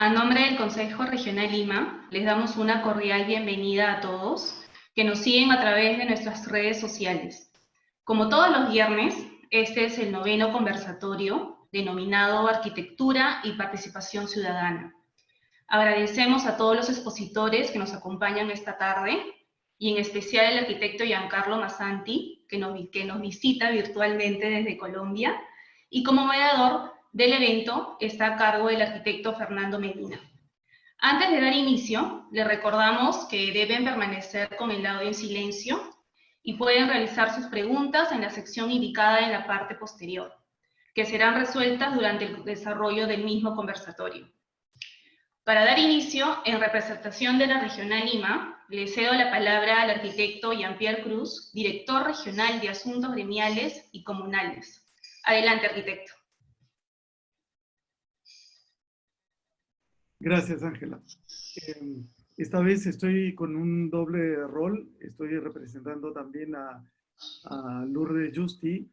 A nombre del Consejo Regional Lima, les damos una cordial bienvenida a todos que nos siguen a través de nuestras redes sociales. Como todos los viernes, este es el 9º conversatorio denominado Arquitectura y Participación Ciudadana. Agradecemos a todos los expositores que nos acompañan esta tarde y en especial al arquitecto Giancarlo Massanti, que nos visita virtualmente desde Colombia, y como mediador del evento está a cargo del arquitecto Fernando Medina. Antes de dar inicio, les recordamos que deben permanecer con el audio en silencio y pueden realizar sus preguntas en la sección indicada en la parte posterior, que serán resueltas durante el desarrollo del mismo conversatorio. Para dar inicio, en representación de la Regional Lima, le cedo la palabra al arquitecto Jean-Pierre Cruz, director regional de Asuntos Gremiales y Comunales. Adelante, arquitecto. Gracias, Ángela. Esta vez estoy con un doble rol. Estoy representando también a Lourdes Justi,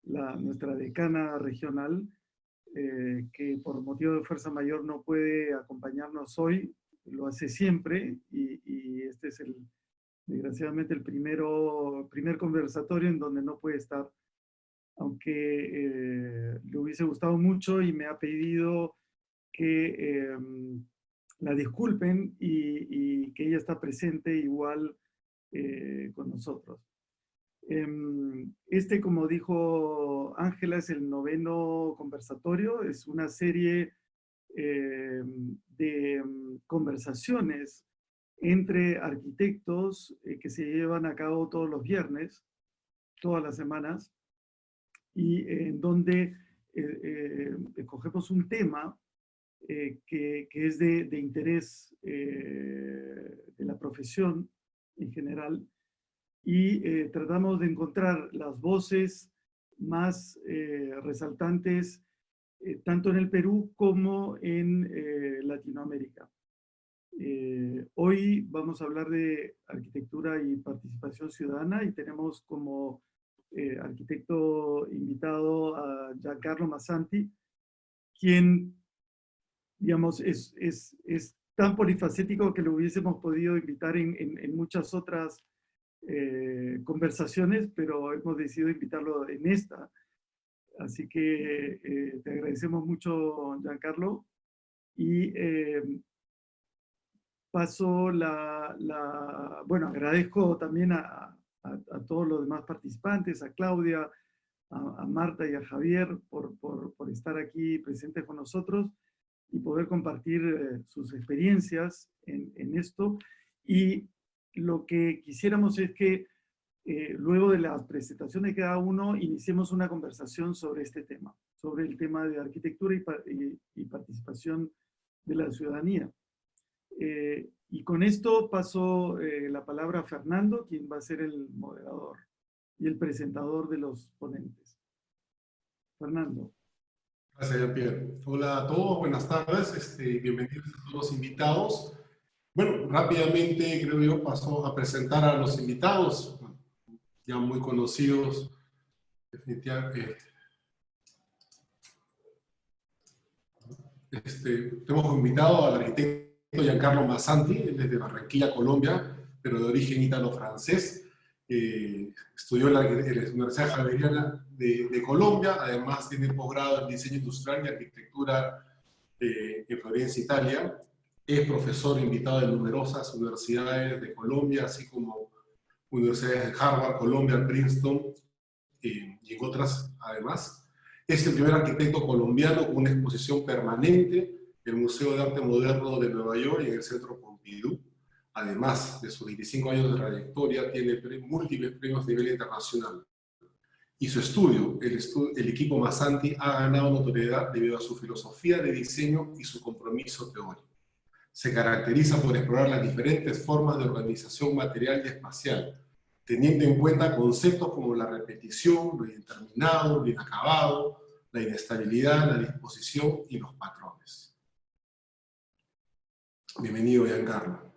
nuestra decana regional, que por motivo de fuerza mayor no puede acompañarnos hoy. Lo hace siempre y este es desgraciadamente el primer conversatorio en donde no puede estar, aunque le hubiese gustado mucho y me ha pedido que la disculpen y que ella está presente igual con nosotros. Como dijo Ángela, es el 9º conversatorio, es una serie de conversaciones entre arquitectos que se llevan a cabo todos los viernes, todas las semanas, y en donde escogemos un tema que es de interés de la profesión en general, y tratamos de encontrar las voces más resaltantes tanto en el Perú como en Latinoamérica. Hoy vamos a hablar de arquitectura y participación ciudadana y tenemos como arquitecto invitado a Giancarlo Massanti, quien, digamos, es tan polifacético que lo hubiésemos podido invitar en muchas otras conversaciones, pero hemos decidido invitarlo en esta. Así que te agradecemos mucho, Giancarlo, y bueno, agradezco también a todos los demás participantes, a Claudia, a Marta y a Javier por estar aquí presentes con nosotros y poder compartir sus experiencias en esto. Y lo que quisiéramos es que luego de las presentaciones de cada uno, iniciemos una conversación sobre este tema, sobre el tema de arquitectura y participación de la ciudadanía. Y con esto paso la palabra a Fernando, quien va a ser el moderador y el presentador de los ponentes. Fernando. Gracias, Jean-Pierre. Hola a todos, buenas tardes, bienvenidos a todos los invitados. Bueno, rápidamente creo yo paso a presentar a los invitados, ya muy conocidos, definitivamente. Hemos invitado al arquitecto Giancarlo Massanti, él es de Barranquilla, Colombia, pero de origen ítalo-francés. Estudió en la Universidad Javeriana de Colombia, además tiene posgrado en diseño industrial y arquitectura en Florencia, Italia. Es profesor invitado de numerosas universidades de Colombia, así como universidades de Harvard, Columbia, Princeton y en otras además. Es el primer arquitecto colombiano con una exposición permanente en el Museo de Arte Moderno de Nueva York y en el Centro Pompidou. Además de sus 25 años de trayectoria, tiene múltiples premios a nivel internacional. Y su estudio, el equipo Massanti, ha ganado notoriedad debido a su filosofía de diseño y su compromiso teórico. Se caracteriza por explorar las diferentes formas de organización material y espacial, teniendo en cuenta conceptos como la repetición, lo indeterminado, lo inacabado, la inestabilidad, la disposición y los patrones. Bienvenido, Giancarlo.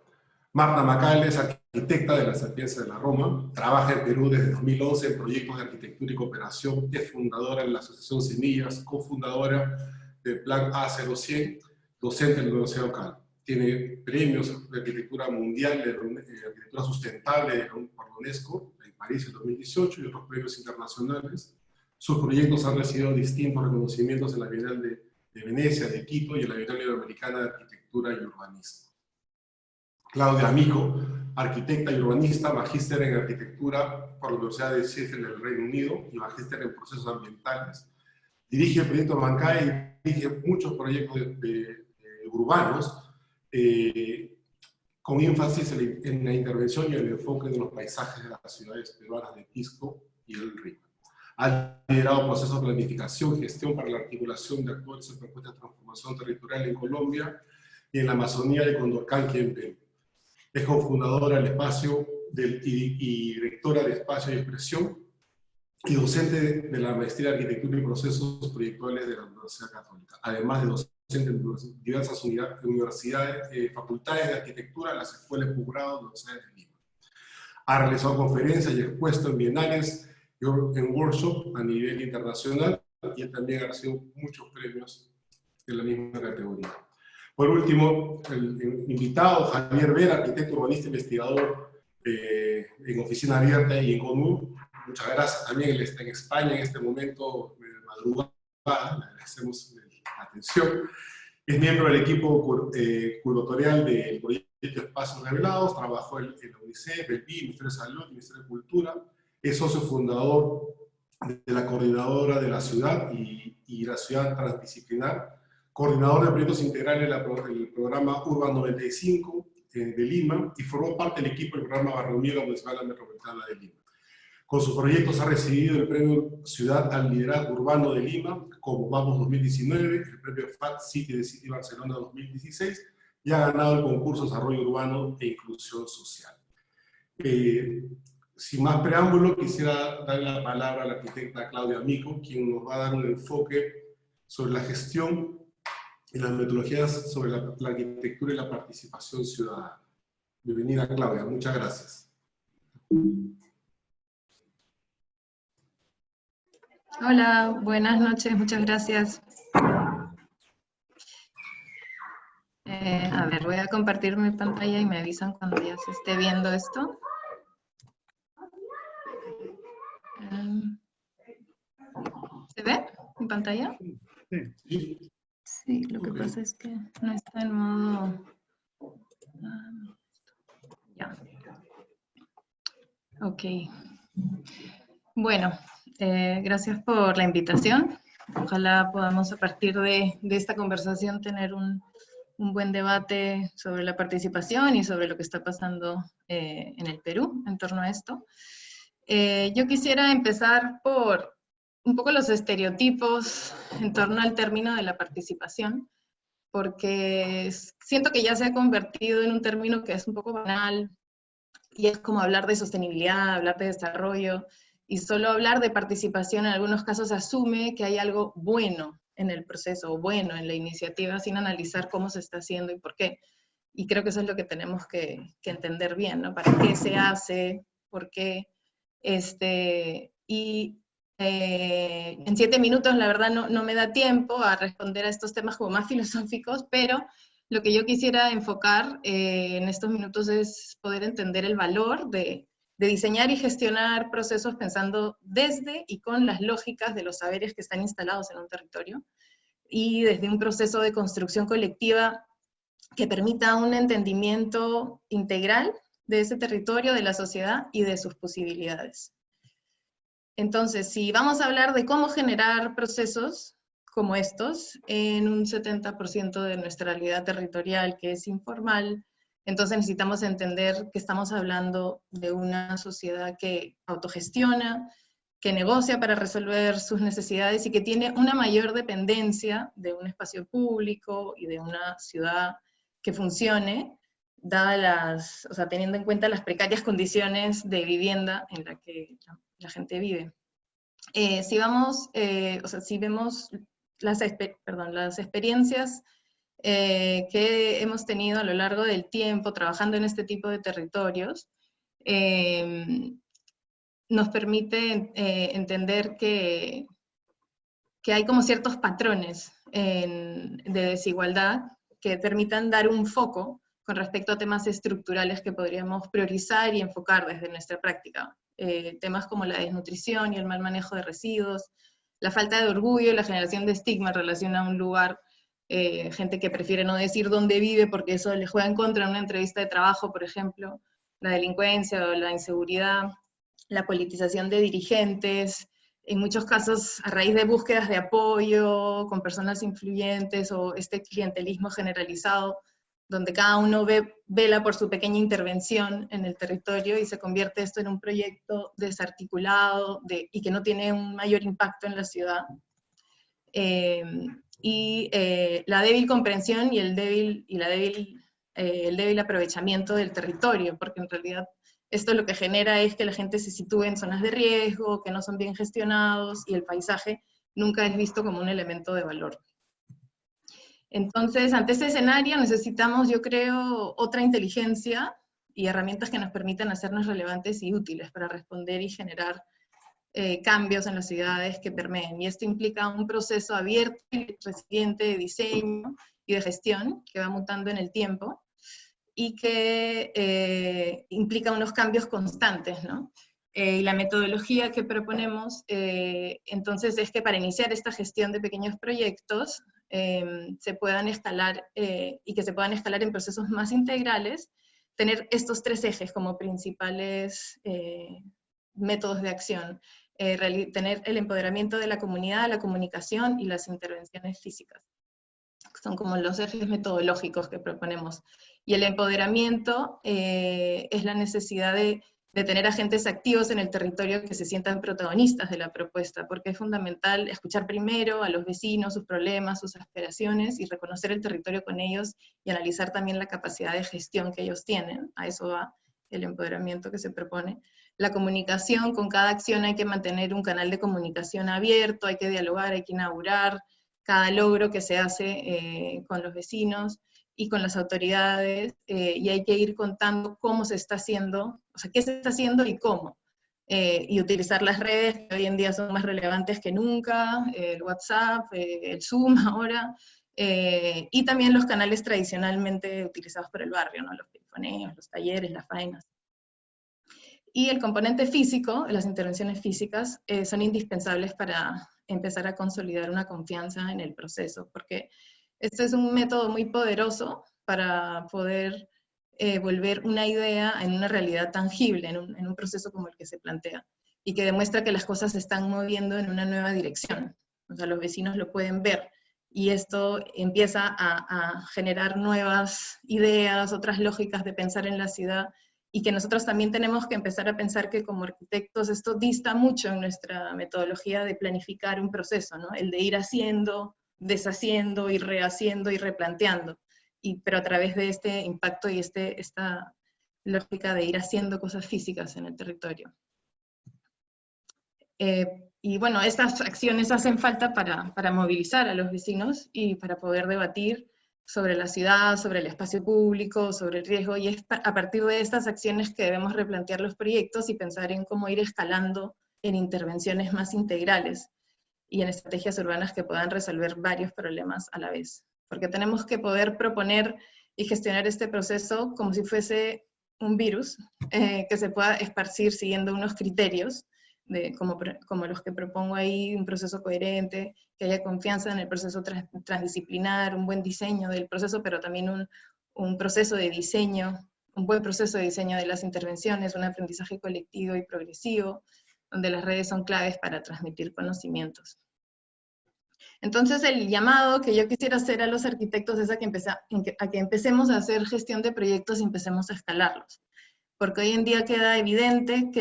Marta Macale es arquitecta de la Sapienza de la Roma, trabaja en Perú desde 2011 en proyectos de arquitectura y cooperación, es fundadora de la Asociación Semillas, cofundadora del Plan A0100, docente de la universidad local. Tiene premios de arquitectura mundial, de arquitectura sustentable por la UNESCO, en París en 2018, y otros premios internacionales. Sus proyectos han recibido distintos reconocimientos en la Bienal de Venecia, de Quito, y en la Bienal Iberoamericana de Arquitectura y Urbanismo. Claudia Amico, arquitecta y urbanista, magíster en arquitectura por la Universidad de Sheffield del Reino Unido y magíster en procesos ambientales. Dirige el proyecto Mancay y dirige muchos proyectos urbanos con énfasis en la intervención y el enfoque de los paisajes de las ciudades peruanas de Pisco y El Río. Ha liderado procesos de planificación y gestión para la articulación de actuales y propuestas de transformación territorial en Colombia y en la Amazonía de Condorcanqui en Perú. Es cofundadora del espacio y directora de Espacio y Expresión y docente de la Maestría de Arquitectura y Procesos Proyectuales de la Universidad Católica, además de docente en diversas universidades, facultades de arquitectura, las escuelas de posgrado de la Universidad de Lima. Ha realizado conferencias y expuesto en bienales y en workshops a nivel internacional y también ha recibido muchos premios en la misma categoría. Por último, el invitado, Javier Vera, arquitecto urbanista investigador en Oficina Abierta y en CONUR. Muchas gracias. También él está en España en este momento de madrugada. Le agradecemos la atención. Es miembro del equipo curatorial del proyecto Espacios Revelados. Trabajó en la UNICEF, el BI, Ministerio de Salud, Ministerio de Cultura. Es socio fundador de la Coordinadora de la Ciudad y la Ciudad Transdisciplinar. Coordinador de proyectos integrales del programa Urban 95 de Lima y formó parte del equipo del programa Barromiro Municipal Metropolitana de Lima. Con sus proyectos ha recibido el premio Ciudad al Liderazgo Urbano de Lima, como Vamos 2019, el premio FAT City de City Barcelona 2016, y ha ganado el concurso de Desarrollo Urbano e Inclusión Social. Sin más preámbulo, quisiera darle la palabra a la arquitecta Claudia Amico, quien nos va a dar un enfoque sobre la gestión y las metodologías sobre la arquitectura y la participación ciudadana. Bienvenida, Claudia. Muchas gracias. Hola, buenas noches, muchas gracias. A ver, voy a compartir mi pantalla y me avisan cuando ya se esté viendo esto. ¿Se ve mi pantalla? Sí. Sí, lo que pasa es que no está en modo... Ya. Ok. Bueno, gracias por la invitación. Ojalá podamos a partir de esta conversación tener un buen debate sobre la participación y sobre lo que está pasando en el Perú en torno a esto. Yo quisiera empezar por un poco los estereotipos en torno al término de la participación, porque siento que ya se ha convertido en un término que es un poco banal, y es como hablar de sostenibilidad, hablar de desarrollo, y solo hablar de participación en algunos casos asume que hay algo bueno en el proceso, o bueno en la iniciativa, sin analizar cómo se está haciendo y por qué. Y creo que eso es lo que tenemos que entender bien, ¿no? ¿Para qué se hace? ¿Por qué? En 7 minutos, la verdad, no me da tiempo a responder a estos temas como más filosóficos, pero lo que yo quisiera enfocar en estos minutos es poder entender el valor de diseñar y gestionar procesos pensando desde y con las lógicas de los saberes que están instalados en un territorio, y desde un proceso de construcción colectiva que permita un entendimiento integral de ese territorio, de la sociedad y de sus posibilidades. Entonces, si vamos a hablar de cómo generar procesos como estos en un 70% de nuestra realidad territorial que es informal, entonces necesitamos entender que estamos hablando de una sociedad que autogestiona, que negocia para resolver sus necesidades y que tiene una mayor dependencia de un espacio público y de una ciudad que funcione, dadas teniendo en cuenta las precarias condiciones de vivienda en la que la gente vive. Si vemos las experiencias que hemos tenido a lo largo del tiempo trabajando en este tipo de territorios, nos permite entender que hay como ciertos patrones de desigualdad que permitan dar un foco con respecto a temas estructurales que podríamos priorizar y enfocar desde nuestra práctica. Temas como la desnutrición y el mal manejo de residuos, la falta de orgullo y la generación de estigma en relación a un lugar, gente que prefiere no decir dónde vive porque eso le juega en contra en una entrevista de trabajo, por ejemplo, la delincuencia o la inseguridad, la politización de dirigentes, en muchos casos a raíz de búsquedas de apoyo con personas influyentes o este clientelismo generalizado, donde cada uno vela por su pequeña intervención en el territorio y se convierte esto en un proyecto desarticulado y que no tiene un mayor impacto en la ciudad. La débil comprensión y el débil aprovechamiento del territorio, porque en realidad esto lo que genera es que la gente se sitúe en zonas de riesgo, que no son bien gestionados, y el paisaje nunca es visto como un elemento de valor. Entonces, ante este escenario necesitamos, yo creo, otra inteligencia y herramientas que nos permitan hacernos relevantes y útiles para responder y generar cambios en las ciudades que permeen. Y esto implica un proceso abierto y resiliente de diseño y de gestión que va mutando en el tiempo y que implica unos cambios constantes, ¿no? Y la metodología que proponemos, entonces, es que para iniciar esta gestión de pequeños proyectos, se puedan escalar, y que se puedan escalar en procesos más integrales, tener estos tres ejes como principales métodos de acción. Tener el empoderamiento de la comunidad, la comunicación y las intervenciones físicas. Son como los ejes metodológicos que proponemos. Y el empoderamiento es la necesidad de tener agentes activos en el territorio que se sientan protagonistas de la propuesta, porque es fundamental escuchar primero a los vecinos, sus problemas, sus aspiraciones, y reconocer el territorio con ellos, y analizar también la capacidad de gestión que ellos tienen. A eso va el empoderamiento que se propone. La comunicación, con cada acción hay que mantener un canal de comunicación abierto, hay que dialogar, hay que inaugurar cada logro que se hace con los vecinos y con las autoridades, y hay que ir contando cómo se está haciendo, o sea, qué se está haciendo y cómo. Y utilizar las redes, que hoy en día son más relevantes que nunca, el WhatsApp, el Zoom ahora, y también los canales tradicionalmente utilizados por el barrio, ¿no? Los telefoneos, los talleres, las faenas. Y el componente físico, las intervenciones físicas, son indispensables para empezar a consolidar una confianza en el proceso, porque este es un método muy poderoso para poder volver una idea en una realidad tangible, en un proceso como el que se plantea, y que demuestra que las cosas se están moviendo en una nueva dirección. O sea, los vecinos lo pueden ver, y esto empieza a generar nuevas ideas, otras lógicas de pensar en la ciudad, y que nosotros también tenemos que empezar a pensar que como arquitectos esto dista mucho en nuestra metodología de planificar un proceso, ¿no? El de ir haciendo, deshaciendo y rehaciendo y replanteando, pero a través de este impacto y esta lógica de ir haciendo cosas físicas en el territorio. Y bueno, estas acciones hacen falta para movilizar a los vecinos y para poder debatir sobre la ciudad, sobre el espacio público, sobre el riesgo, y es a partir de estas acciones que debemos replantear los proyectos y pensar en cómo ir escalando en intervenciones más integrales y en estrategias urbanas que puedan resolver varios problemas a la vez. Porque tenemos que poder proponer y gestionar este proceso como si fuese un virus que se pueda esparcir siguiendo unos criterios, como los que propongo ahí, un proceso coherente, que haya confianza en el proceso transdisciplinar, un buen diseño del proceso, pero también un proceso de diseño, un buen proceso de diseño de las intervenciones, un aprendizaje colectivo y progresivo, donde las redes son claves para transmitir conocimientos. Entonces el llamado que yo quisiera hacer a los arquitectos es a que empecemos a hacer gestión de proyectos y empecemos a escalarlos. Porque hoy en día queda evidente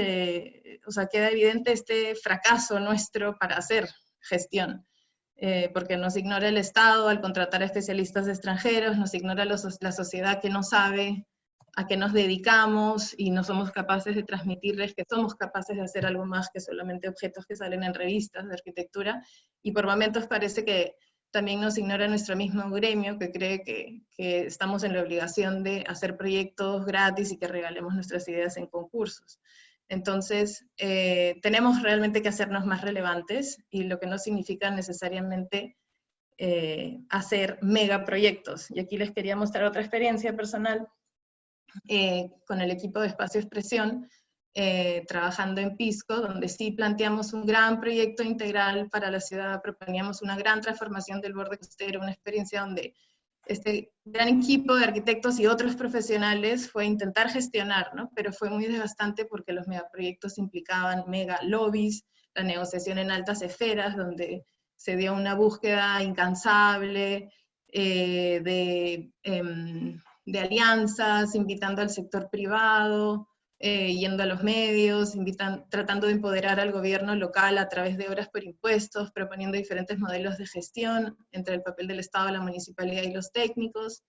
este fracaso nuestro para hacer gestión, porque nos ignora el Estado al contratar a especialistas extranjeros, nos ignora la sociedad que no sabe a qué nos dedicamos y no somos capaces de transmitirles que somos capaces de hacer algo más que solamente objetos que salen en revistas de arquitectura, y por momentos parece que también nos ignora nuestro mismo gremio, que cree que estamos en la obligación de hacer proyectos gratis y que regalemos nuestras ideas en concursos. Entonces, tenemos realmente que hacernos más relevantes, y lo que no significa necesariamente hacer megaproyectos. Y aquí les quería mostrar otra experiencia personal con el equipo de Espacio Expresión, trabajando en Pisco, donde sí planteamos un gran proyecto integral para la ciudad, proponíamos una gran transformación del borde costero, una experiencia donde este gran equipo de arquitectos y otros profesionales fue intentar gestionar, ¿no? Pero fue muy desgastante porque los megaproyectos implicaban mega lobbies, la negociación en altas esferas, donde se dio una búsqueda incansable de alianzas, invitando al sector privado, yendo a los medios, tratando de empoderar al gobierno local a través de obras por impuestos, proponiendo diferentes modelos de gestión entre el papel del Estado, la municipalidad y los técnicos,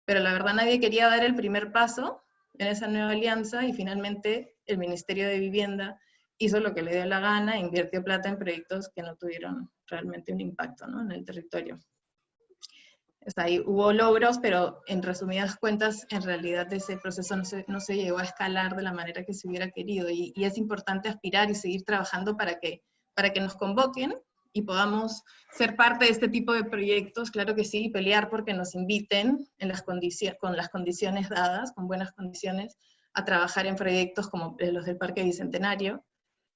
pero la verdad nadie quería dar el primer paso en esa nueva alianza, y finalmente el Ministerio de Vivienda hizo lo que le dio la gana, e invirtió plata en proyectos que no tuvieron realmente un impacto, ¿no?, en el territorio. O sea, ahí hubo logros, pero en resumidas cuentas, en realidad ese proceso no se llegó a escalar de la manera que se hubiera querido, y es importante aspirar y seguir trabajando para que nos convoquen y podamos ser parte de este tipo de proyectos, claro que sí, y pelear porque nos inviten con las condiciones dadas, con buenas condiciones, a trabajar en proyectos como los del Parque Bicentenario,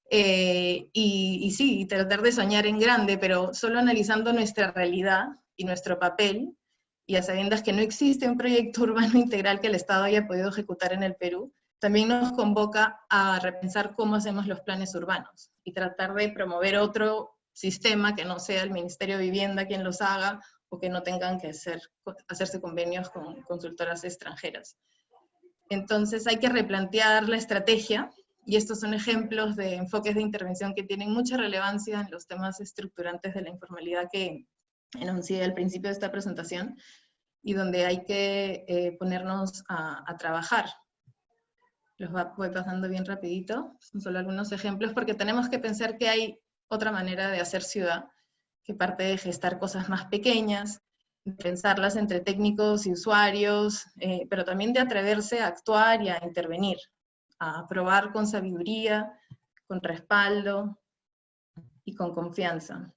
y tratar de soñar en grande, pero solo analizando nuestra realidad y nuestro papel, y a sabiendas que no existe un proyecto urbano integral que el Estado haya podido ejecutar en el Perú, también nos convoca a repensar cómo hacemos los planes urbanos, y tratar de promover otro sistema que no sea el Ministerio de Vivienda quien los haga, o que no tengan que hacerse convenios con consultoras extranjeras. Entonces hay que replantear la estrategia, y estos son ejemplos de enfoques de intervención que tienen mucha relevancia en los temas estructurantes de la informalidad que enuncié al principio de esta presentación, y donde hay que ponernos a trabajar. Los voy pasando bien rapidito, son solo algunos ejemplos, porque tenemos que pensar que hay otra manera de hacer ciudad, que parte de gestar cosas más pequeñas, de pensarlas entre técnicos y usuarios, pero también de atreverse a actuar y a intervenir, a probar con sabiduría, con respaldo y con confianza.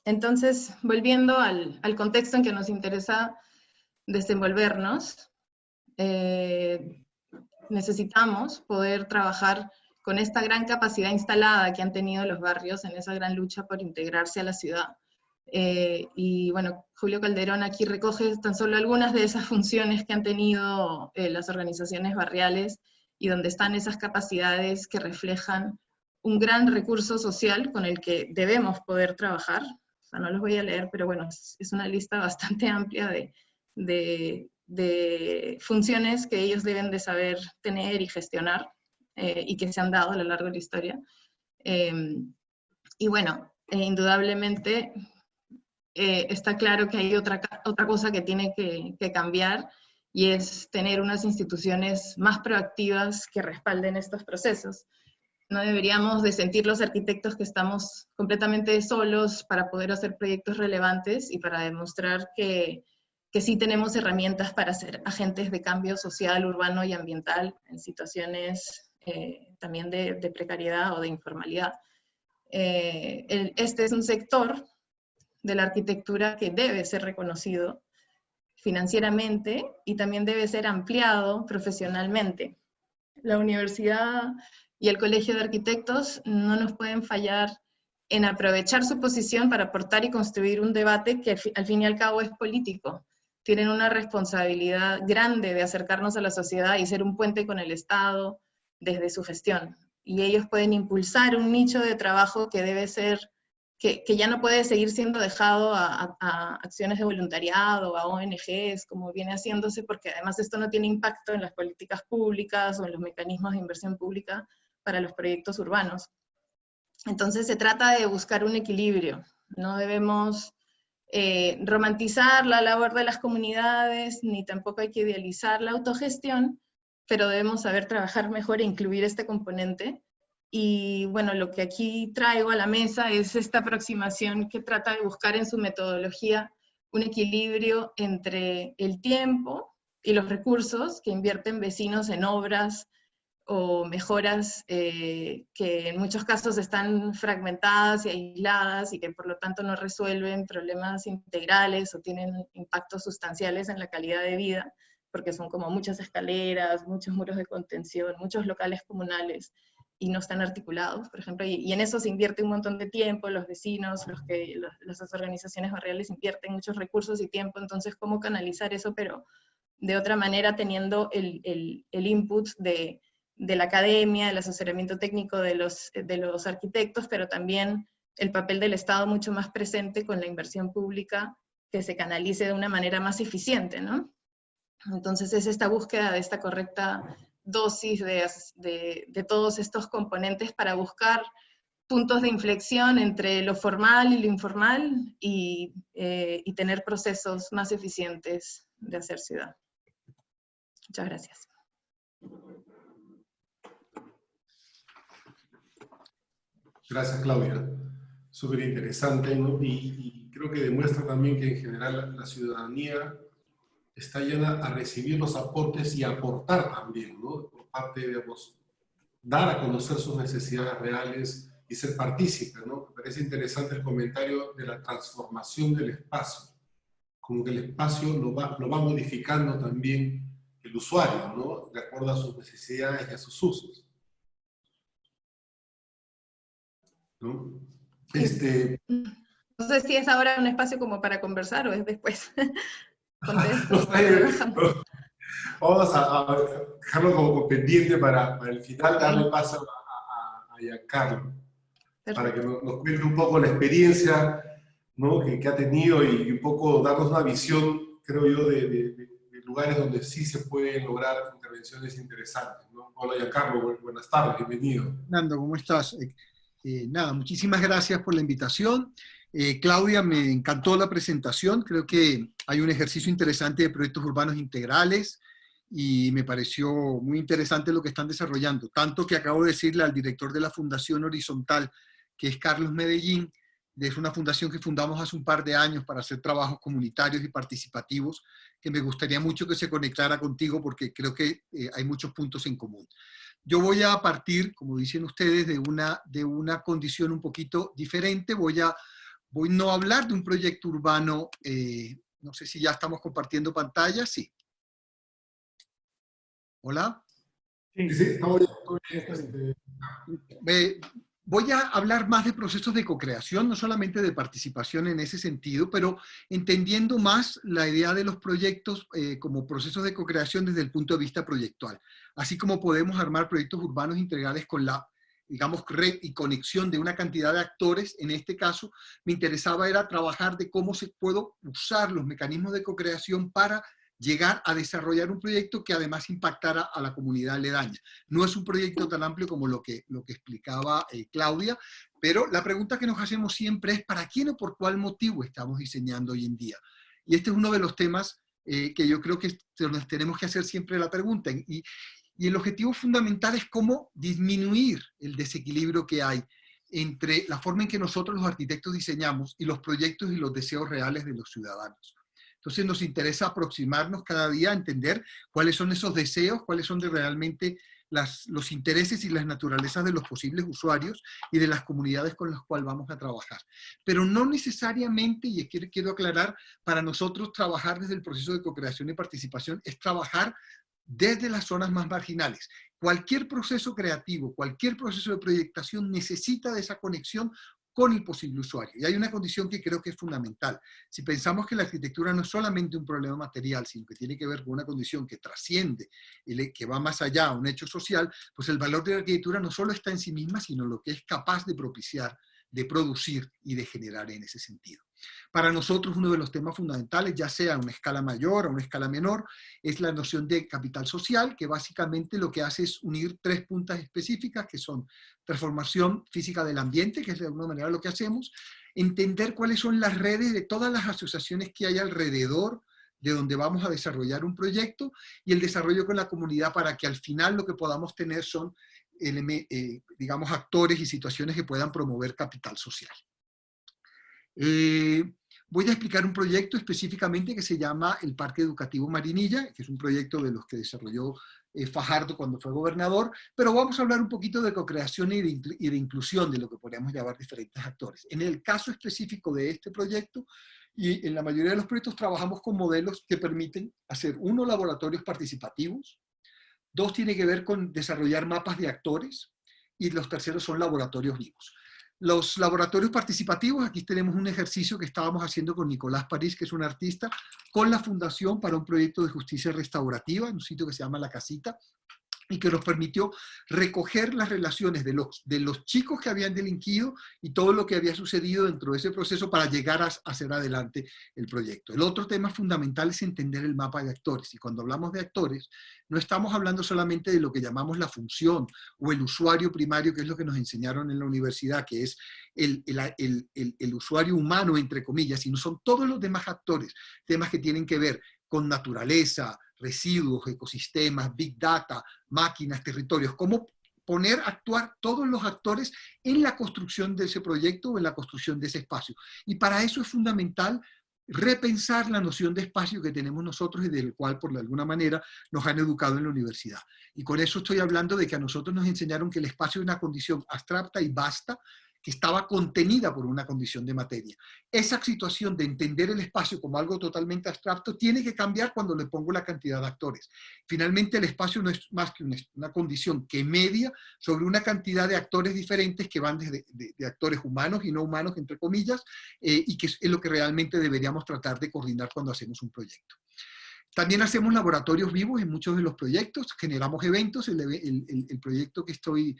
Entonces, volviendo al contexto en que nos interesa desenvolvernos, necesitamos poder trabajar con esta gran capacidad instalada que han tenido los barrios en esa gran lucha por integrarse a la ciudad. Y bueno, Julio Calderón aquí recoge tan solo algunas de esas funciones que han tenido las organizaciones barriales, y donde están esas capacidades que reflejan un gran recurso social con el que debemos poder trabajar. O sea, no los voy a leer, pero bueno, es una lista bastante amplia de funciones que ellos deben de saber tener y gestionar, y que se han dado a lo largo de la historia. Y bueno, indudablemente está claro que hay otra cosa que tiene que cambiar, y es tener unas instituciones más proactivas que respalden estos procesos. No deberíamos de sentir los arquitectos que estamos completamente solos para poder hacer proyectos relevantes y para demostrar que sí tenemos herramientas para ser agentes de cambio social, urbano y ambiental en situaciones también de precariedad o de informalidad. Este es un sector de la arquitectura que debe ser reconocido financieramente y también debe ser ampliado profesionalmente. La universidad y el Colegio de Arquitectos no nos pueden fallar en aprovechar su posición para aportar y construir un debate que al fin y al cabo es político. Tienen una responsabilidad grande de acercarnos a la sociedad y ser un puente con el Estado desde su gestión. Y ellos pueden impulsar un nicho de trabajo que debe ser, que ya no puede seguir siendo dejado a acciones de voluntariado, a ONGs, como viene haciéndose, porque además esto no tiene impacto en las políticas públicas o en los mecanismos de inversión pública para los proyectos urbanos. Entonces se trata de buscar un equilibrio. No debemos romantizar la labor de las comunidades, ni tampoco hay que idealizar la autogestión, pero debemos saber trabajar mejor e incluir este componente. Y bueno, lo que aquí traigo a la mesa es esta aproximación que trata de buscar en su metodología un equilibrio entre el tiempo y los recursos que invierten vecinos en obras o mejoras que en muchos casos están fragmentadas y aisladas y que por lo tanto no resuelven problemas integrales o tienen impactos sustanciales en la calidad de vida, porque son como muchas escaleras, muchos muros de contención, muchos locales comunales, y no están articulados, por ejemplo, y en eso se invierte un montón de tiempo, los vecinos, las organizaciones barriales invierten muchos recursos y tiempo, entonces cómo canalizar eso, pero de otra manera teniendo el input de la academia, el asesoramiento técnico de los arquitectos, pero también el papel del Estado mucho más presente con la inversión pública que se canalice de una manera más eficiente, ¿no? Entonces es esta búsqueda de esta correcta dosis de todos estos componentes para buscar puntos de inflexión entre lo formal y lo informal y tener procesos más eficientes de hacer ciudad. Muchas gracias. Gracias, Claudia. Súper interesante, ¿no? Y creo que demuestra también que en general la ciudadanía está llena a recibir los aportes y aportar también, ¿no? Por parte, digamos, dar a conocer sus necesidades reales y ser partícipe, ¿no? Me parece interesante el comentario de la transformación del espacio, como que el espacio lo va modificando también el usuario, ¿no? De acuerdo a sus necesidades y a sus usos, ¿no? No sé si es ahora un espacio como para conversar o es después. Contesto. Vamos a dejarlo como pendiente para el final, darle paso a Giancarlo, para que nos cuente un poco la experiencia, ¿no? que ha tenido y un poco darnos una visión, creo yo, de lugares donde sí se pueden lograr intervenciones interesantes, ¿no? Hola Giancarlo, buenas tardes, bienvenido. Nando, ¿cómo estás? Nada, muchísimas gracias por la invitación. Claudia, me encantó la presentación, creo que hay un ejercicio interesante de proyectos urbanos integrales y me pareció muy interesante lo que están desarrollando, tanto que acabo de decirle al director de la Fundación Horizontal, que es Carlos Medellín, es una fundación que fundamos hace un par de años para hacer trabajos comunitarios y participativos, que me gustaría mucho que se conectara contigo porque creo que hay muchos puntos en común. Yo voy a partir, como dicen ustedes, de una condición un poquito diferente. Voy no a hablar de un proyecto urbano, no sé si ya estamos compartiendo pantalla, sí. ¿Hola? Sí, estamos bien. Voy a hablar más de procesos de co-creación, no solamente de participación en ese sentido, pero entendiendo más la idea de los proyectos como procesos de co-creación desde el punto de vista proyectual. Así como podemos armar proyectos urbanos integrales con la, digamos, red y conexión de una cantidad de actores, en este caso me interesaba era trabajar de cómo se puede usar los mecanismos de co-creación para llegar a desarrollar un proyecto que además impactara a la comunidad aledaña. No es un proyecto tan amplio como lo que explicaba Claudia, pero la pregunta que nos hacemos siempre es ¿para quién o por cuál motivo estamos diseñando hoy en día? Y este es uno de los temas que yo creo que nos tenemos que hacer siempre la pregunta. Y el objetivo fundamental es cómo disminuir el desequilibrio que hay entre la forma en que nosotros los arquitectos diseñamos y los proyectos y los deseos reales de los ciudadanos. Entonces nos interesa aproximarnos cada día a entender cuáles son esos deseos, cuáles son realmente los intereses y las naturalezas de los posibles usuarios y de las comunidades con las cuales vamos a trabajar. Pero no necesariamente, y quiero aclarar, para nosotros trabajar desde el proceso de co-creación y participación es trabajar desde las zonas más marginales. Cualquier proceso creativo, cualquier proceso de proyectación necesita de esa conexión con el posible usuario. Y hay una condición que creo que es fundamental. Si pensamos que la arquitectura no es solamente un problema material, sino que tiene que ver con una condición que trasciende, que va más allá a un hecho social, pues el valor de la arquitectura no solo está en sí misma, sino lo que es capaz de propiciar, de producir y de generar en ese sentido. Para nosotros uno de los temas fundamentales, ya sea a una escala mayor o a una escala menor, es la noción de capital social, que básicamente lo que hace es unir tres puntas específicas, que son transformación física del ambiente, que es de alguna manera lo que hacemos, entender cuáles son las redes de todas las asociaciones que hay alrededor de donde vamos a desarrollar un proyecto, y el desarrollo con la comunidad para que al final lo que podamos tener son, digamos, actores y situaciones que puedan promover capital social. Voy a explicar un proyecto específicamente que se llama el Parque Educativo Marinilla, que es un proyecto de los que desarrolló Fajardo cuando fue gobernador, pero vamos a hablar un poquito de co-creación y de inclusión de lo que podríamos llamar diferentes actores. En el caso específico de este proyecto, y en la mayoría de los proyectos trabajamos con modelos que permiten hacer, uno, laboratorios participativos, dos, tiene que ver con desarrollar mapas de actores, y los terceros son laboratorios vivos. Los laboratorios participativos, aquí tenemos un ejercicio que estábamos haciendo con Nicolás París, que es un artista, con la Fundación para un proyecto de justicia restaurativa, en un sitio que se llama La Casita, y que nos permitió recoger las relaciones de los chicos que habían delinquido y todo lo que había sucedido dentro de ese proceso para llegar a hacer adelante el proyecto. El otro tema fundamental es entender el mapa de actores, y cuando hablamos de actores, no estamos hablando solamente de lo que llamamos la función o el usuario primario, que es lo que nos enseñaron en la universidad, que es el usuario humano, entre comillas, sino son todos los demás actores, temas que tienen que ver con naturaleza, residuos, ecosistemas, big data, máquinas, territorios, cómo poner a actuar todos los actores en la construcción de ese proyecto o en la construcción de ese espacio. Y para eso es fundamental repensar la noción de espacio que tenemos nosotros y del cual, por alguna manera, nos han educado en la universidad. Y con eso estoy hablando de que a nosotros nos enseñaron que el espacio es una condición abstracta y vasta, que estaba contenida por una condición de materia. Esa situación de entender el espacio como algo totalmente abstracto tiene que cambiar cuando le pongo la cantidad de actores. Finalmente, el espacio no es más que una condición que media sobre una cantidad de actores diferentes que van desde de actores humanos y no humanos, entre comillas, y que es lo que realmente deberíamos tratar de coordinar cuando hacemos un proyecto. También hacemos laboratorios vivos en muchos de los proyectos, generamos eventos. El proyecto que estoy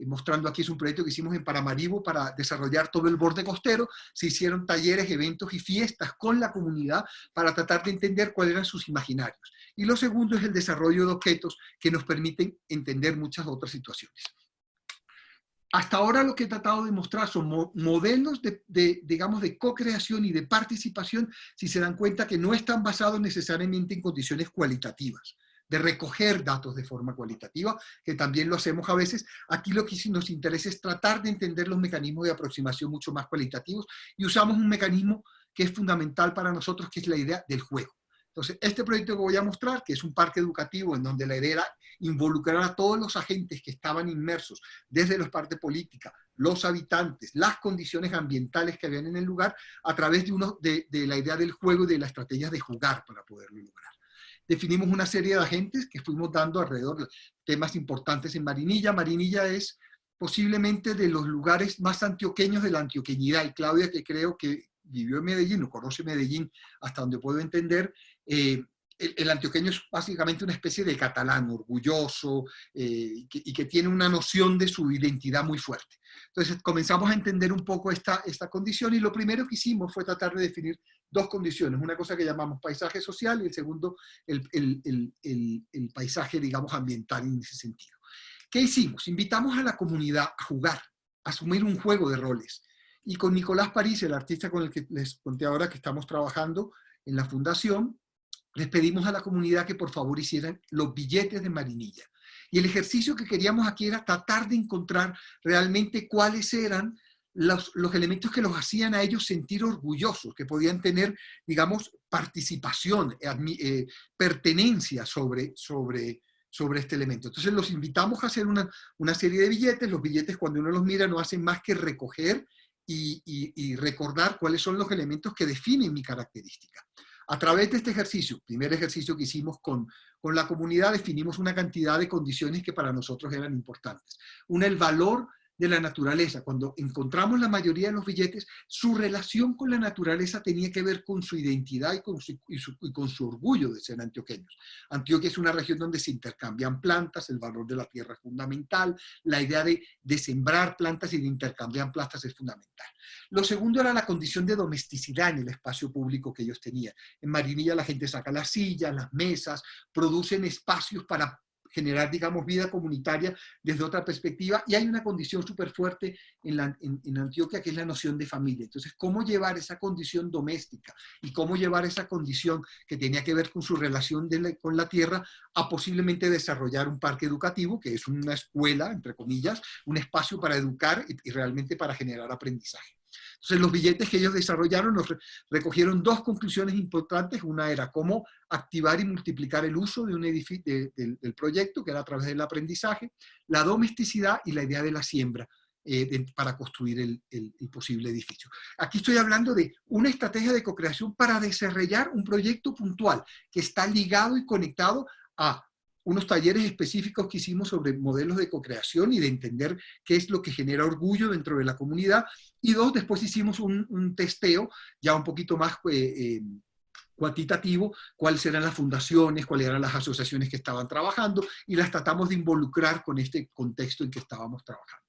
mostrando aquí es un proyecto que hicimos en Paramaribo para desarrollar todo el borde costero. Se hicieron talleres, eventos y fiestas con la comunidad para tratar de entender cuáles eran sus imaginarios. Y lo segundo es el desarrollo de objetos que nos permiten entender muchas otras situaciones. Hasta ahora lo que he tratado de mostrar son modelos digamos, de co-creación y de participación, si se dan cuenta que no están basados necesariamente en condiciones cualitativas, de recoger datos de forma cualitativa, que también lo hacemos a veces. Aquí lo que nos interesa es tratar de entender los mecanismos de aproximación mucho más cualitativos, y usamos un mecanismo que es fundamental para nosotros, que es la idea del juego. Entonces, este proyecto que voy a mostrar, que es un parque educativo en donde la idea era involucrar a todos los agentes que estaban inmersos, desde la parte política, los habitantes, las condiciones ambientales que habían en el lugar, a través de la idea del juego y de las estrategias de jugar para poderlo lograr. Definimos una serie de agentes que fuimos dando alrededor de temas importantes en Marinilla. Marinilla es posiblemente de los lugares más antioqueños de la antioqueñidad, y Claudia, que creo que vivió en Medellín o conoce Medellín hasta donde puedo entender, el antioqueño es básicamente una especie de catalán orgulloso y que tiene una noción de su identidad muy fuerte. Entonces comenzamos a entender un poco esta condición, y lo primero que hicimos fue tratar de definir dos condiciones, una cosa que llamamos paisaje social y el segundo el paisaje, digamos, ambiental en ese sentido. ¿Qué hicimos? Invitamos a la comunidad a jugar, a asumir un juego de roles. Y con Nicolás París, el artista con el que les conté ahora que estamos trabajando en la fundación, les pedimos a la comunidad que por favor hicieran los billetes de Marinilla. Y el ejercicio que queríamos aquí era tratar de encontrar realmente cuáles eran los elementos que los hacían a ellos sentir orgullosos, que podían tener, digamos, participación, pertenencia sobre este elemento. Entonces los invitamos a hacer una serie de billetes. Los billetes, cuando uno los mira, no hacen más que recoger y recordar cuáles son los elementos que definen mi característica. A través de este ejercicio, primer ejercicio que hicimos con la comunidad, definimos una cantidad de condiciones que para nosotros eran importantes. Una, el valor de la naturaleza. Cuando encontramos la mayoría de los billetes, su relación con la naturaleza tenía que ver con su identidad y con su orgullo de ser antioqueños. Antioquia es una región donde se intercambian plantas, el valor de la tierra es fundamental, la idea de sembrar plantas y de intercambiar plantas es fundamental. Lo segundo era la condición de domesticidad en el espacio público que ellos tenían. En Marinilla la gente saca las sillas, las mesas, producen espacios para generar, digamos, vida comunitaria desde otra perspectiva, y hay una condición súper fuerte en Antioquia, que es la noción de familia. Entonces, ¿cómo llevar esa condición doméstica y cómo llevar esa condición que tenía que ver con su relación con la tierra a posiblemente desarrollar un parque educativo, que es una escuela, entre comillas, un espacio para educar y realmente para generar aprendizaje? Entonces, los billetes que ellos desarrollaron recogieron dos conclusiones importantes. Una era cómo activar y multiplicar el uso de un del proyecto, que era a través del aprendizaje, la domesticidad y la idea de la siembra para construir el posible edificio. Aquí estoy hablando de una estrategia de co-creación para desarrollar un proyecto puntual que está ligado y conectado a unos talleres específicos que hicimos sobre modelos de co-creación y de entender qué es lo que genera orgullo dentro de la comunidad. Y dos, después hicimos un testeo ya un poquito más cuantitativo, cuáles eran las fundaciones, cuáles eran las asociaciones que estaban trabajando, y las tratamos de involucrar con este contexto en que estábamos trabajando.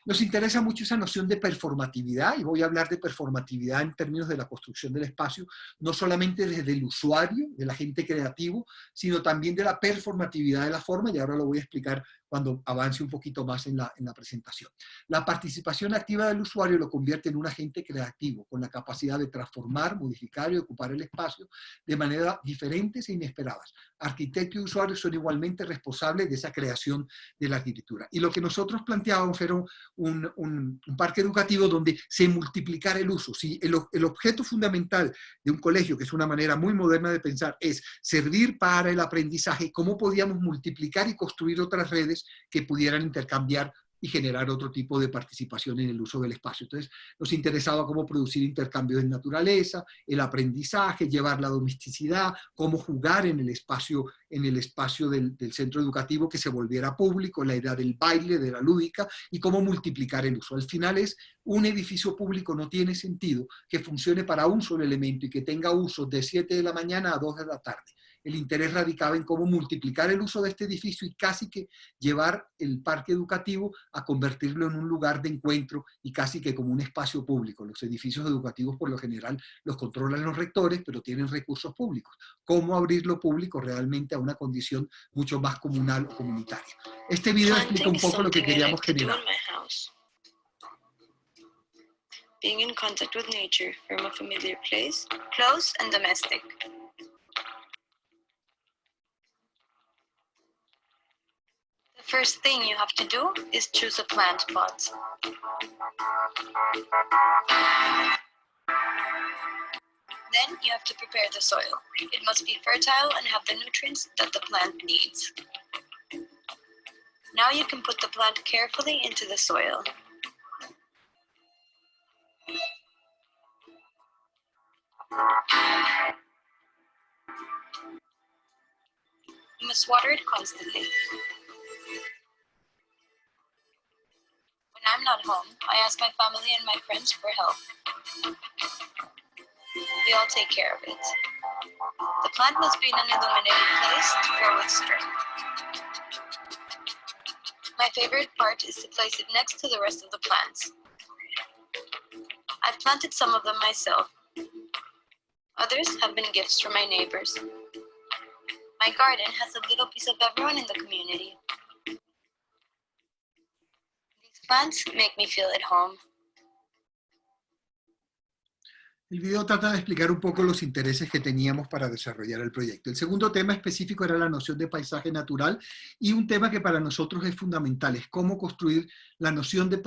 Nos interesa mucho esa noción de performatividad, y voy a hablar de performatividad en términos de la construcción del espacio, no solamente desde el usuario, del agente creativo, sino también de la performatividad de la forma, y ahora lo voy a explicar cuando avance un poquito más en la presentación. La participación activa del usuario lo convierte en un agente creativo, con la capacidad de transformar, modificar y ocupar el espacio de maneras diferentes e inesperadas. Arquitecto y usuario son igualmente responsables de esa creación de la arquitectura. Y lo que nosotros planteábamos era un parque educativo donde se multiplicara el uso. Si el objeto fundamental de un colegio, que es una manera muy moderna de pensar, es servir para el aprendizaje, ¿cómo podíamos multiplicar y construir otras redes que pudieran intercambiar y generar otro tipo de participación en el uso del espacio? Entonces, nos interesaba cómo producir intercambios en naturaleza, el aprendizaje, llevar la domesticidad, cómo jugar en el espacio del centro educativo que se volviera público, la idea del baile, de la lúdica, y cómo multiplicar el uso. Al final un edificio público no tiene sentido que funcione para un solo elemento y que tenga uso de 7 de la mañana a 2 de la tarde. El interés radicaba en cómo multiplicar el uso de este edificio y casi que llevar el parque educativo a convertirlo en un lugar de encuentro y casi que como un espacio público. Los edificios educativos por lo general los controlan los rectores, pero tienen recursos públicos. ¿Cómo abrirlo público realmente a una condición mucho más comunal o comunitaria? Este video explica un poco lo que queríamos generar. Being in contact with nature from a familiar place, close and domestic. The first thing you have to do is choose a plant pot. Then you have to prepare the soil. It must be fertile and have the nutrients that the plant needs. Now you can put the plant carefully into the soil. You must water it constantly. When I'm not home, I ask my family and my friends for help. We all take care of it. The plant must be in an illuminated place to grow with strength. My favorite part is to place it next to the rest of the plants. I've planted some of them myself. Others have been gifts from my neighbors. My garden has a little piece of everyone in the community. These plants make me feel at home. El video trata de explicar un poco los intereses que teníamos para desarrollar el proyecto. El segundo tema específico era la noción de paisaje natural y un tema que para nosotros es fundamental, es cómo construir la noción de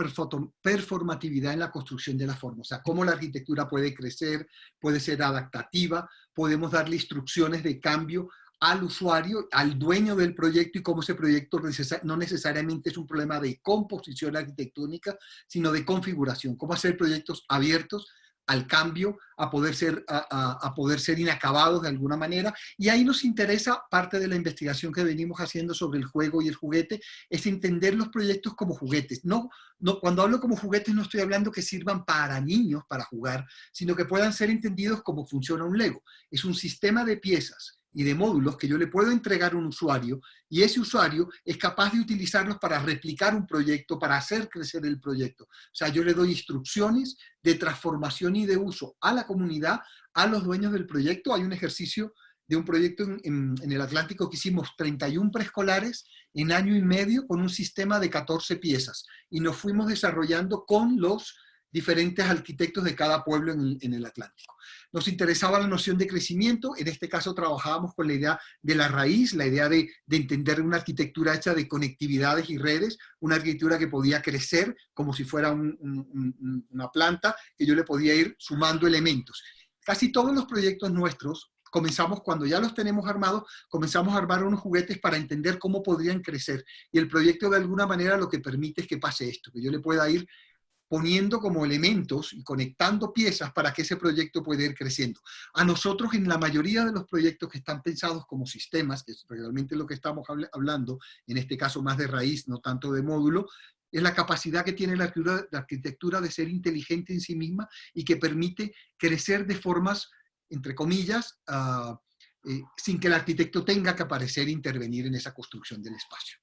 performatividad en la construcción de la forma. O sea, cómo la arquitectura puede crecer, puede ser adaptativa, podemos darle instrucciones de cambio al usuario, al dueño del proyecto y cómo ese proyecto no necesariamente es un problema de composición arquitectónica, sino de configuración. Cómo hacer proyectos abiertos al cambio, a poder ser inacabados de alguna manera. Y ahí nos interesa, parte de la investigación que venimos haciendo sobre el juego y el juguete, es entender los proyectos como juguetes. Cuando hablo como juguetes no estoy hablando que sirvan para niños, para jugar, sino que puedan ser entendidos como funciona un Lego. Es un sistema de piezas y de módulos que yo le puedo entregar a un usuario y ese usuario es capaz de utilizarlos para replicar un proyecto, para hacer crecer el proyecto. O sea, yo le doy instrucciones de transformación y de uso a la comunidad, a los dueños del proyecto. Hay un ejercicio de un proyecto en el Atlántico que hicimos 31 preescolares en año y medio con un sistema de 14 piezas y nos fuimos desarrollando con los diferentes arquitectos de cada pueblo en el Atlántico. Nos interesaba la noción de crecimiento, en este caso trabajábamos con la idea de la raíz, la idea de entender una arquitectura hecha de conectividades y redes, una arquitectura que podía crecer como si fuera una planta, que yo le podía ir sumando elementos. Casi todos los proyectos nuestros, comenzamos cuando ya los tenemos armados, comenzamos a armar unos juguetes para entender cómo podrían crecer. Y el proyecto de alguna manera lo que permite es que pase esto, que yo le pueda ir poniendo como elementos y conectando piezas para que ese proyecto pueda ir creciendo. A nosotros, en la mayoría de los proyectos que están pensados como sistemas, que es realmente lo que estamos hablando, en este caso más de raíz, no tanto de módulo, es la capacidad que tiene la arquitectura de ser inteligente en sí misma y que permite crecer de formas, entre comillas, sin que el arquitecto tenga que aparecer e intervenir en esa construcción del espacio.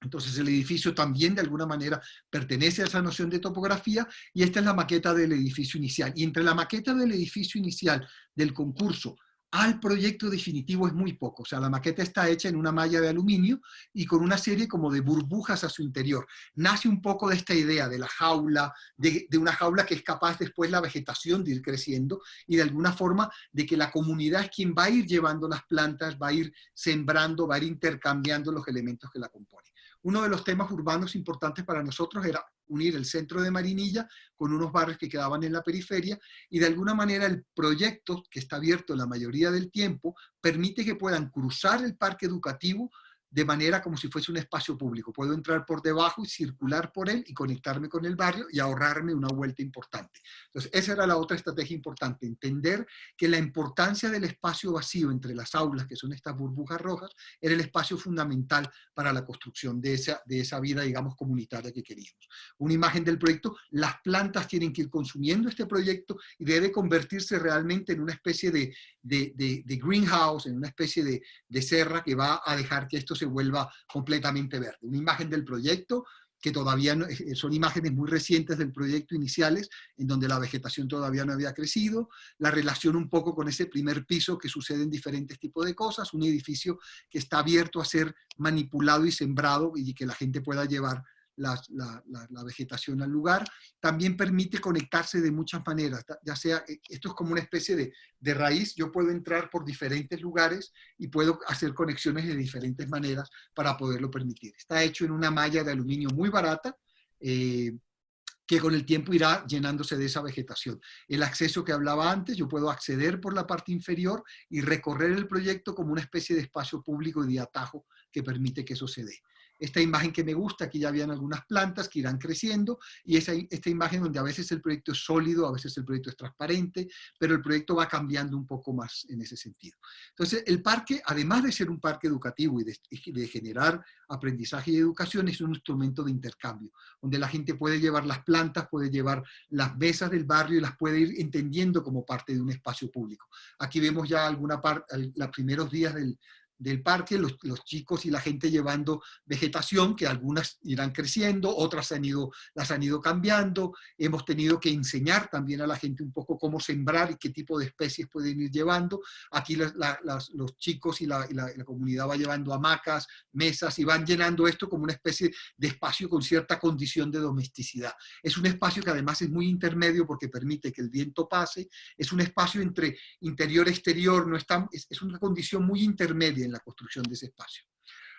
Entonces el edificio también de alguna manera pertenece a esa noción de topografía y esta es la maqueta del edificio inicial. Y entre la maqueta del edificio inicial del concurso al proyecto definitivo es muy poco. O sea, la maqueta está hecha en una malla de aluminio y con una serie como de burbujas a su interior. Nace un poco de esta idea de la jaula, de una jaula que es capaz después la vegetación de ir creciendo y de alguna forma de que la comunidad es quien va a ir llevando las plantas, va a ir sembrando, va a ir intercambiando los elementos que la componen. Uno de los temas urbanos importantes para nosotros era unir el centro de Marinilla con unos barrios que quedaban en la periferia y de alguna manera el proyecto, que está abierto la mayoría del tiempo, permite que puedan cruzar el parque educativo de manera como si fuese un espacio público. Puedo entrar por debajo y circular por él y conectarme con el barrio y ahorrarme una vuelta importante. Entonces, esa era la otra estrategia importante, entender que la importancia del espacio vacío entre las aulas, que son estas burbujas rojas, era el espacio fundamental para la construcción de esa vida, digamos, comunitaria que queríamos. Una imagen del proyecto, las plantas tienen que ir consumiendo este proyecto y debe convertirse realmente en una especie de greenhouse, en una especie de serra que va a dejar que esto se vuelva completamente verde. Una imagen del proyecto que todavía no, son imágenes muy recientes del proyecto iniciales, en donde la vegetación todavía no había crecido, la relación un poco con ese primer piso que sucede en diferentes tipos de cosas, un edificio que está abierto a ser manipulado y sembrado y que la gente pueda llevar la vegetación al lugar. También permite conectarse de muchas maneras, ya sea, esto es como una especie de raíz, yo puedo entrar por diferentes lugares y puedo hacer conexiones de diferentes maneras para poderlo permitir. Está hecho en una malla de aluminio muy barata, que con el tiempo irá llenándose de esa vegetación. El acceso que hablaba antes, yo puedo acceder por la parte inferior y recorrer el proyecto como una especie de espacio público y de atajo que permite que eso se dé. Esta imagen que me gusta, aquí ya habían algunas plantas que irán creciendo, y esta imagen donde a veces el proyecto es sólido, a veces el proyecto es transparente, pero el proyecto va cambiando un poco más en ese sentido. Entonces, el parque, además de ser un parque educativo y de generar aprendizaje y educación, es un instrumento de intercambio, donde la gente puede llevar las plantas, puede llevar las mesas del barrio y las puede ir entendiendo como parte de un espacio público. Aquí vemos ya alguna parte, los primeros días del parque, los chicos y la gente llevando vegetación, que algunas irán creciendo, otras las han ido cambiando. Hemos tenido que enseñar también a la gente un poco cómo sembrar y qué tipo de especies pueden ir llevando. Aquí los chicos y la comunidad va llevando hamacas, mesas, y van llenando esto como una especie de espacio con cierta condición de domesticidad. Es un espacio que además es muy intermedio porque permite que el viento pase, es un espacio entre interior y exterior, es una condición muy intermedia en la construcción de ese espacio.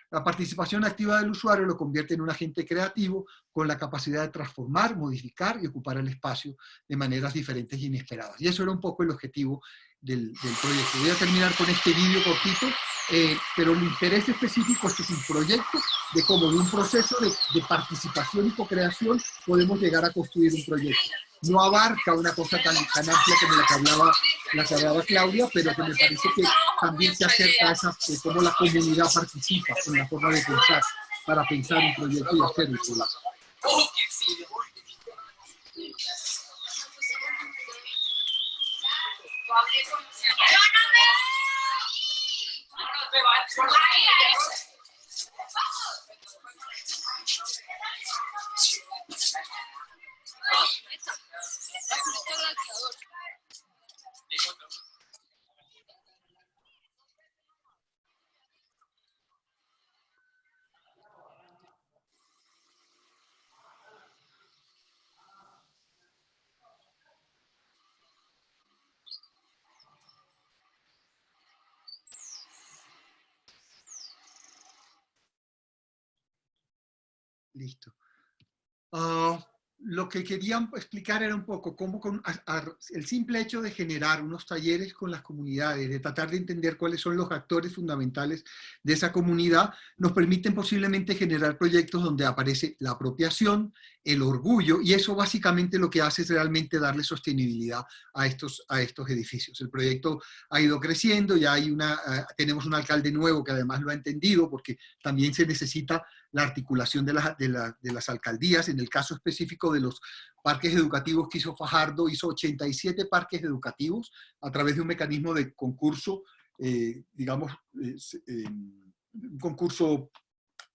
La participación activa del usuario lo convierte en un agente creativo con la capacidad de transformar, modificar y ocupar el espacio de maneras diferentes e inesperadas. Y eso era un poco el objetivo del proyecto. Voy a terminar con este vídeo cortito, pero el interés específico, este es un proyecto de cómo de un proceso de participación y co-creación podemos llegar a construir un proyecto. No abarca una cosa tan amplia como la que hablaba Claudia, pero que me parece que también se acerca a esa, cómo la comunidad participa en la forma de pensar, para pensar un proyecto y hacer un proyecto. Listo. Lo que quería explicar era un poco cómo el simple hecho de generar unos talleres con las comunidades, de tratar de entender cuáles son los actores fundamentales de esa comunidad, nos permiten posiblemente generar proyectos donde aparece la apropiación, el orgullo, y eso básicamente lo que hace es realmente darle sostenibilidad a estos edificios. El proyecto ha ido creciendo, ya tenemos un alcalde nuevo que además lo ha entendido, porque también se necesita la articulación de las alcaldías. En el caso específico de los parques educativos que hizo Fajardo, hizo 87 parques educativos a través de un mecanismo de concurso, un concurso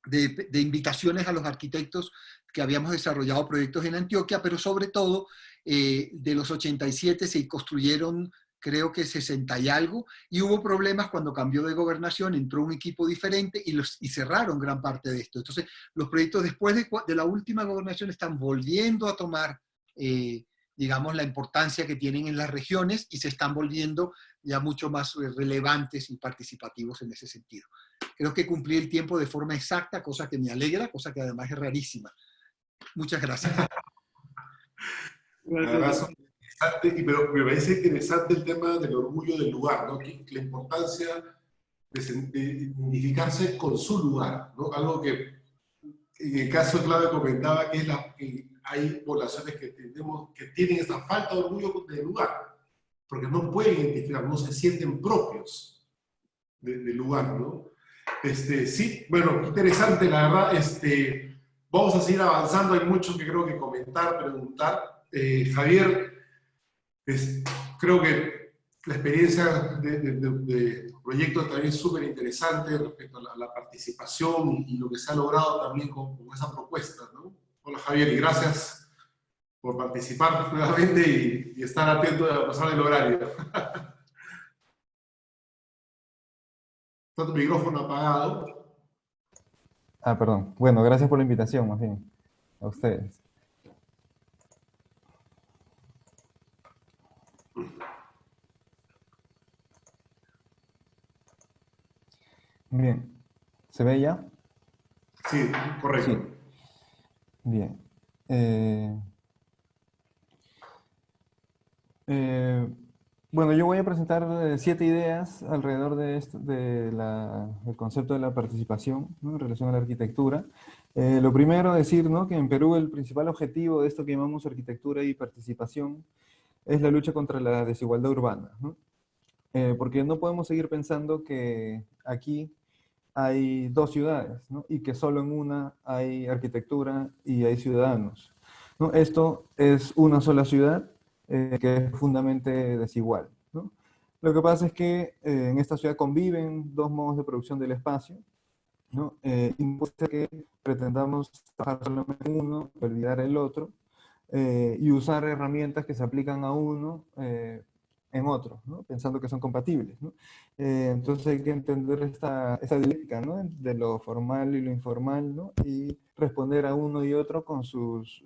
de invitaciones a los arquitectos que habíamos desarrollado proyectos en Antioquia, pero sobre todo de los 87 se construyeron creo que 60 y algo, y hubo problemas cuando cambió de gobernación, entró un equipo diferente y cerraron gran parte de esto. Entonces, los proyectos después de la última gobernación están volviendo a tomar, digamos, la importancia que tienen en las regiones y se están volviendo ya mucho más relevantes y participativos en ese sentido. Creo que cumplí el tiempo de forma exacta, cosa que me alegra, cosa que además es rarísima. Muchas gracias. Gracias. Pero me parece interesante el tema del orgullo del lugar, ¿no? La importancia de identificarse con su lugar, ¿no? Algo que en el caso clave comentaba que hay poblaciones que tienen esa falta de orgullo del lugar, porque no pueden identificar, no se sienten propios del lugar, ¿no? Sí, bueno, interesante, la verdad. Vamos a seguir avanzando, hay mucho que creo que comentar, preguntar. Javier, creo que la experiencia de proyectos también es súper interesante respecto a la participación y lo que se ha logrado también con esa propuesta, ¿no? Hola Javier, y gracias por participar nuevamente y estar atento a pasar el horario. Está tu micrófono apagado. Ah, perdón. Bueno, gracias por la invitación, más bien, a ustedes. Bien. ¿Se ve ya? Sí, correcto. Sí. Bien. Bueno, yo voy a presentar 7 ideas alrededor de esto, del concepto de la participación, ¿no? En relación a la arquitectura. Lo primero, decir, ¿no?, que en Perú el principal objetivo de esto que llamamos arquitectura y participación es la lucha contra la desigualdad urbana, ¿no? Porque no podemos seguir pensando que aquí hay 2 ciudades, ¿no?, y que solo en una hay arquitectura y hay ciudadanos, ¿no? Esto es una sola ciudad que es profundamente desigual, ¿no? Lo que pasa es que en esta ciudad conviven 2 modos de producción del espacio, ¿no? Y puede ser que pretendamos trabajar solamente en uno, olvidar el otro, y usar herramientas que se aplican a uno en otro, ¿no?, pensando que son compatibles, ¿no? Entonces hay que entender esa dialéctica, ¿no?, de lo formal y lo informal, ¿no?, y responder a uno y otro con sus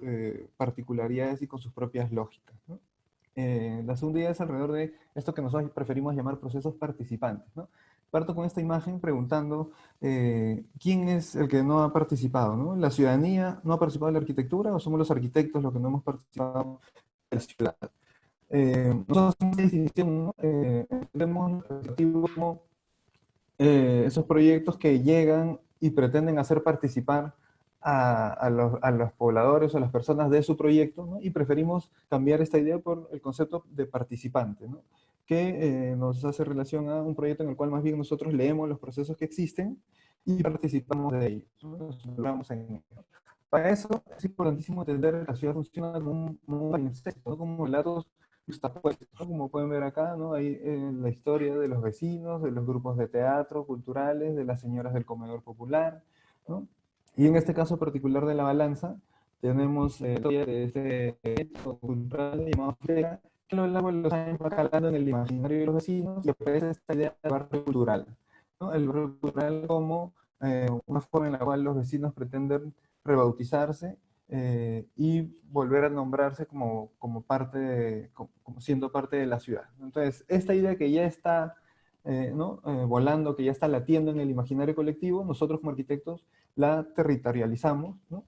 particularidades y con sus propias lógicas, ¿no? La segunda idea es alrededor de esto que nosotros preferimos llamar procesos participantes, ¿no? Parto con esta imagen preguntando ¿quién es el que no ha participado, ¿no? ¿La ciudadanía no ha participado en la arquitectura o somos los arquitectos los que no hemos participado en la ciudad? Nosotros hacemos una distinción, ¿no? Entendemos como esos proyectos que llegan y pretenden hacer participar a los pobladores o a las personas de su proyecto, ¿no? Y preferimos cambiar esta idea por el concepto de participante, ¿no?, que nos hace relación a un proyecto en el cual más bien nosotros leemos los procesos que existen y participamos de ellos, ¿no? Nos involucramos en ellos. Para eso es importantísimo entender que la ciudad funciona como un palimpsesto, ¿no?, como relatos justapuestos, ¿no? Como pueden ver acá, ¿no?, hay la historia de los vecinos, de los grupos de teatro, culturales, de las señoras del comedor popular, ¿no? Y en este caso particular de la balanza, tenemos la historia de este evento cultural llamado Feria, que a lo largo de los años va calando en el imaginario de los vecinos y aparece esta idea del barrio cultural, ¿no? El barrio cultural como una forma en la cual los vecinos pretenden rebautizarse y volver a nombrarse como siendo parte de la ciudad. Entonces, esta idea que ya está ¿no?, volando, que ya está latiendo en el imaginario colectivo, nosotros como arquitectos la territorializamos, ¿no?,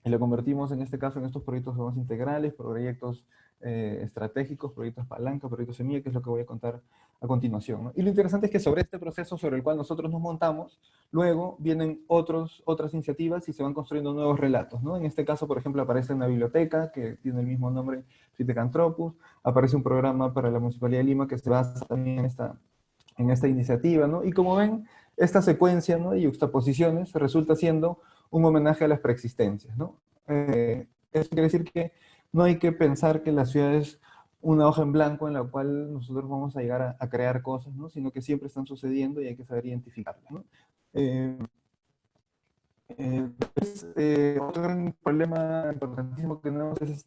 y lo convertimos en este caso en estos proyectos más integrales, proyectos estratégicos, proyectos palanca, proyectos semilla, que es lo que voy a contar a continuación, ¿no? Y lo interesante es que sobre este proceso sobre el cual nosotros nos montamos, luego vienen otras iniciativas y se van construyendo nuevos relatos, ¿no? En este caso, por ejemplo, aparece una biblioteca que tiene el mismo nombre, Fitecanthropus, aparece un programa para la Municipalidad de Lima que se basa también en esta iniciativa, ¿no? Y como ven, esta secuencia, ¿no?, de yuxtaposiciones resulta siendo un homenaje a las preexistencias, ¿no? Eso quiere decir que no hay que pensar que la ciudad es una hoja en blanco en la cual nosotros vamos a llegar a crear cosas, ¿no? Sino que siempre están sucediendo y hay que saber identificarlas, ¿no? Otro gran problema importantísimo que tenemos es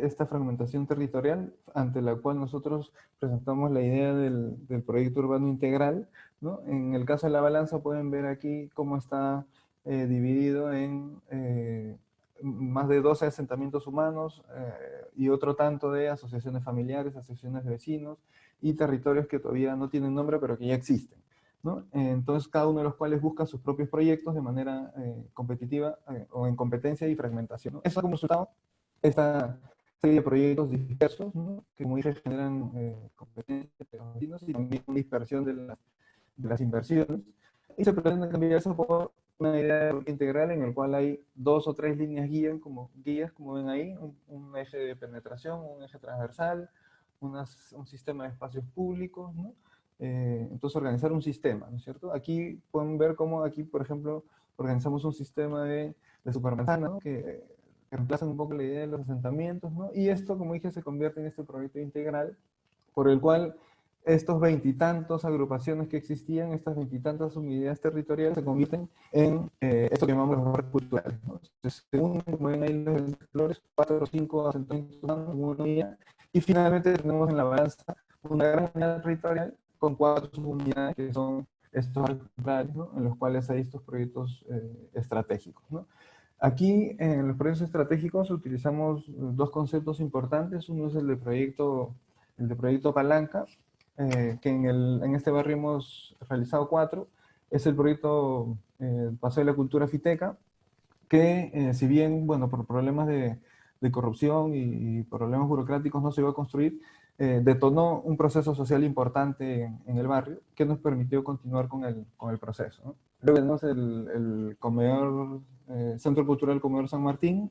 esta fragmentación territorial, ante la cual nosotros presentamos la idea del proyecto urbano integral, ¿no? En el caso de La Balanza pueden ver aquí cómo está dividido en más de 12 asentamientos humanos y otro tanto de asociaciones familiares, asociaciones de vecinos y territorios que todavía no tienen nombre pero que ya existen, ¿no? Entonces, cada uno de los cuales busca sus propios proyectos de manera competitiva o en competencia y fragmentación, ¿no? Eso como resultado, esta serie de proyectos dispersos, ¿no?, que como dije generan competencia entre los vecinos y también dispersión de las inversiones. Y se pretende cambiar eso por una idea de proyecto integral en el cual hay 2 o 3 líneas guías, como ven ahí, un eje de penetración, un eje transversal, un sistema de espacios públicos, ¿no? Entonces organizar un sistema, ¿no es cierto? Aquí pueden ver cómo aquí, por ejemplo, organizamos un sistema de supermanzana, ¿no?, que reemplazan un poco la idea de los asentamientos, ¿no? Y esto, como dije, se convierte en este proyecto integral por el cual estos veintitantos agrupaciones que existían, estas veintitantas unidades territoriales se convierten en esto que llamamos los barrios culturales, ¿no? Entonces, según como ven ahí los colores, 4 o 5 asentamientos humanos en una unidad, y finalmente tenemos en La Balanza una gran unidad territorial con 4 subunidades que son estos barrios culturales, ¿no?, en los cuales hay estos proyectos estratégicos, ¿no? Aquí en los proyectos estratégicos utilizamos 2 conceptos importantes. Uno es el de proyecto palanca, que en este barrio hemos realizado 4. Es el proyecto Paseo de la Cultura Fiteca, que si bien, bueno, por problemas de corrupción y problemas burocráticos no se iba a construir, detonó un proceso social importante en el barrio que nos permitió continuar con el proceso, ¿no? Luego tenemos el comedor, Centro Cultural Comedor San Martín,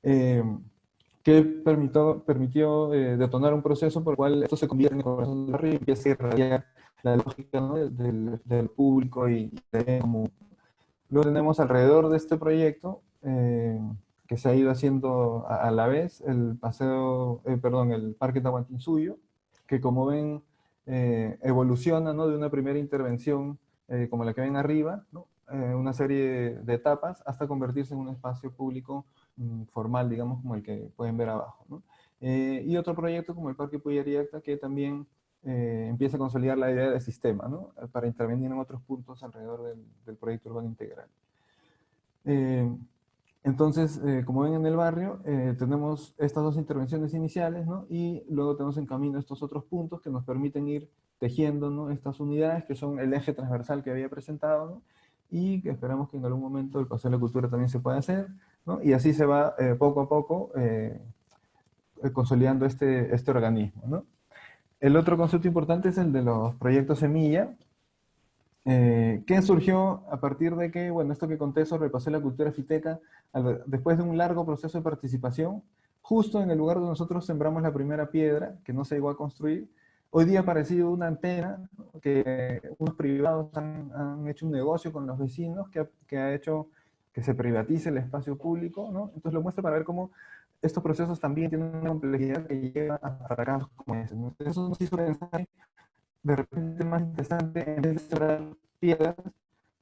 que permitió detonar un proceso por el cual esto se convierte en el corazón del barrio y empieza a irradiar la lógica, ¿no?, del público y de común. Luego tenemos alrededor de este proyecto, que se ha ido haciendo a la vez, el Parque Tahuantinsuyo, que como ven evoluciona, ¿no?, de una primera intervención como la que ven arriba, ¿no?, una serie de etapas hasta convertirse en un espacio público formal, digamos, como el que pueden ver abajo, ¿no? Y otro proyecto como el Parque Puyariacta, que también empieza a consolidar la idea de sistema, ¿no?, para intervenir en otros puntos alrededor del proyecto urbano integral. Entonces, como ven en el barrio, tenemos estas 2 intervenciones iniciales, ¿no?, y luego tenemos en camino estos otros puntos que nos permiten ir tejiendo, ¿no?, estas unidades que son el eje transversal que había presentado, ¿no?, y que esperamos que en algún momento el Paseo de la Cultura también se pueda hacer, ¿no?, y así se va poco a poco consolidando este organismo, ¿no? El otro concepto importante es el de los proyectos semilla, que surgió a partir de que, bueno, esto que conté sobre el Paseo de la Cultura Fiteca, después de un largo proceso de participación, justo en el lugar donde nosotros sembramos la primera piedra, que no se llegó a construir, hoy día ha aparecido una antena, ¿no?, que unos privados han hecho un negocio con los vecinos que ha hecho que se privatice el espacio público, ¿no? Entonces lo muestro para ver cómo estos procesos también tienen una complejidad que lleva a fracasos como ese, ¿no? Entonces eso nos hizo pensar de repente más interesante, en vez de sembrar piedras,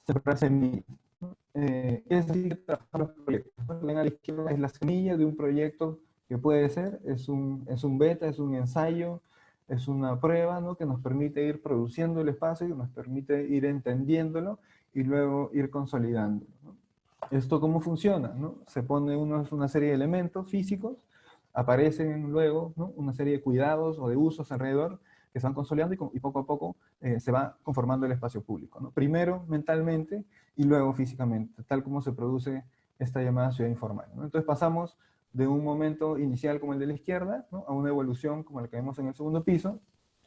sembrar semillas, ¿no? Y es así que trabajamos los proyectos, ¿no? Ven a la izquierda es la semilla de un proyecto que puede ser, es un beta, es un ensayo, es una prueba, ¿no?, que nos permite ir produciendo el espacio, que nos permite ir entendiéndolo y luego ir consolidándolo, ¿no? ¿Esto cómo funciona, no? Se pone una serie de elementos físicos, aparecen luego, ¿no?, una serie de cuidados o de usos alrededor que se van consolidando y poco a poco se va conformando el espacio público, ¿no? Primero mentalmente y luego físicamente, tal como se produce esta llamada ciudad informal, ¿no? Entonces pasamos de un momento inicial como el de la izquierda, ¿no?, a una evolución como la que vemos en el segundo piso,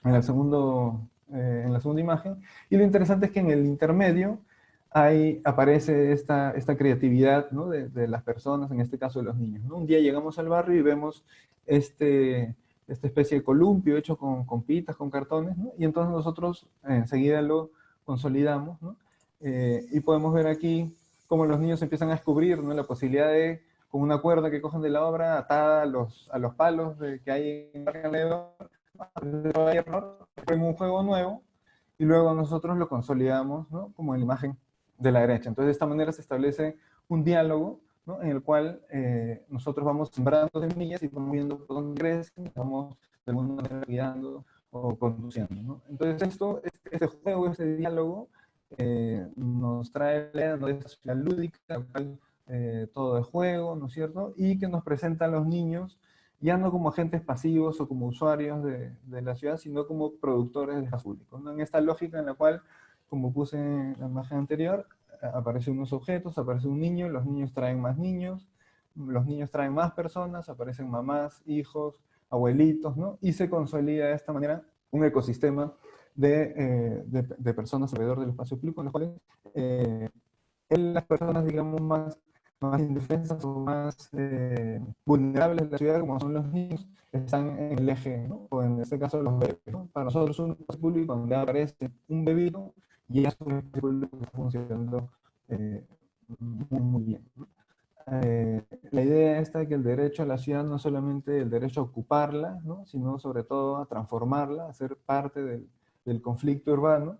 en la segunda imagen, y lo interesante es que en el intermedio ahí aparece esta creatividad, ¿no?, de las personas, en este caso de los niños, ¿no? Un día llegamos al barrio y vemos esta especie de columpio hecho con pitas, con cartones, ¿no? Y entonces nosotros enseguida lo consolidamos, ¿no? Y podemos ver aquí cómo los niños empiezan a descubrir, ¿no?, la posibilidad de, con una cuerda que cogen de la obra, atada a los palos que hay en el alrededor, en un juego nuevo, y luego nosotros lo consolidamos, ¿no?, como en la imagen de la derecha. Entonces de esta manera se establece un diálogo, ¿no?, en el cual nosotros vamos sembrando semillas y vamos viendo por dónde crecen, vamos de alguna manera guiando o conduciendo, ¿no? Entonces este juego, este diálogo, nos trae la idea de esta ciudad lúdica, la cual todo es juego, ¿no es cierto? Y que nos presenta a los niños ya no como agentes pasivos o como usuarios de la ciudad, sino como productores de espacio público, ¿no? En esta lógica en la cual, como puse en la imagen anterior, aparecen unos objetos, aparece un niño, los niños traen más niños, los niños traen más personas, aparecen mamás, hijos, abuelitos, ¿no? Y se consolida de esta manera un ecosistema de personas alrededor del espacio público, en los cuales las personas, digamos, más indefensas o más vulnerables de la ciudad, como son los niños, están en el eje, ¿no?, o en este caso los bebés, ¿no? Para nosotros un espacio público donde aparece un bebito y es un espacio público que está funcionando muy bien, ¿no? La idea esta de que el derecho a la ciudad no es solamente el derecho a ocuparla, ¿no?, sino sobre todo a transformarla, a ser parte del conflicto urbano,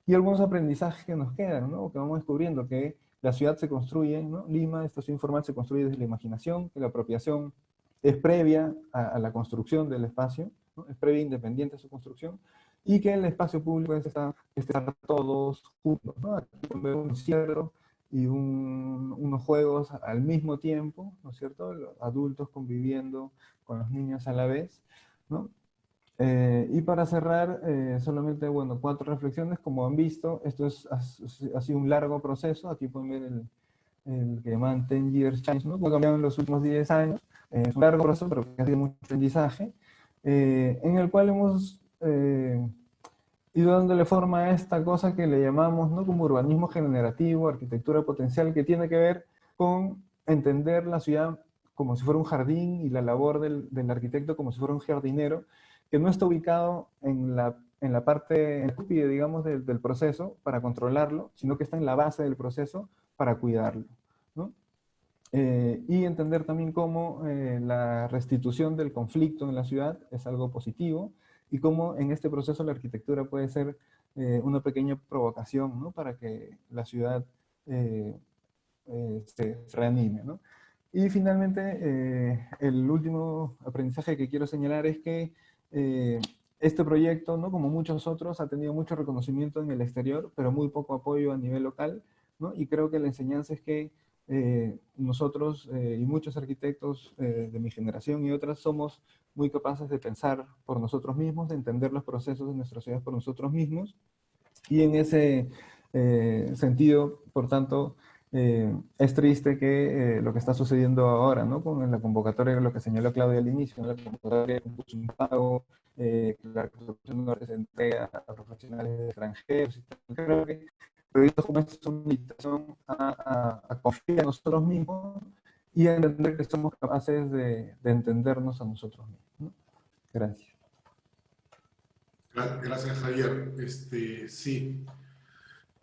y algunos aprendizajes que nos quedan, ¿no?, que vamos descubriendo que la ciudad se construye, ¿no? Lima, esta ciudad informal se construye desde la imaginación, que la apropiación es previa a la construcción del espacio, ¿no?, es previa e independiente de su construcción, y que el espacio público es estar todos juntos, ¿no? Aquí vemos un encierro y unos juegos al mismo tiempo, ¿no es cierto? Los adultos conviviendo con los niños a la vez, ¿no? Y para cerrar, solamente, bueno, 4 reflexiones. Como han visto, esto ha sido un largo proceso. Aquí pueden ver el que llaman 10 Years Change, ¿no?, que ha cambiado en los últimos 10 años. Es un largo proceso, pero que ha sido mucho aprendizaje, en el cual hemos ido dándole forma a esta cosa que le llamamos, ¿no?, como urbanismo generativo, arquitectura potencial, que tiene que ver con entender la ciudad como si fuera un jardín y la labor del arquitecto como si fuera un jardinero, que no está ubicado en la parte, en la cúspide, digamos, del proceso para controlarlo, sino que está en la base del proceso para cuidarlo, ¿no? Y entender también cómo la restitución del conflicto en la ciudad es algo positivo, y cómo en este proceso la arquitectura puede ser una pequeña provocación, ¿no?, para que la ciudad se reanime, ¿no? Y finalmente, el último aprendizaje que quiero señalar es que este proyecto, ¿no?, como muchos otros, ha tenido mucho reconocimiento en el exterior, pero muy poco apoyo a nivel local, ¿no? Y creo que la enseñanza es que nosotros y muchos arquitectos de mi generación y otras somos muy capaces de pensar por nosotros mismos, de entender los procesos de nuestra ciudad por nosotros mismos, y en ese sentido, por tanto, es triste que lo que está sucediendo ahora, ¿no?, con la convocatoria, lo que señaló Claudia al inicio, la convocatoria de concurso impago, la resolución no se entrega a profesionales extranjeros. Creo que proyectos como estos son una invitación a confiar en nosotros mismos y a entender que somos capaces de entendernos a nosotros mismos, ¿no? Gracias. Gracias, Javier. Sí,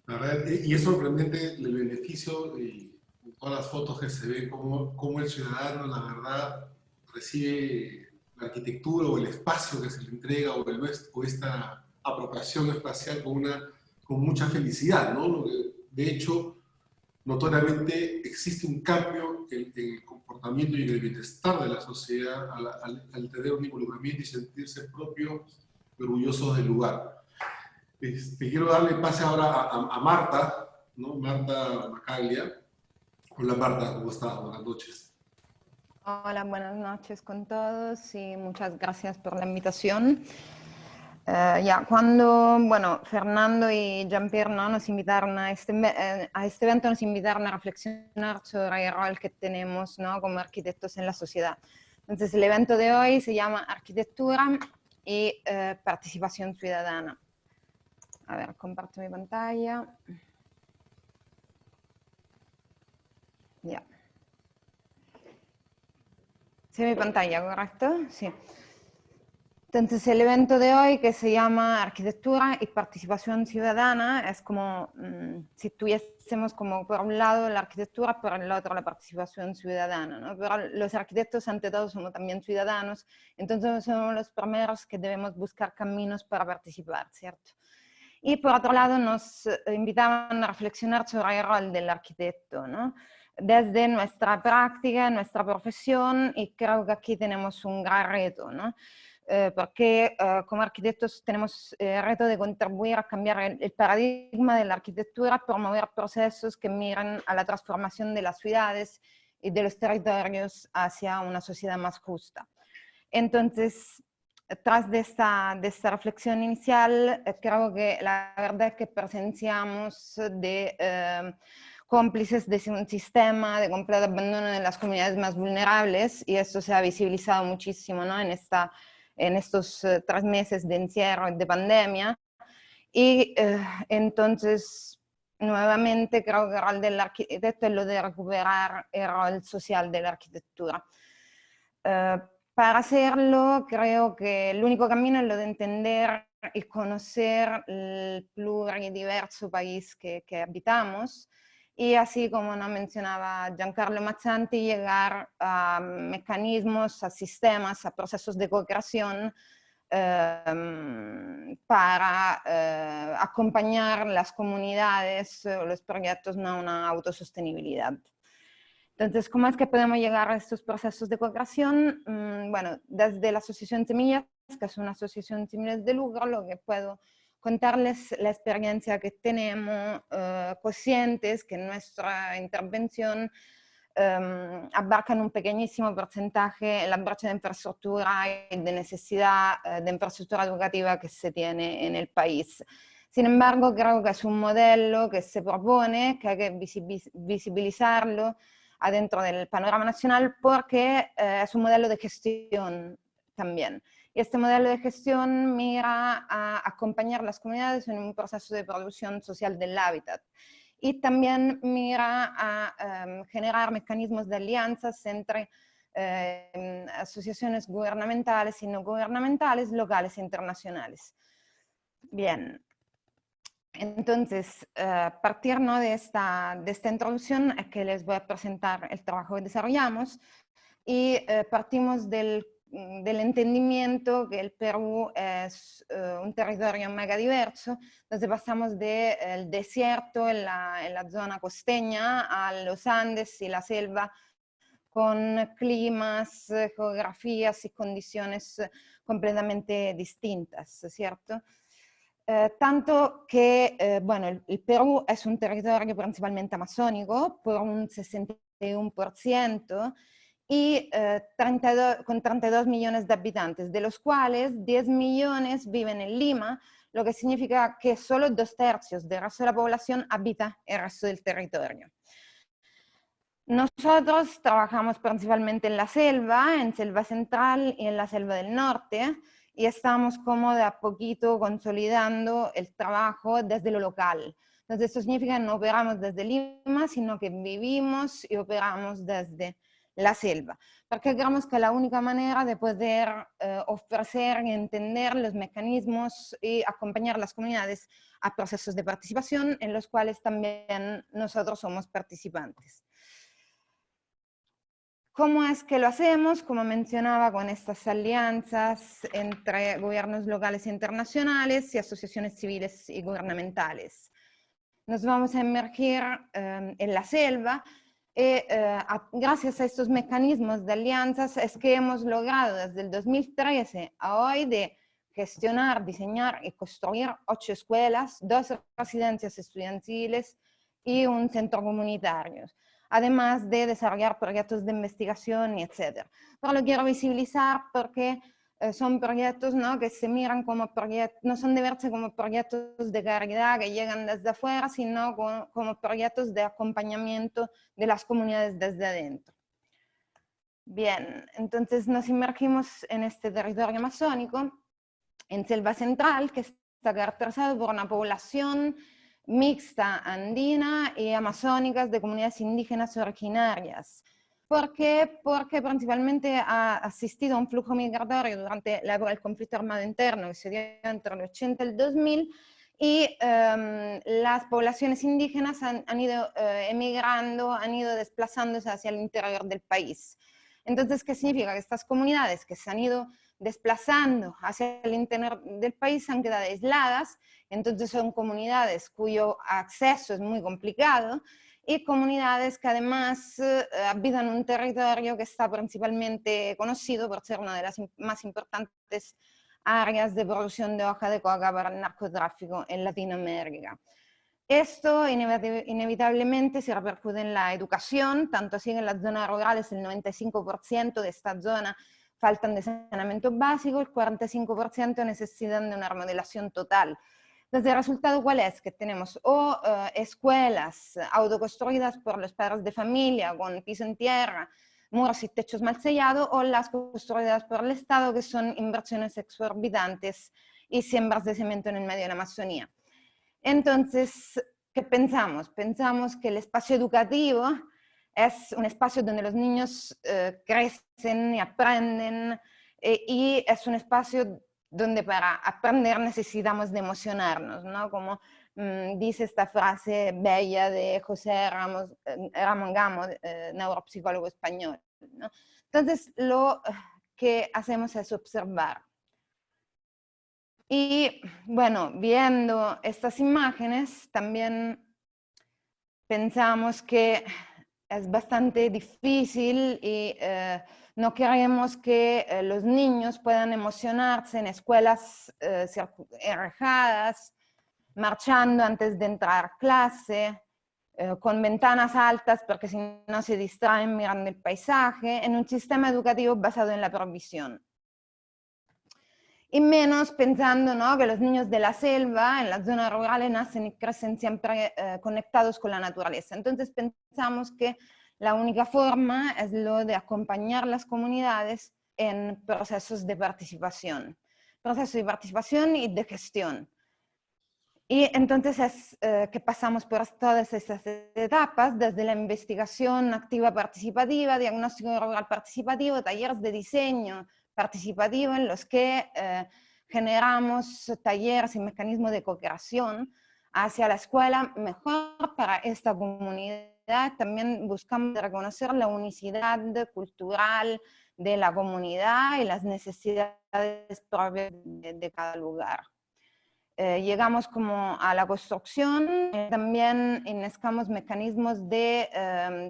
la verdad, y es sorprendente el beneficio y todas las fotos que se ven, cómo el ciudadano, la verdad, recibe la arquitectura o el espacio que se le entrega o esta apropiación espacial con mucha felicidad, ¿no? De hecho, notoriamente existe un cambio en el comportamiento y en el bienestar de la sociedad al tener un involucramiento y sentirse propio y orgullosos del lugar. Quiero darle pase ahora a Marta, ¿no? Marta Macaglia. Hola Marta, ¿cómo estás? Buenas noches. Hola, buenas noches con todos y muchas gracias por la invitación. Ya, cuando, bueno, Fernando y Jean-Pierre, ¿no?, nos invitaron a este evento, nos invitaron a reflexionar sobre el rol que tenemos, ¿no?, como arquitectos en la sociedad. Entonces, el evento de hoy se llama Arquitectura y Participación Ciudadana. A ver, comparto mi pantalla. Ya. ¿Sí mi pantalla, correcto? Sí. Entonces, el evento de hoy, que se llama Arquitectura y Participación Ciudadana, es como si tuviésemos como por un lado la arquitectura, por el otro la participación ciudadana, ¿no? Pero los arquitectos ante todo somos también ciudadanos, entonces somos los primeros que debemos buscar caminos para participar, ¿cierto? Y por otro lado nos invitaban a reflexionar sobre el rol del arquitecto, ¿no?, desde nuestra práctica, nuestra profesión, y creo que aquí tenemos un gran reto, ¿no? Porque como arquitectos tenemos el reto de contribuir a cambiar el paradigma de la arquitectura, promover procesos que miran a la transformación de las ciudades y de los territorios hacia una sociedad más justa. Entonces, tras de esta reflexión inicial, creo que la verdad es que presenciamos de cómplices de un sistema de completo abandono de las comunidades más vulnerables, y esto se ha visibilizado muchísimo, ¿no?, en estos 3 meses de encierro y de pandemia. Y entonces, nuevamente, creo que el rol del arquitecto es lo de recuperar el rol social de la arquitectura. Para hacerlo, creo que el único camino es lo de entender y conocer el pluridiverso país que habitamos, y así como nos mencionaba Giancarlo Mazzanti, llegar a mecanismos, a sistemas, a procesos de co-creación para acompañar las comunidades o los proyectos a una autosostenibilidad. Entonces, ¿cómo es que podemos llegar a estos procesos de co-creación? Bueno, desde la Asociación Semillas, que es una asociación sin fines de lucro, lo que puedo contarles la experiencia que tenemos, conscientes que nuestra intervención abarcan un pequeñísimo porcentaje en la brecha de infraestructura y de necesidad de infraestructura educativa que se tiene en el país. Sin embargo, creo que es un modelo que se propone, que hay que visibilizarlo adentro del panorama nacional, porque es un modelo de gestión también. Y este modelo de gestión mira a acompañar a las comunidades en un proceso de producción social del hábitat. Y también mira a generar mecanismos de alianzas entre asociaciones gubernamentales y no gubernamentales, locales e internacionales. Bien. Entonces, a partir, ¿no?, de esta introducción es que les voy a presentar el trabajo que desarrollamos, y partimos del entendimiento que el Perú es un territorio megadiverso. Entonces pasamos del desierto en la zona costeña a los Andes y la selva, con climas, geografías y condiciones completamente distintas, ¿cierto? Tanto que, bueno, el Perú es un territorio principalmente amazónico, por un 61%, y con 32 millones de habitantes, de los cuales 10 millones viven en Lima, lo que significa que solo 2/3 del resto de la población habita el resto del territorio. Nosotros trabajamos principalmente en la selva, en selva central y en la selva del norte, y estamos como de a poquito consolidando el trabajo desde lo local. Entonces esto significa que no operamos desde Lima, sino que vivimos y operamos desde la selva, porque creemos que la única manera de poder ofrecer y entender los mecanismos y acompañar a las comunidades a procesos de participación en los cuales también nosotros somos participantes. ¿Cómo es que lo hacemos? Como mencionaba, con estas alianzas entre gobiernos locales e internacionales y asociaciones civiles y gubernamentales. Nos vamos a emergir en la selva, y gracias a estos mecanismos de alianzas es que hemos logrado desde el 2013 a hoy de gestionar, diseñar y construir 8 escuelas, 2 residencias estudiantiles y un centro comunitario, además de desarrollar proyectos de investigación y etc. Pero lo quiero visibilizar porque son proyectos, ¿no?, que se miran como proyectos, no son de verse como proyectos de caridad que llegan desde afuera, sino como proyectos de acompañamiento de las comunidades desde adentro. Bien, entonces nos inmergimos en este territorio amazónico, en Selva Central, que está caracterizado por una población mixta andina y amazónicas de comunidades indígenas originarias. ¿Por qué? Porque principalmente ha asistido a un flujo migratorio durante la época del conflicto armado interno que se dio entre el 80 y el 2000, y las poblaciones indígenas han ido emigrando, han ido desplazándose hacia el interior del país. Entonces, ¿qué significa? Que estas comunidades que se han ido desplazando hacia el interior del país han quedado aisladas, entonces son comunidades cuyo acceso es muy complicado, y comunidades que además habitan un territorio que está principalmente conocido por ser una de las más importantes áreas de producción de hoja de coca para el narcotráfico en Latinoamérica. Esto inevitablemente se repercute en la educación, tanto así que en las zonas rurales el 95% de esta zona faltan de saneamiento básico, el 45% necesitan de una remodelación total. Entonces, el resultado, ¿cuál es? Que tenemos o escuelas autoconstruidas por los padres de familia con piso en tierra, muros y techos mal sellados, o las construidas por el Estado, que son inversiones exorbitantes y siembras de cemento en el medio de la Amazonía. Entonces, ¿qué pensamos? Pensamos que el espacio educativo es un espacio donde los niños crecen y aprenden, y es un espacio donde para aprender necesitamos de emocionarnos, ¿no? Como dice esta frase bella de José Ramón Gamo, neuropsicólogo español, ¿no? Entonces, lo que hacemos es observar. Y bueno, viendo estas imágenes, también pensamos que es bastante difícil y no queremos que los niños puedan emocionarse en escuelas enrejadas, marchando antes de entrar a clase, con ventanas altas porque si no se distraen mirando el paisaje, en un sistema educativo basado en la provisión. Y menos pensando, ¿no?, que los niños de la selva, en las zonas rurales, nacen y crecen siempre conectados con la naturaleza. Entonces pensamos que la única forma es lo de acompañar las comunidades en procesos de participación y de gestión. Y entonces es que pasamos por todas estas etapas, desde la investigación activa participativa, diagnóstico rural participativo, talleres de diseño participativo en los que generamos talleres y mecanismos de cooperación hacia la escuela mejor para esta comunidad. También buscamos reconocer la unicidad cultural de la comunidad y las necesidades propias de cada lugar. Llegamos como a la construcción, también iniciamos mecanismos de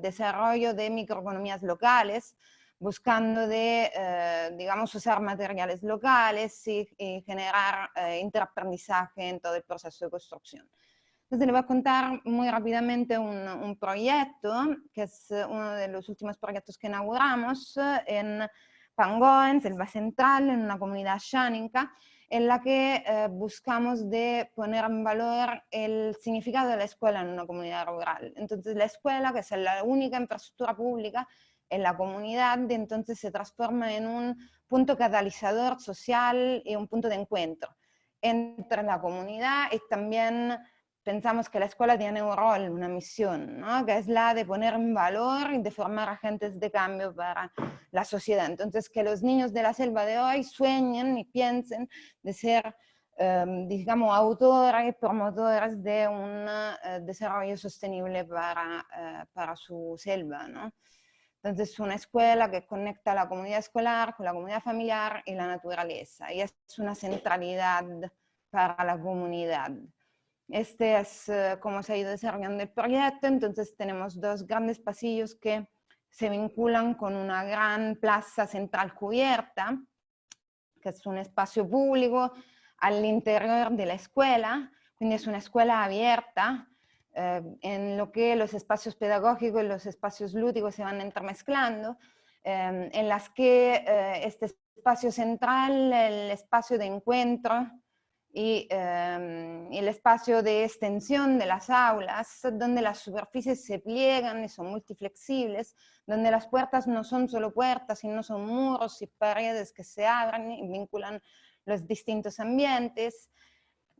desarrollo de microeconomías locales, buscando digamos, usar materiales locales y generar interaprendizaje en todo el proceso de construcción. Entonces le voy a contar muy rápidamente un proyecto, que es uno de los últimos proyectos que inauguramos en Pangoa, en Selva Central, en una comunidad xánica, en la que buscamos de poner en valor el significado de la escuela en una comunidad rural. Entonces la escuela, que es la única infraestructura pública en la comunidad, entonces se transforma en un punto catalizador social y un punto de encuentro entre la comunidad, y también pensamos que la escuela tiene un rol, una misión, ¿no?, que es la de poner en valor y de formar agentes de cambio para la sociedad. Entonces, que los niños de la selva de hoy sueñen y piensen de ser, digamos, autores y promotores de un desarrollo sostenible para su selva, ¿no? Entonces, una escuela que conecta a la comunidad escolar con la comunidad familiar y la naturaleza, y es una centralidad para la comunidad. Este es cómo se ha ido desarrollando el proyecto. Entonces tenemos dos grandes pasillos que se vinculan con una gran plaza central cubierta, que es un espacio público al interior de la escuela, quindi es una escuela abierta, en lo que los espacios pedagógicos y los espacios lúdicos se van entremezclando, en las que este espacio central, el espacio de encuentro y el espacio de extensión de las aulas, donde las superficies se pliegan y son multiflexibles, donde las puertas no son solo puertas, sino son muros y paredes que se abren y vinculan los distintos ambientes,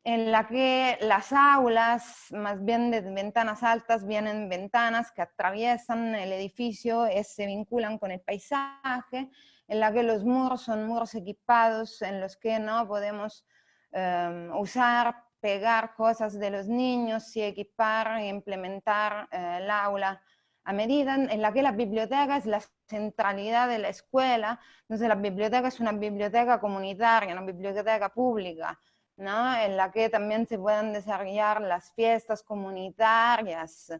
en la que las aulas, más bien de ventanas altas, vienen ventanas que atraviesan el edificio y se vinculan con el paisaje, en la que los muros son muros equipados, en los que no podemos usar, pegar cosas de los niños y equipar e implementar el aula a medida, en la que la biblioteca es la centralidad de la escuela. Entonces la biblioteca es una biblioteca comunitaria, una biblioteca pública, ¿no? En la que también se puedan desarrollar las fiestas comunitarias,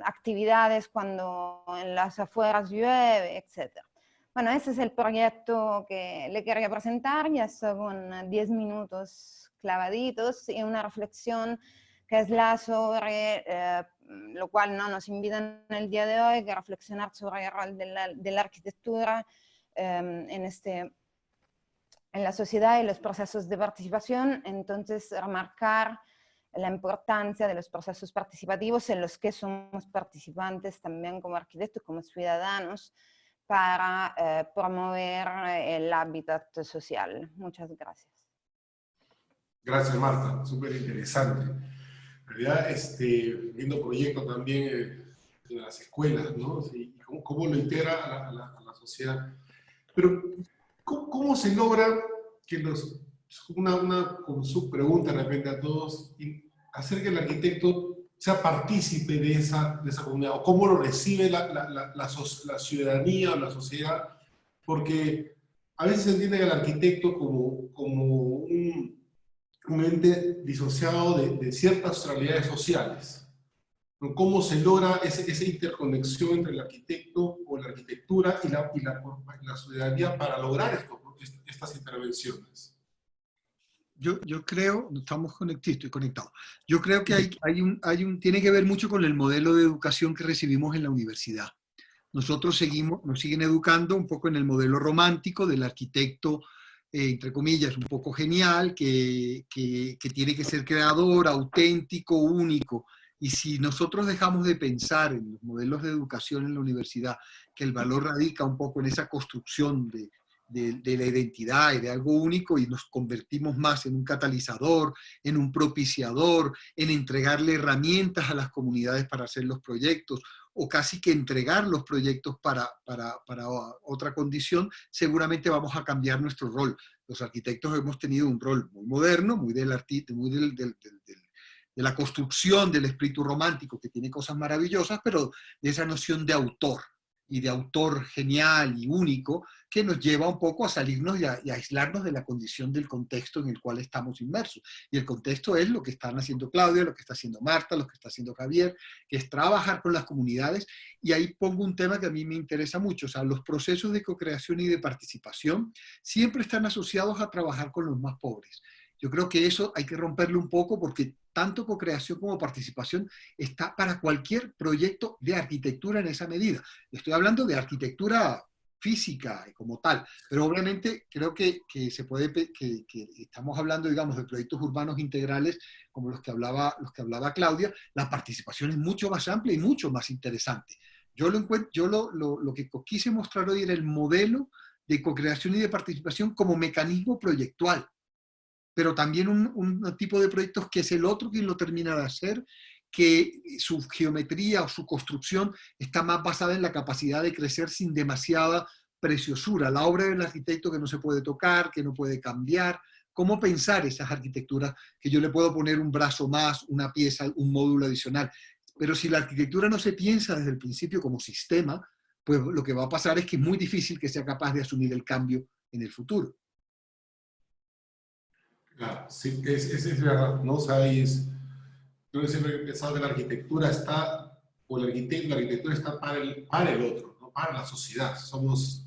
actividades cuando en las afueras llueve, etc. Bueno, ese es el proyecto que le quería presentar, ya son 10 minutos clavaditos y una reflexión que es la sobre, lo cual no nos invitan el día de hoy, que reflexionar sobre el rol de la arquitectura en la sociedad y los procesos de participación. Entonces, remarcar la importancia de los procesos participativos en los que somos participantes también como arquitectos, como ciudadanos, para promover el hábitat social. Muchas gracias. Gracias, Marta. Súper interesante. En realidad, viendo proyectos también de las escuelas, ¿no? Sí, cómo lo integra a la sociedad. Pero, ¿cómo se logra que una subpregunta de repente a todos, y hacer que el arquitecto sea partícipe de esa comunidad, o cómo lo recibe la ciudadanía o la sociedad? Porque a veces se entiende al arquitecto como un ente disociado de ciertas realidades sociales. ¿Cómo se logra esa interconexión entre el arquitecto o la arquitectura y la ciudadanía para lograr estas intervenciones? Yo creo, estoy conectado. Yo creo que tiene que ver mucho con el modelo de educación que recibimos en la universidad. Nosotros nos siguen educando un poco en el modelo romántico del arquitecto, entre comillas, un poco genial, que tiene que ser creador, auténtico, único. Y si nosotros dejamos de pensar en los modelos de educación en la universidad, que el valor radica un poco en esa construcción de la identidad y de algo único, y nos convertimos más en un catalizador, en un propiciador, en entregarle herramientas a las comunidades para hacer los proyectos, o casi que entregar los proyectos para otra condición, seguramente vamos a cambiar nuestro rol. Los arquitectos hemos tenido un rol muy moderno, muy de la construcción del espíritu romántico, que tiene cosas maravillosas, pero de esa noción de autor, y de autor genial y único, que nos lleva un poco a salirnos y a aislarnos de la condición del contexto en el cual estamos inmersos. Y el contexto es lo que están haciendo Claudia, lo que está haciendo Marta, lo que está haciendo Javier, que es trabajar con las comunidades. Y ahí pongo un tema que a mí me interesa mucho. O sea, los procesos de co-creación y de participación siempre están asociados a trabajar con los más pobres. Yo creo que eso hay que romperlo un poco, porque tanto co-creación como participación está para cualquier proyecto de arquitectura en esa medida. Estoy hablando de arquitectura física como tal, pero obviamente creo que estamos hablando, digamos, de proyectos urbanos integrales como los que hablaba Claudia. La participación es mucho más amplia y mucho más interesante. Lo que quise mostrar hoy era el modelo de co-creación y de participación como mecanismo proyectual, pero también un tipo de proyectos que es el otro quien lo termina de hacer, que su geometría o su construcción está más basada en la capacidad de crecer sin demasiada preciosura. La obra del arquitecto que no se puede tocar, que no puede cambiar. ¿Cómo pensar esas arquitecturas que yo le puedo poner un brazo más, una pieza, un módulo adicional? Pero si la arquitectura no se piensa desde el principio como sistema, pues lo que va a pasar es que es muy difícil que sea capaz de asumir el cambio en el futuro. Claro, sí, es verdad, ¿no? O sea, yo siempre he pensado que la arquitectura está, o la arquitectura está para el otro, ¿no? Para la sociedad. Somos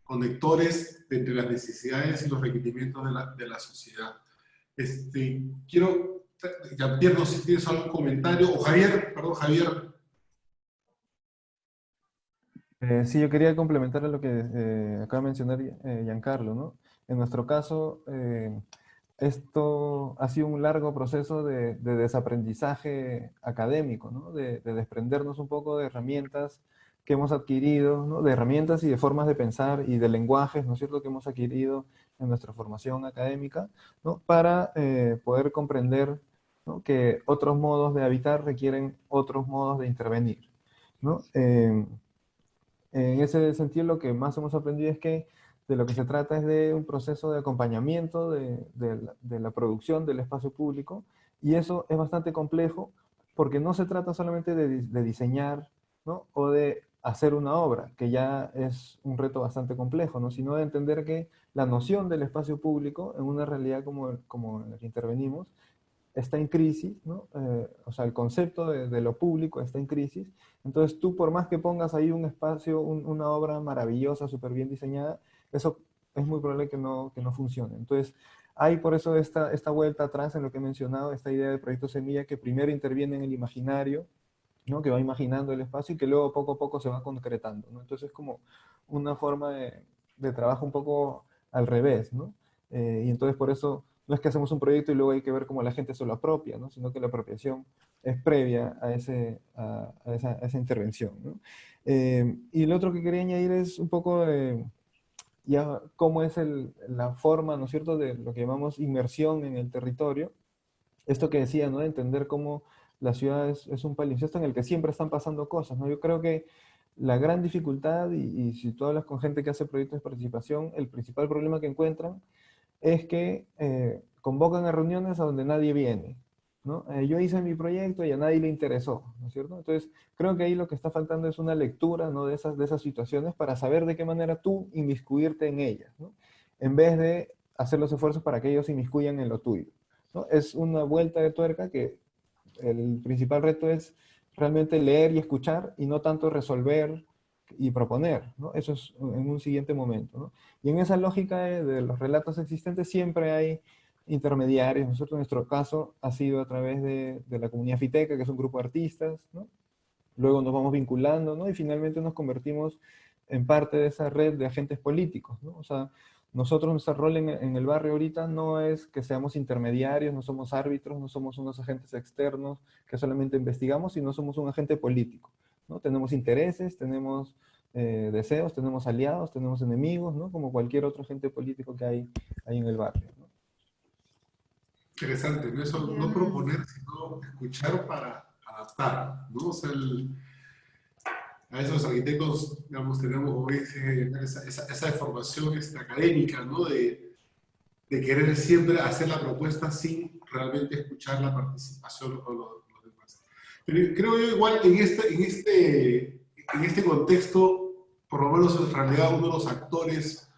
conectores entre las necesidades y los requerimientos de la sociedad. Quiero, Jean-Pierre, no sé si tienes algún comentario, o Javier, perdón, Javier. Sí, yo quería complementar a lo que acaba de mencionar Giancarlo, ¿no? En nuestro caso, esto ha sido un largo proceso de desaprendizaje académico, ¿no? De desprendernos un poco de herramientas que hemos adquirido, ¿no? De herramientas y de formas de pensar y de lenguajes, ¿no es cierto?, que hemos adquirido en nuestra formación académica, ¿no? Para poder comprender, ¿no?, que otros modos de habitar requieren otros modos de intervenir, ¿no? En ese sentido, lo que más hemos aprendido es que de lo que se trata es de un proceso de acompañamiento de la producción del espacio público, y eso es bastante complejo porque no se trata solamente de diseñar, ¿no?, o de hacer una obra, que ya es un reto bastante complejo, ¿no?, sino de entender que la noción del espacio público en una realidad como en la que intervenimos está en crisis, ¿no? O sea, el concepto de lo público está en crisis. Entonces tú, por más que pongas ahí un espacio, una obra maravillosa, súper bien diseñada, eso es muy probable que no funcione. Entonces hay por eso esta vuelta atrás en lo que he mencionado, esta idea de proyecto semilla que primero interviene en el imaginario, ¿no?, que va imaginando el espacio y que luego poco a poco se va concretando, ¿no? Entonces es como una forma de trabajo un poco al revés, ¿no? Y entonces por eso no es que hacemos un proyecto y luego hay que ver cómo la gente se lo apropia, ¿no?, sino que la apropiación es previa a esa intervención, ¿no? Y lo otro que quería añadir es un poco ya cómo es la forma, ¿no es cierto?, de lo que llamamos inmersión en el territorio. Esto que decía, ¿no?, de entender cómo la ciudad es un palimpsesto en el que siempre están pasando cosas, ¿no? Yo creo que la gran dificultad, y si tú hablas con gente que hace proyectos de participación, el principal problema que encuentran es que convocan a reuniones a donde nadie viene, ¿no? Yo hice mi proyecto y a nadie le interesó, ¿no es cierto? Entonces, creo que ahí lo que está faltando es una lectura, ¿no?, de esas situaciones para saber de qué manera tú inmiscuirte en ellas, ¿no?, en vez de hacer los esfuerzos para que ellos se inmiscuyan en lo tuyo, ¿no? Es una vuelta de tuerca que el principal reto es realmente leer y escuchar y no tanto resolver y proponer, ¿no? Eso es en un siguiente momento, ¿no? Y en esa lógica de los relatos existentes siempre hay intermediarios. Nosotros, en nuestro caso, ha sido a través de la comunidad Fiteca, que es un grupo de artistas, ¿no? Luego nos vamos vinculando, ¿no? Y finalmente nos convertimos en parte de esa red de agentes políticos, ¿no? O sea, nosotros, nuestro rol en el barrio ahorita no es que seamos intermediarios, no somos árbitros, no somos unos agentes externos que solamente investigamos, sino somos un agente político, ¿no? Tenemos intereses, tenemos deseos, tenemos aliados, tenemos enemigos, ¿no?, como cualquier otro agente político que hay en el barrio, ¿no? Interesante, ¿no? Eso, no proponer, sino escuchar para adaptar, ¿no? O sea, a veces los arquitectos, digamos, tenemos esa deformación académica, ¿no?, de querer siempre hacer la propuesta sin realmente escuchar la participación con los demás. Pero creo yo igual en este contexto, por lo menos en realidad uno de los actores,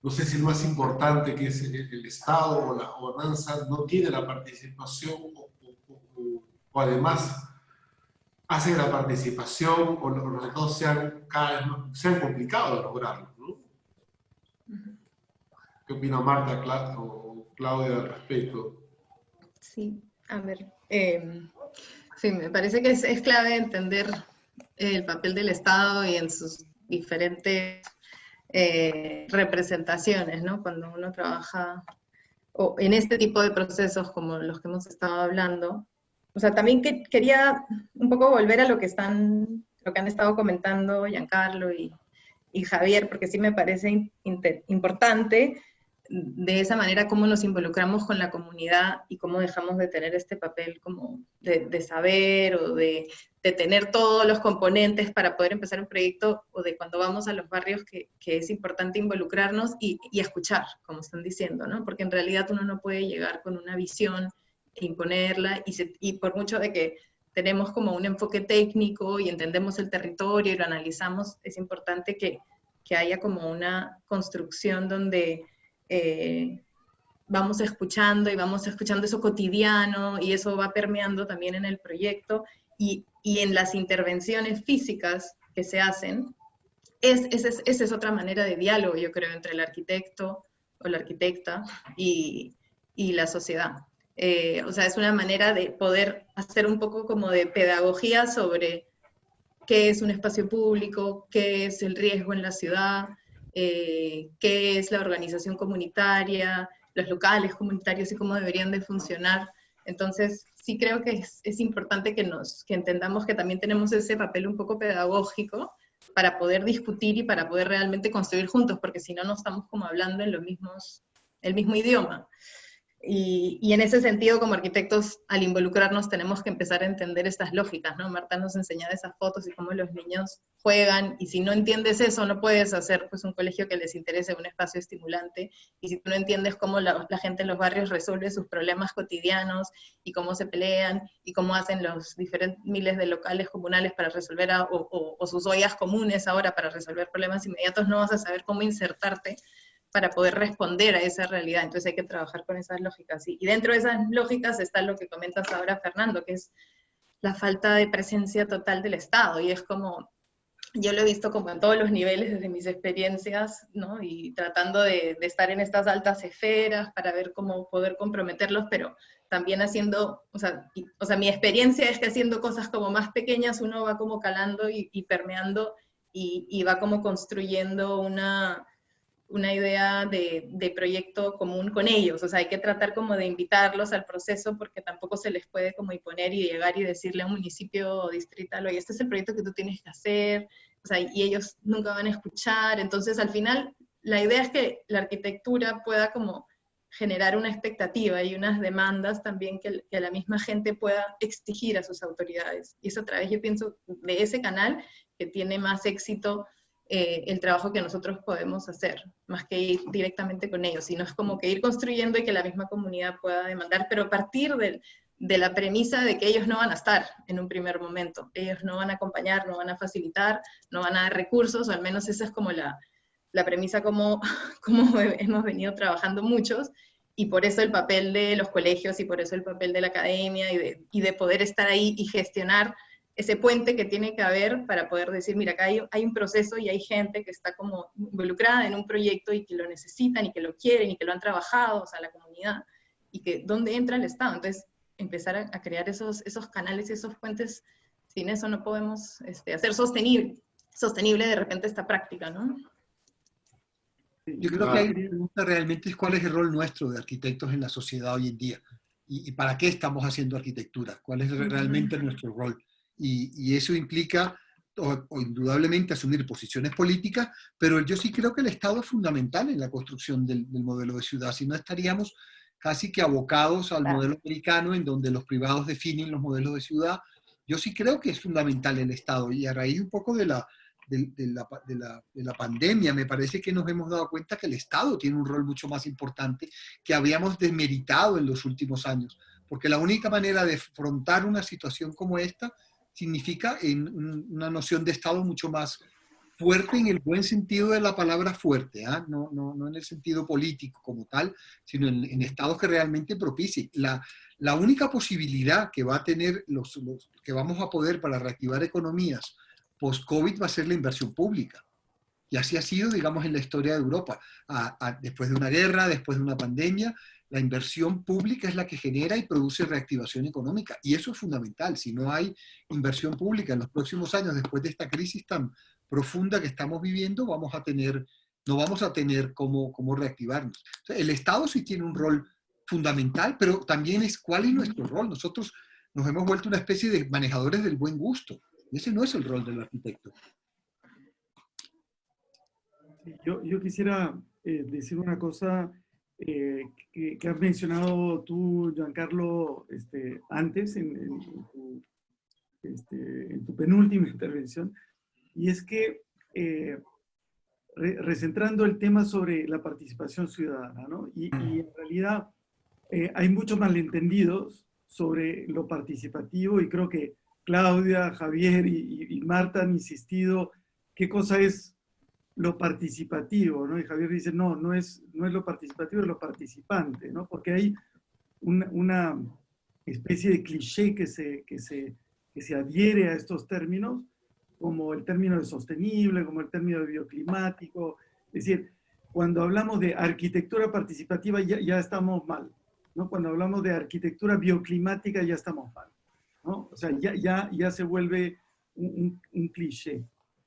no sé si el más importante, que es el Estado o la gobernanza, no tiene la participación o además hace que la participación o los resultados sean cada vez sean complicados de lograrlo, ¿no? ¿Qué opina Marta o Claudia al respecto? Sí, a ver, sí, me parece que es clave entender el papel del Estado y en sus diferentes representaciones, ¿no? Cuando uno trabaja o en este tipo de procesos como los que hemos estado hablando. O sea, también quería un poco volver a lo que han estado comentando Giancarlo y Javier, porque sí me parece importante de esa manera cómo nos involucramos con la comunidad y cómo dejamos de tener este papel como de saber o de tener todos los componentes para poder empezar un proyecto, o de cuando vamos a los barrios que es importante involucrarnos y escuchar, como están diciendo, ¿no? Porque en realidad uno no puede llegar con una visión e imponerla, y por mucho de que tenemos como un enfoque técnico y entendemos el territorio y lo analizamos, es importante que haya como una construcción donde vamos escuchando eso cotidiano, y eso va permeando también en el proyecto y en las intervenciones físicas que se hacen. Esa es otra manera de diálogo, yo creo, entre el arquitecto o la arquitecta y la sociedad. O sea, es una manera de poder hacer un poco como de pedagogía sobre qué es un espacio público, qué es el riesgo en la ciudad, qué es la organización comunitaria, los locales comunitarios y cómo deberían de funcionar. Entonces, sí creo que es importante que entendamos que también tenemos ese papel un poco pedagógico para poder discutir y para poder realmente construir juntos, porque si no, no estamos como hablando en el mismo idioma. Y en ese sentido, como arquitectos, al involucrarnos, tenemos que empezar a entender estas lógicas, ¿no? Marta nos enseñaba esas fotos y cómo los niños juegan, y si no entiendes eso, no puedes hacer pues, un colegio que les interese, un espacio estimulante, y si tú no entiendes cómo la gente en los barrios resuelve sus problemas cotidianos, y cómo se pelean, y cómo hacen los diferentes miles de locales comunales para resolver, o sus ollas comunes ahora para resolver problemas inmediatos, no vas a saber cómo insertarte para poder responder a esa realidad. Entonces hay que trabajar con esas lógicas. Y dentro de esas lógicas está lo que comentas ahora, Fernando, que es la falta de presencia total del Estado. Y es como, yo lo he visto como en todos los niveles desde mis experiencias, ¿no? Y tratando de estar en estas altas esferas para ver cómo poder comprometerlos, pero también haciendo, o sea, mi experiencia es que haciendo cosas como más pequeñas uno va como calando y permeando y va como construyendo una idea de proyecto común con ellos. O sea, hay que tratar como de invitarlos al proceso porque tampoco se les puede como imponer y llegar y decirle a un municipio o distrital, oye, este es el proyecto que tú tienes que hacer, o sea, y ellos nunca van a escuchar. Entonces, al final, la idea es que la arquitectura pueda como generar una expectativa y unas demandas también que la misma gente pueda exigir a sus autoridades. Y eso a través, yo pienso, de ese canal que tiene más éxito el trabajo que nosotros podemos hacer, más que ir directamente con ellos, sino es como que ir construyendo y que la misma comunidad pueda demandar, pero a partir de la premisa de que ellos no van a estar en un primer momento, ellos no van a acompañar, no van a facilitar, no van a dar recursos, o al menos esa es como la premisa como hemos venido trabajando muchos, y por eso el papel de los colegios, y por eso el papel de la academia, y de poder estar ahí y gestionar ese puente que tiene que haber para poder decir, mira, acá hay un proceso y hay gente que está como involucrada en un proyecto y que lo necesitan y que lo quieren y que lo han trabajado, o sea, la comunidad, y que dónde entra el Estado. Entonces, empezar a crear esos canales y esos puentes, sin eso no podemos hacer sostenible de repente esta práctica, ¿no? Yo creo que ahí la pregunta realmente es cuál es el rol nuestro de arquitectos en la sociedad hoy en día y para qué estamos haciendo arquitectura, cuál es realmente nuestro rol. Y eso implica o indudablemente asumir posiciones políticas, pero yo sí creo que el Estado es fundamental en la construcción del modelo de ciudad, si no estaríamos casi que abocados al modelo americano en donde los privados definen los modelos de ciudad. Yo sí creo que es fundamental el Estado y a raíz un poco de la pandemia, me parece que nos hemos dado cuenta que el Estado tiene un rol mucho más importante que habíamos desmeritado en los últimos años, porque la única manera de afrontar una situación como esta significa una noción de Estado mucho más fuerte en el buen sentido de la palabra fuerte, ¿eh? No en el sentido político como tal, sino en estados que realmente propicien. La única posibilidad que va a tener que vamos a poder para reactivar economías post-COVID va a ser la inversión pública. Y así ha sido, digamos, en la historia de Europa. Después de una guerra, después de una pandemia, la inversión pública es la que genera y produce reactivación económica. Y eso es fundamental. Si no hay inversión pública en los próximos años, después de esta crisis tan profunda que estamos viviendo, no vamos a tener cómo reactivarnos. O sea, el Estado sí tiene un rol fundamental, pero también es cuál es nuestro rol. Nosotros nos hemos vuelto una especie de manejadores del buen gusto. Y ese no es el rol del arquitecto. Yo quisiera decir una cosa que has mencionado tú, Giancarlo, antes en tu penúltima intervención, y es que recentrando el tema sobre la participación ciudadana, ¿no? Y en realidad hay muchos malentendidos sobre lo participativo, y creo que Claudia, Javier y Marta han insistido qué cosa es lo participativo, ¿no? Y Javier dice, no es lo participativo, es lo participante, ¿no? Porque hay una especie de cliché que se adhiere a estos términos, como el término de sostenible, como el término de bioclimático. Es decir, cuando hablamos de arquitectura participativa ya estamos mal, ¿no? Cuando hablamos de arquitectura bioclimática ya estamos mal, ¿no? O sea, ya se vuelve un cliché.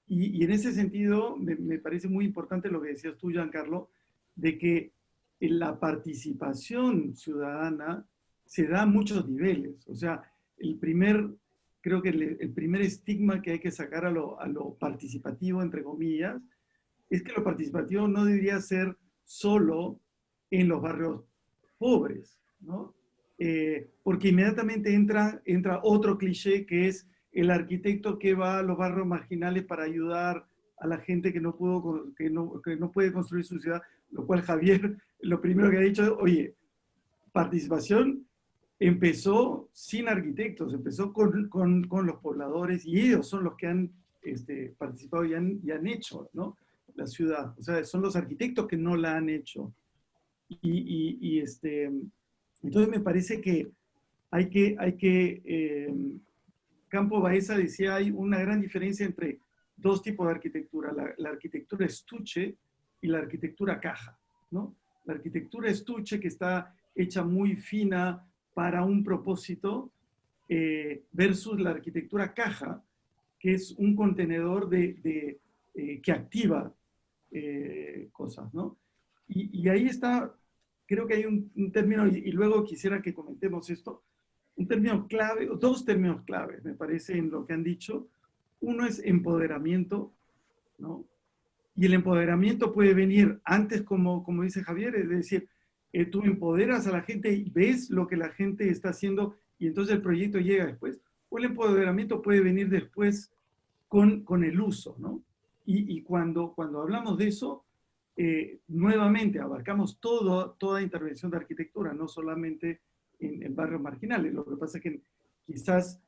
Y en ese sentido me parece muy importante lo que decías tú, Giancarlo, de que la participación ciudadana se da a muchos niveles. O sea, creo que el primer estigma que hay que sacar a lo participativo, entre comillas, es que lo participativo no debería ser solo en los barrios pobres, ¿no? Porque inmediatamente entra otro cliché que es el arquitecto que va a los barrios marginales para ayudar a la gente que no puede construir su ciudad, lo cual Javier lo primero que ha dicho, oye, participación empezó sin arquitectos, empezó con los pobladores y ellos son los que han participado y han hecho, ¿no?, la ciudad. O sea, son los arquitectos que no la han hecho. Entonces me parece que Campo Baeza decía, hay una gran diferencia entre dos tipos de arquitectura, la arquitectura estuche y la arquitectura caja, ¿no? La arquitectura estuche, que está hecha muy fina para un propósito, versus la arquitectura caja, que es un contenedor que activa cosas, ¿no? Y ahí está, creo que hay un término, y luego quisiera que comentemos esto, un término clave, o dos términos claves, me parece, en lo que han dicho. Uno es empoderamiento, ¿no? Y el empoderamiento puede venir antes, como dice Javier, es decir, tú empoderas a la gente y ves lo que la gente está haciendo y entonces el proyecto llega después. O el empoderamiento puede venir después con el uso, ¿no? Y cuando hablamos de eso, nuevamente abarcamos toda intervención de arquitectura, no solamente en barrios marginales. Lo que pasa es que quizás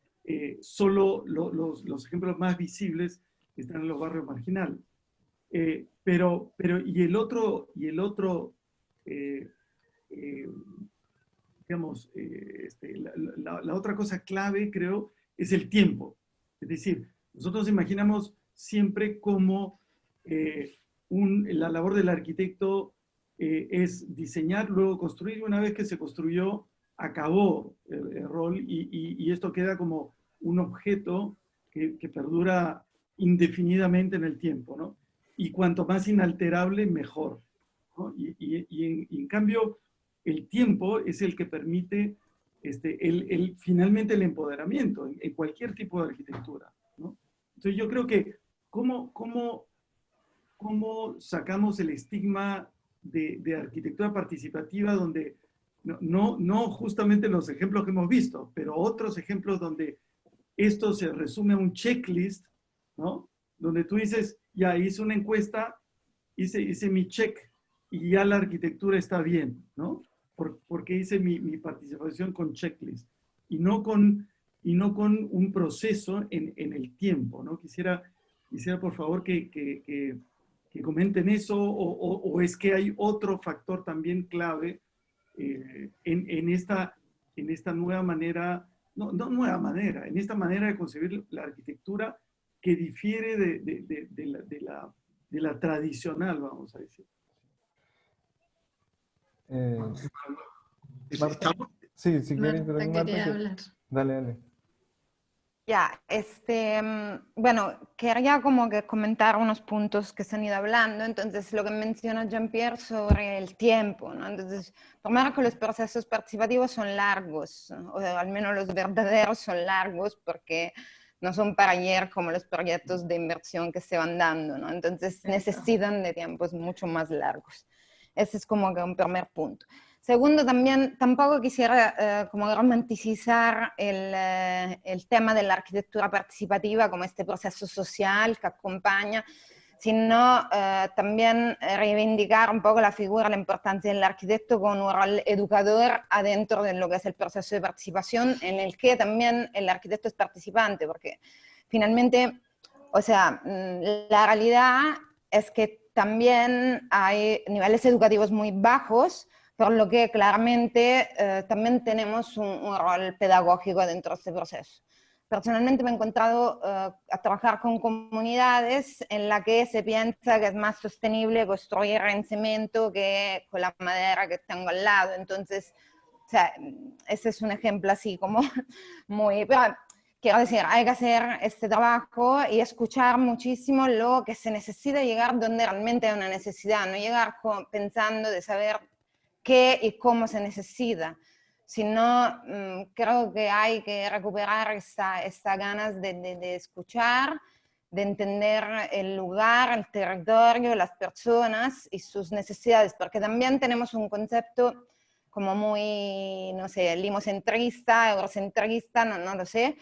solo los ejemplos más visibles están en los barrios marginales. Pero digamos, la otra cosa clave, creo, es el tiempo. Es decir, nosotros imaginamos siempre como la labor del arquitecto es diseñar, luego construir, y una vez que se construyó, acabó el rol y esto queda como un objeto que perdura indefinidamente en el tiempo, ¿no? Y cuanto más inalterable, mejor, ¿no? Y en cambio, el tiempo es el que permite finalmente el empoderamiento en cualquier tipo de arquitectura, ¿no? Entonces yo creo que ¿cómo sacamos el estigma de arquitectura participativa donde no justamente los ejemplos que hemos visto, pero otros ejemplos donde esto se resume a un checklist, ¿no? Donde tú dices, ya hice una encuesta, hice mi check y ya la arquitectura está bien, ¿no? Porque hice mi participación con checklist y no con un proceso en el tiempo, ¿no? Quisiera por favor que comenten eso, o es que hay otro factor también clave en esta nueva manera, no nueva manera, en esta manera de concebir la arquitectura que difiere de la tradicional, vamos a decir. Marta, sí, si quieres intervenir, Marta Marta, quería hablar. dale. Ya, bueno, quería como que comentar unos puntos que se han ido hablando. Entonces, lo que menciona Jean-Pierre sobre el tiempo, ¿no? Entonces, primero que los procesos participativos son largos, ¿no? O al menos los verdaderos son largos porque no son para ayer como los proyectos de inversión que se van dando, ¿no? Entonces, necesitan de tiempos mucho más largos. Ese es como que un primer punto. Segundo, también tampoco quisiera como romanticizar el tema de la arquitectura participativa como este proceso social que acompaña, sino también reivindicar un poco la figura, la importancia del arquitecto con un rol educador adentro de lo que es el proceso de participación, en el que también el arquitecto es participante, porque finalmente, o sea, la realidad es que también hay niveles educativos muy bajos, por lo que claramente también tenemos un rol pedagógico dentro de este proceso. Personalmente me he encontrado a trabajar con comunidades en las que se piensa que es más sostenible construir en cemento que con la madera que tengo al lado. Entonces, o sea, ese es un ejemplo así como muy... Pero quiero decir, hay que hacer este trabajo y escuchar muchísimo lo que se necesita, llegar donde realmente hay una necesidad, no llegar pensando de saber qué y cómo se necesita, sino creo que hay que recuperar esta ganas de escuchar, de entender el lugar, el territorio, las personas y sus necesidades, porque también tenemos un concepto como muy, no sé, limocentrista, eurocentrista, no lo sé,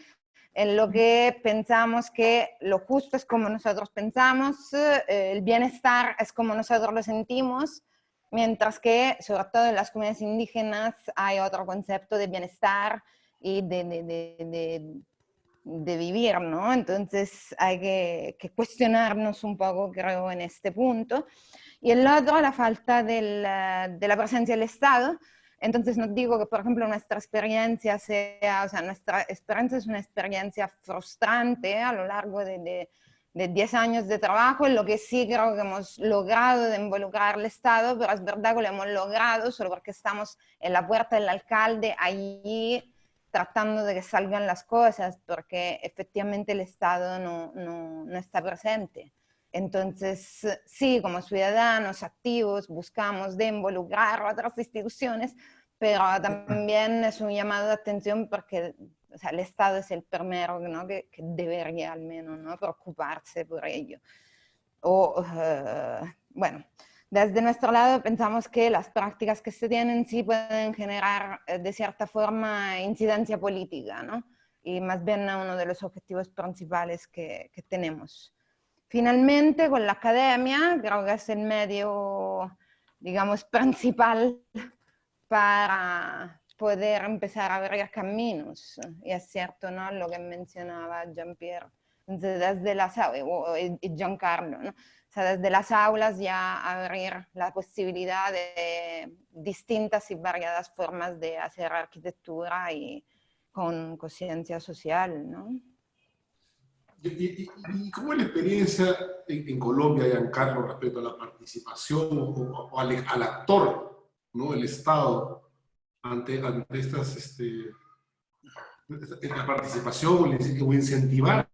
en lo que pensamos que lo justo es como nosotros pensamos, el bienestar es como nosotros lo sentimos, mientras que, sobre todo en las comunidades indígenas, hay otro concepto de bienestar y de vivir, ¿no? Entonces hay que cuestionarnos un poco, creo, en este punto. Y el otro, la falta de la presencia del Estado. Entonces no digo que, por ejemplo, nuestra experiencia sea, o sea, nuestra experiencia es una experiencia frustrante a lo largo de 10 años de trabajo, en lo que sí creo que hemos logrado de involucrar al Estado, pero es verdad que lo hemos logrado solo porque estamos en la puerta del alcalde allí tratando de que salgan las cosas, porque efectivamente el Estado no está presente. Entonces, sí, como ciudadanos activos buscamos de involucrar a otras instituciones, pero también es un llamado de atención porque, o sea, el Estado es el primero, ¿no? que debería al menos, ¿no? preocuparse por ello. Bueno, desde nuestro lado pensamos que las prácticas que se tienen sí pueden generar de cierta forma incidencia política, ¿no? Y más bien uno de los objetivos principales que tenemos. Finalmente, con la academia, creo que es el medio, digamos, principal para poder empezar a abrir caminos. Y es cierto, ¿no? Lo que mencionaba Jean-Pierre, desde las y Giancarlo, ¿no? O sea, desde las aulas ya abrir la posibilidad de distintas y variadas formas de hacer arquitectura y con conciencia social, ¿no? ¿Y cómo es la experiencia en Colombia, Giancarlo, respecto a la participación o al actor, ¿no? El Estado, ante estas, la participación o incentivar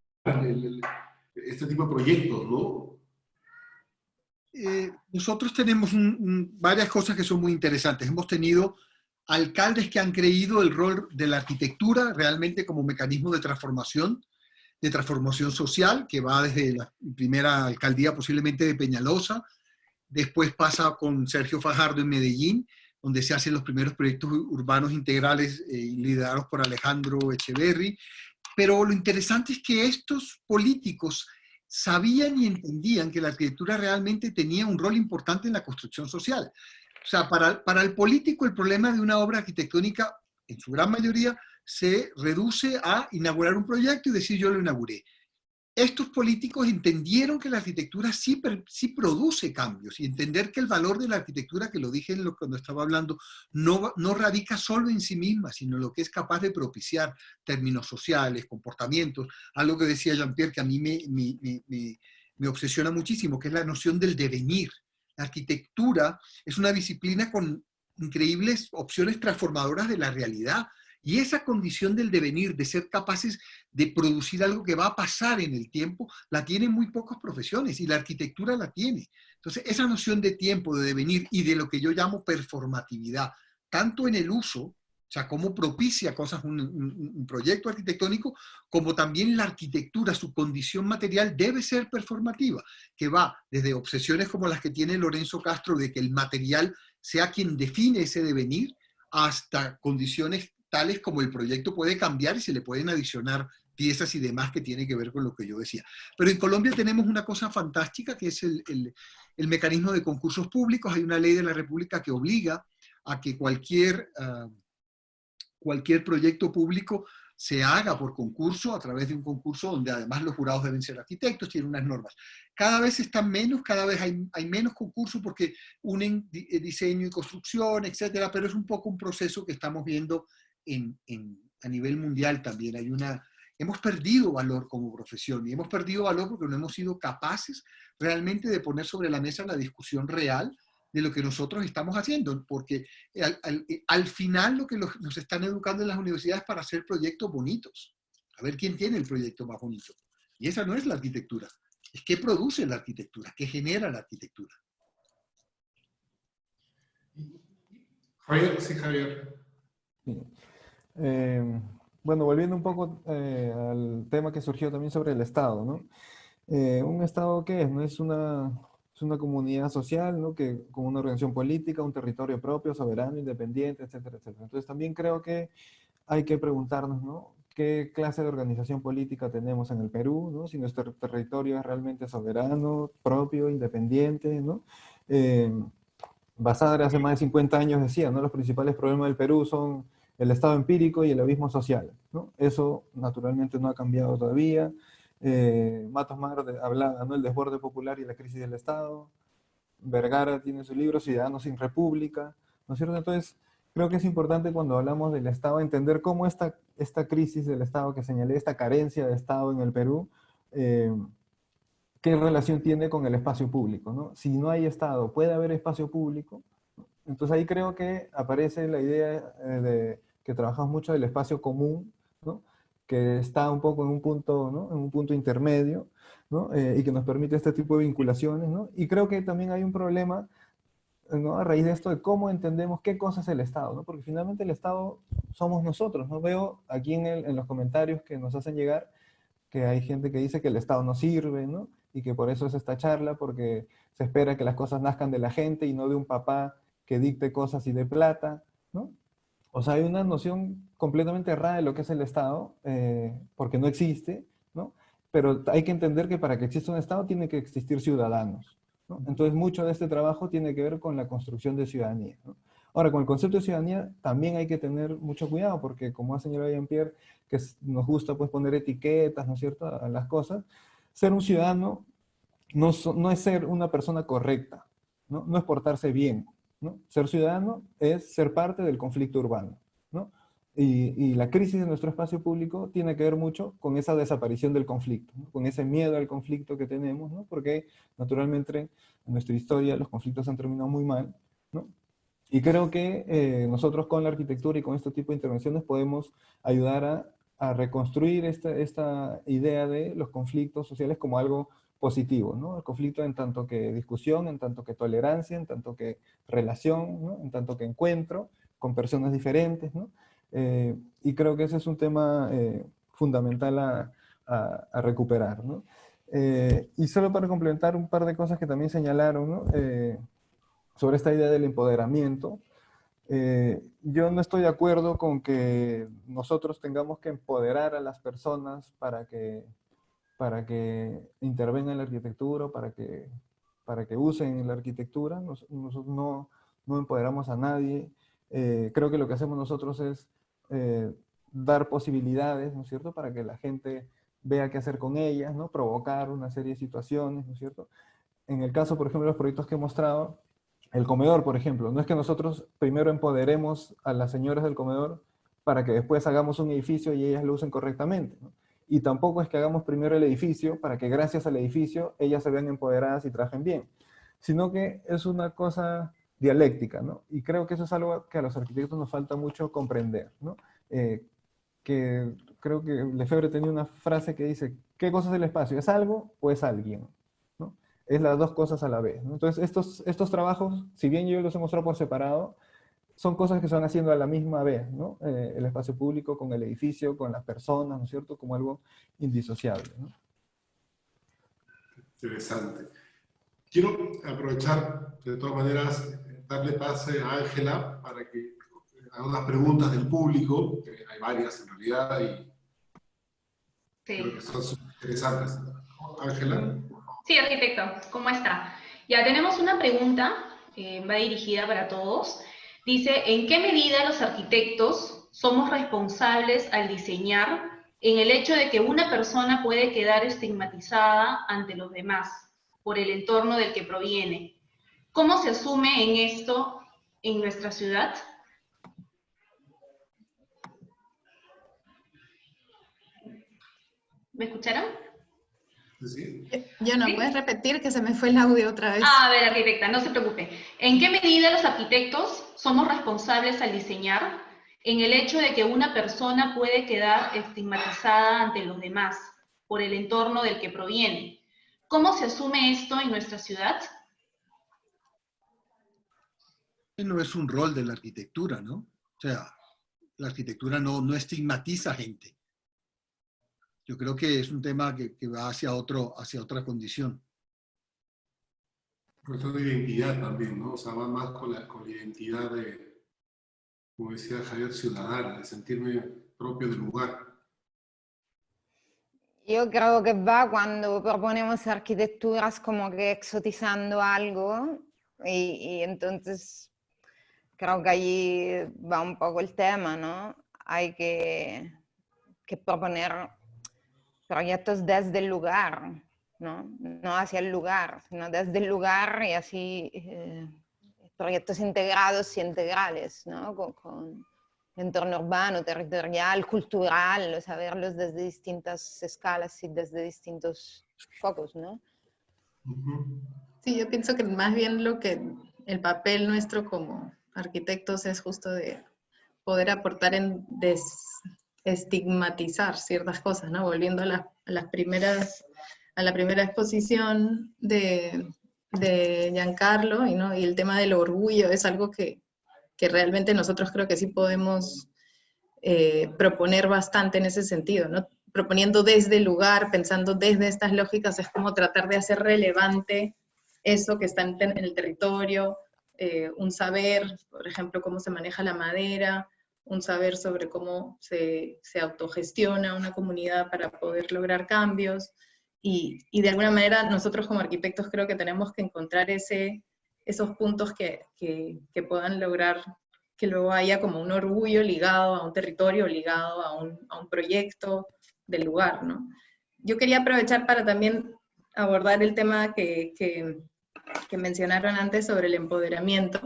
este tipo de proyectos, ¿no? Nosotros tenemos varias cosas que son muy interesantes. Hemos tenido alcaldes que han creído el rol de la arquitectura realmente como mecanismo de transformación social, que va desde la primera alcaldía posiblemente de Peñalosa, después pasa con Sergio Fajardo en Medellín, donde se hacen los primeros proyectos urbanos integrales liderados por Alejandro Echeverry. Pero lo interesante es que estos políticos sabían y entendían que la arquitectura realmente tenía un rol importante en la construcción social. O sea, para el político el problema de una obra arquitectónica, en su gran mayoría, se reduce a inaugurar un proyecto y decir yo lo inauguré. Estos políticos entendieron que la arquitectura sí produce cambios y entender que el valor de la arquitectura, que lo dije cuando estaba hablando, no radica solo en sí misma, sino lo que es capaz de propiciar términos sociales, comportamientos, algo que decía Jean-Pierre que a mí me obsesiona muchísimo, que es la noción del devenir. La arquitectura es una disciplina con increíbles opciones transformadoras de la realidad. Y esa condición del devenir, de ser capaces de producir algo que va a pasar en el tiempo, la tienen muy pocas profesiones y la arquitectura la tiene. Entonces, esa noción de tiempo, de devenir y de lo que yo llamo performatividad, tanto en el uso, o sea, cómo propicia cosas un proyecto arquitectónico, como también la arquitectura, su condición material debe ser performativa, que va desde obsesiones como las que tiene Lorenzo Castro de que el material sea quien define ese devenir, hasta condiciones tales como el proyecto puede cambiar y se le pueden adicionar piezas y demás que tiene que ver con lo que yo decía. Pero en Colombia tenemos una cosa fantástica que es el mecanismo de concursos públicos. Hay una ley de la República que obliga a que cualquier proyecto público se haga por concurso, a través de un concurso donde además los jurados deben ser arquitectos, tienen unas normas. Cada vez están menos, cada vez hay menos concursos porque unen diseño y construcción, etcétera, pero es un poco un proceso que estamos viendo a nivel mundial también. Hemos perdido valor como profesión y hemos perdido valor porque no hemos sido capaces realmente de poner sobre la mesa la discusión real de lo que nosotros estamos haciendo, porque al final lo que nos están educando en las universidades para hacer proyectos bonitos. a ver quién tiene el proyecto más bonito. Y esa no es la arquitectura, es qué produce la arquitectura, qué genera la arquitectura. Javier, sí, Javier. Sí. Bueno, volviendo un poco al tema que surgió también sobre el Estado, ¿no? ¿Un Estado qué es? ¿No? Es una comunidad social, ¿no? Que, con una organización política, un territorio propio, soberano, independiente, etcétera, etcétera. Entonces también creo que hay que preguntarnos, ¿no? ¿Qué clase de organización política tenemos en el Perú, ¿no? Si nuestro territorio es realmente soberano, propio, independiente, ¿no? Basadre hace más de 50 años decía, ¿no? Los principales problemas del Perú son el estado empírico y el abismo social, ¿no? Eso naturalmente no ha cambiado todavía. Matos Mar hablaba, ¿no? El desborde popular y la crisis del Estado. Vergara tiene su libro Ciudadanos sin República, ¿no es cierto? Entonces, creo que es importante cuando hablamos del Estado entender cómo esta crisis del Estado que señalé, esta carencia de Estado en el Perú, qué relación tiene con el espacio público, ¿no? Si no hay Estado, ¿puede haber espacio público? Entonces ahí creo que aparece la idea de que trabajamos mucho del espacio común, ¿no? Que está un poco en un punto, ¿no? En un punto intermedio, ¿no? Y que nos permite este tipo de vinculaciones, ¿no? Y creo que también hay un problema, ¿no? A raíz de esto, de cómo entendemos qué cosa es el Estado, ¿no? Porque finalmente el Estado somos nosotros, ¿no? Veo aquí en los comentarios que nos hacen llegar que hay gente que dice que el Estado no sirve, ¿no? Y que por eso es esta charla, porque se espera que las cosas nazcan de la gente y no de un papá que dicte cosas y de plata, ¿no? O sea, hay una noción completamente errada de lo que es el Estado, porque no existe, ¿no? Pero hay que entender que para que exista un Estado tiene que existir ciudadanos, ¿no? Entonces mucho de este trabajo tiene que ver con la construcción de ciudadanía, ¿no? Ahora, con el concepto de ciudadanía también hay que tener mucho cuidado, porque como ha señalado Jean-Pierre, que nos gusta pues poner etiquetas, ¿no es cierto?, a las cosas. Ser un ciudadano no es ser una persona correcta, ¿no? No es portarse bien, ¿no? Ser ciudadano es ser parte del conflicto urbano, ¿no? Y la crisis de nuestro espacio público tiene que ver mucho con esa desaparición del conflicto, ¿no? Con ese miedo al conflicto que tenemos, ¿no? Porque naturalmente en nuestra historia los conflictos han terminado muy mal, ¿no? Y creo que nosotros con la arquitectura y con este tipo de intervenciones podemos ayudar a reconstruir esta idea de los conflictos sociales como algo positivo, ¿no? El conflicto en tanto que discusión, en tanto que tolerancia, en tanto que relación, ¿no? En tanto que encuentro con personas diferentes, ¿no? Y creo que ese es un tema fundamental a recuperar, ¿no? Y solo para complementar un par de cosas que también señalaron, ¿no? Sobre esta idea del empoderamiento. Yo no estoy de acuerdo con que nosotros tengamos que empoderar a las personas para que intervengan en la arquitectura, para que usen la arquitectura. Nosotros no empoderamos a nadie. Creo que lo que hacemos nosotros es dar posibilidades, ¿no es cierto?, para que la gente vea qué hacer con ellas, ¿no? Provocar una serie de situaciones, ¿no es cierto? En el caso, por ejemplo, de los proyectos que he mostrado, el comedor, por ejemplo, no es que nosotros primero empoderemos a las señoras del comedor para que después hagamos un edificio y ellas lo usen correctamente, ¿no? Y tampoco es que hagamos primero el edificio para que gracias al edificio ellas se vean empoderadas y trabajen bien, sino que es una cosa dialéctica, ¿no? Y creo que eso es algo que a los arquitectos nos falta mucho comprender, ¿no? Que creo que Lefebvre tenía una frase que dice, ¿qué cosa es el espacio? ¿Es algo o es alguien? ¿No? Es las dos cosas a la vez, ¿no? Entonces, estos trabajos, si bien yo los he mostrado por separado, son cosas que se van haciendo a la misma vez, ¿no? El espacio público con el edificio, con las personas, ¿no es cierto?, como algo indisociable, ¿no? Interesante. Quiero aprovechar, de todas maneras, darle pase a Ángela para que haga unas preguntas del público, que hay varias en realidad, y creo que son súper interesantes. Ángela. Sí, arquitecto, ¿cómo está? Ya tenemos una pregunta, va dirigida para todos. Dice, ¿en qué medida los arquitectos somos responsables al diseñar en el hecho de que una persona puede quedar estigmatizada ante los demás por el entorno del que proviene? ¿Cómo se asume en esto en nuestra ciudad? ¿Me escucharon? Sí. Yo no, ¿Sí? ¿Puedes repetir que se me fue el audio otra vez? A ver, arquitecta, no se preocupe. ¿En qué medida los arquitectos somos responsables al diseñar en el hecho de que una persona puede quedar estigmatizada ante los demás por el entorno del que proviene. ¿Cómo se asume esto en nuestra ciudad? No es un rol de la arquitectura, ¿no? O sea, la arquitectura no estigmatiza gente. Yo creo que es un tema que va hacia otra condición. Cuestión de identidad también, ¿no? O sea, va más con la identidad de, como decía Javier, ciudadana, de sentirme propio del lugar. Yo creo que va cuando proponemos arquitecturas como que exotizando algo y entonces creo que allí va un poco el tema, ¿no? Hay que proponer proyectos desde el lugar, ¿no? No hacia el lugar, sino desde el lugar y así proyectos integrados y integrales, ¿no? Con entorno urbano, territorial, cultural, o sea, verlos desde distintas escalas y desde distintos focos, ¿no? Sí, yo pienso que más bien el papel nuestro como arquitectos es justo de poder aportar en desestigmatizar ciertas cosas, ¿no? Volviendo a la primera exposición de Giancarlo, y el tema del orgullo es algo que realmente nosotros creo que sí podemos proponer bastante en ese sentido, ¿no? Proponiendo desde el lugar, pensando desde estas lógicas, es como tratar de hacer relevante eso que está en el territorio, un saber, por ejemplo, cómo se maneja la madera, un saber sobre cómo se autogestiona una comunidad para poder lograr cambios, y de alguna manera nosotros como arquitectos creo que tenemos que encontrar esos puntos que puedan lograr que luego haya como un orgullo ligado a un territorio, ligado a un proyecto del lugar, ¿no? Yo quería aprovechar para también abordar el tema que mencionaron antes sobre el empoderamiento,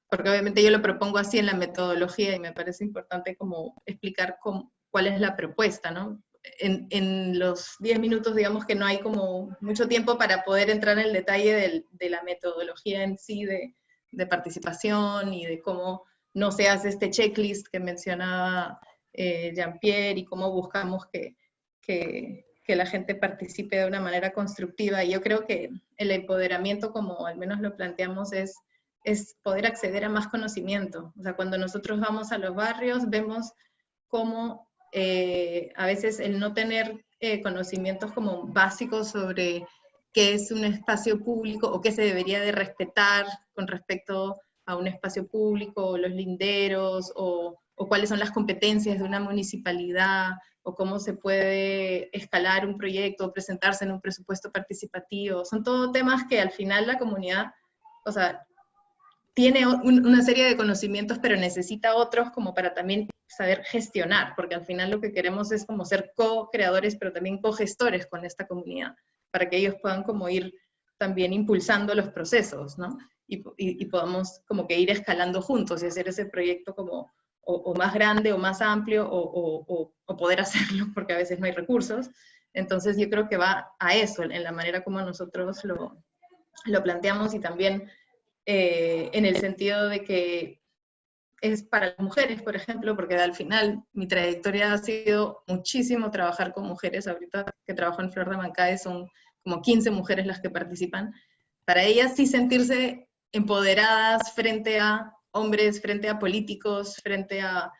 porque obviamente yo lo propongo así en la metodología y me parece importante como explicar cuál es la propuesta, ¿no? En los 10 minutos, digamos que no hay como mucho tiempo para poder entrar en el detalle de la metodología en sí, de participación y de cómo no se hace este checklist que mencionaba Jean-Pierre y cómo buscamos que la gente participe de una manera constructiva. Y yo creo que el empoderamiento, como al menos lo planteamos, es poder acceder a más conocimiento. O sea, cuando nosotros vamos a los barrios, vemos cómo a veces el no tener conocimientos como básicos sobre qué es un espacio público o qué se debería de respetar con respecto a un espacio público, o los linderos, o cuáles son las competencias de una municipalidad, o cómo se puede escalar un proyecto, o presentarse en un presupuesto participativo. Son todos temas que al final la comunidad, o sea, tiene una serie de conocimientos, pero necesita otros como para también saber gestionar, porque al final lo que queremos es como ser co-creadores, pero también co-gestores con esta comunidad, para que ellos puedan como ir también impulsando los procesos, ¿no? Y podamos como que ir escalando juntos y hacer ese proyecto como o más grande o más amplio o poder hacerlo, porque a veces no hay recursos. Entonces yo creo que va a eso, en la manera como nosotros lo planteamos, y también en el sentido de que es para las mujeres, por ejemplo, porque al final mi trayectoria ha sido muchísimo trabajar con mujeres. Ahorita que trabajo en Flor de Mancay son como 15 mujeres las que participan. Para ellas sí sentirse empoderadas frente a hombres, frente a políticos, frente a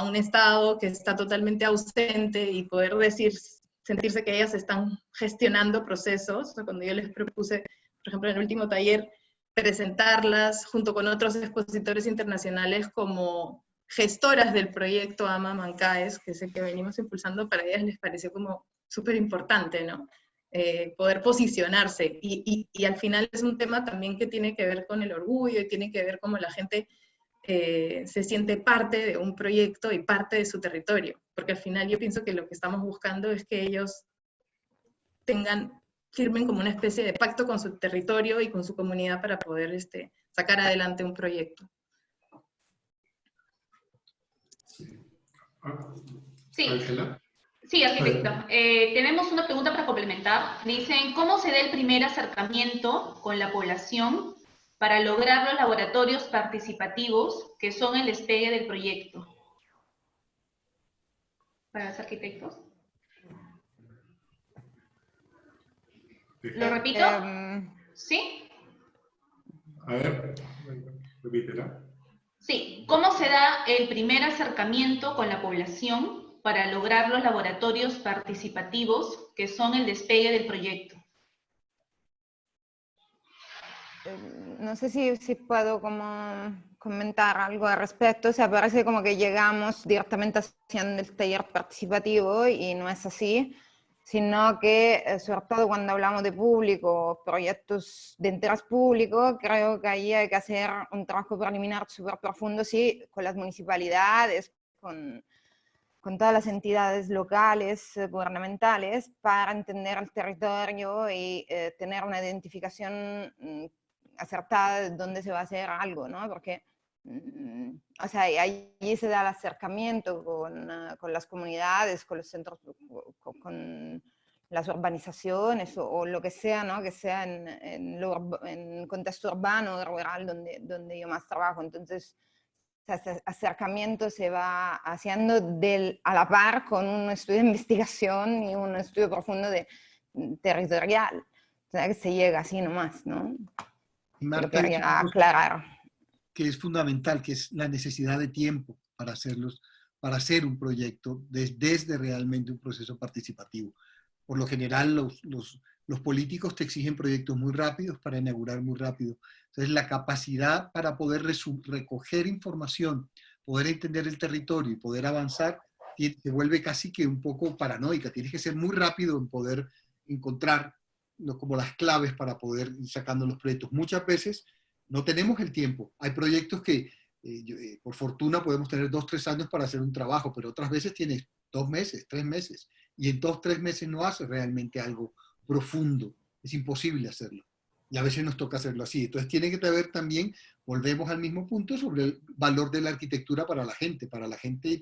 un Estado que está totalmente ausente, y poder sentirse que ellas están gestionando procesos. O sea, cuando yo les propuse, por ejemplo, en el último taller, presentarlas junto con otros expositores internacionales como gestoras del proyecto AMA Mancaes, que es el que venimos impulsando, para ellas les pareció como súper importante, ¿no? Poder posicionarse, y al final es un tema también que tiene que ver con el orgullo, y tiene que ver cómo la gente se siente parte de un proyecto y parte de su territorio, porque al final yo pienso que lo que estamos buscando es que ellos firmen como una especie de pacto con su territorio y con su comunidad para poder sacar adelante un proyecto. Sí. Ángela. Sí, arquitecta. Tenemos una pregunta para complementar. Dicen, ¿cómo se da el primer acercamiento con la población para lograr los laboratorios participativos que son el despegue del proyecto. Para los arquitectos. ¿Lo repito? ¿Sí? A ver, repítela. Sí. ¿Cómo se da el primer acercamiento con la población para lograr los laboratorios participativos que son el despegue del proyecto? No sé si puedo como comentar algo al respecto. O sea, parece como que llegamos directamente haciendo el taller participativo y no es así, sino que, sobre todo cuando hablamos de público, proyectos de interés público, creo que ahí hay que hacer un trabajo preliminar súper profundo, sí, con las municipalidades, con todas las entidades locales, gubernamentales, para entender el territorio y tener una identificación acertada de dónde se va a hacer algo, ¿no? Porque, o sea, ahí se da el acercamiento con las comunidades, con los centros, con las urbanizaciones o lo que sea, ¿no? Que sea en contexto urbano o rural donde yo más trabajo. Entonces, ese acercamiento se va haciendo a la par con un estudio de investigación y un estudio profundo territorial. O sea, que se llega así nomás, ¿no? Y Marta, Lo quería aclarar. Que es fundamental, que es la necesidad de tiempo para hacer un proyecto desde realmente un proceso participativo. Por lo general, los políticos te exigen proyectos muy rápidos para inaugurar muy rápido. Entonces, la capacidad para poder recoger información, poder entender el territorio y poder avanzar, se vuelve casi que un poco paranoica. Tienes que ser muy rápido en poder encontrar como las claves para poder ir sacando los proyectos. Muchas veces no tenemos el tiempo. Hay proyectos que, por fortuna, podemos tener 2 o 3 años para hacer un trabajo, pero otras veces tienes 2 meses, 3 meses, y en 2 o 3 meses no haces realmente algo profundo. Es imposible hacerlo. Y a veces nos toca hacerlo así. Entonces tiene que haber también, volvemos al mismo punto, sobre el valor de la arquitectura para la gente y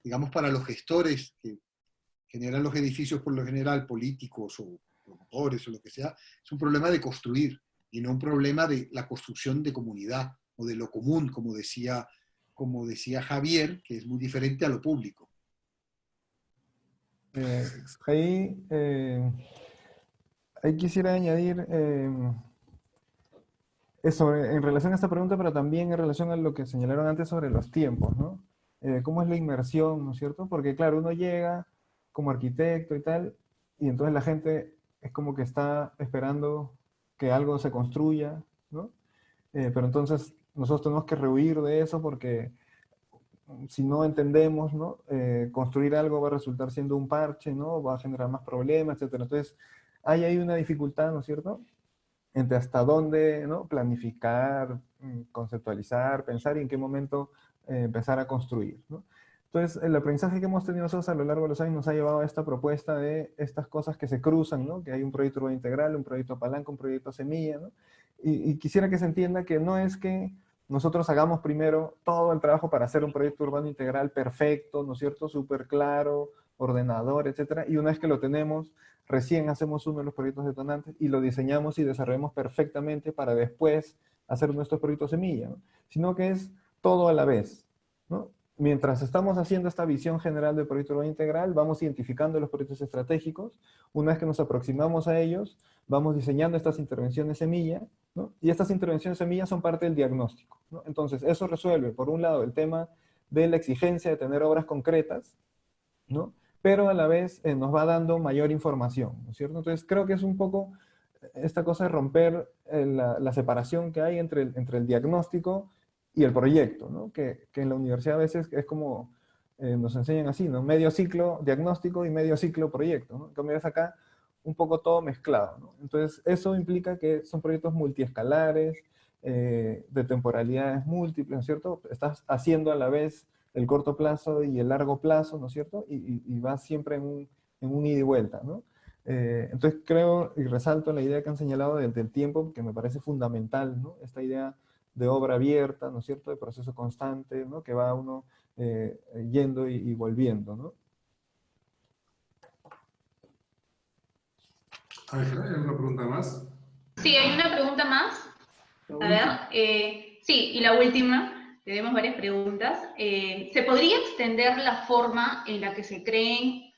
digamos, para los gestores que generan los edificios por lo general, políticos o promotores o lo que sea. Es un problema de construir y no un problema de la construcción de comunidad o de lo común, como decía Javier, que es muy diferente a lo público. Ahí quisiera añadir eso en relación a esta pregunta, pero también en relación a lo que señalaron antes sobre los tiempos, ¿no? ¿Cómo es la inmersión, ¿no es cierto? Porque claro, uno llega como arquitecto y tal, y entonces la gente es como que está esperando que algo se construya, ¿no? Pero entonces nosotros tenemos que rehuir de eso porque si no entendemos, ¿no? Construir algo va a resultar siendo un parche, ¿no? Va a generar más problemas, etc. Entonces, hay una dificultad, ¿no es cierto?, entre hasta dónde, ¿no?, planificar, conceptualizar, pensar y en qué momento empezar a construir, ¿no? Entonces, el aprendizaje que hemos tenido nosotros a lo largo de los años nos ha llevado a esta propuesta de estas cosas que se cruzan, ¿no? Que hay un proyecto urbano integral, un proyecto palanca, un proyecto semilla, ¿no? Y quisiera que se entienda que no es que nosotros hagamos primero todo el trabajo para hacer un proyecto urbano integral perfecto, ¿no es cierto?, súper claro, ordenador, etcétera, y una vez que lo tenemos, recién hacemos uno de los proyectos detonantes y lo diseñamos y desarrollamos perfectamente para después hacer nuestros proyectos semilla, ¿no? Sino que es todo a la vez, ¿no? Mientras estamos haciendo esta visión general del proyecto urbano integral, vamos identificando los proyectos estratégicos. Una vez que nos aproximamos a ellos, vamos diseñando estas intervenciones semilla, ¿no? Y estas intervenciones semilla son parte del diagnóstico, ¿no? Entonces, eso resuelve, por un lado, el tema de la exigencia de tener obras concretas, ¿no? Pero a la vez nos va dando mayor información, ¿no es cierto? Entonces, creo que es un poco esta cosa de romper la separación que hay entre el diagnóstico y el proyecto, ¿no? Que en la universidad a veces es como nos enseñan así, ¿no? Medio ciclo diagnóstico y medio ciclo proyecto, ¿no? En cambio es acá un poco todo mezclado, ¿no? Entonces eso implica que son proyectos multiescalares, de temporalidades múltiples, ¿no es cierto? Estás haciendo a la vez el corto plazo y el largo plazo, ¿no es cierto? Y vas siempre en un ida y vuelta, ¿no? Entonces creo y resalto la idea que han señalado del tiempo, que me parece fundamental, ¿no? Esta idea de obra abierta, ¿no es cierto?, de proceso constante, ¿no?, que va uno yendo y volviendo, ¿no? ¿Hay alguna pregunta más? Sí, hay una pregunta más. A ver, sí, y la última, tenemos varias preguntas. ¿Se podría extender la forma en la que se crean,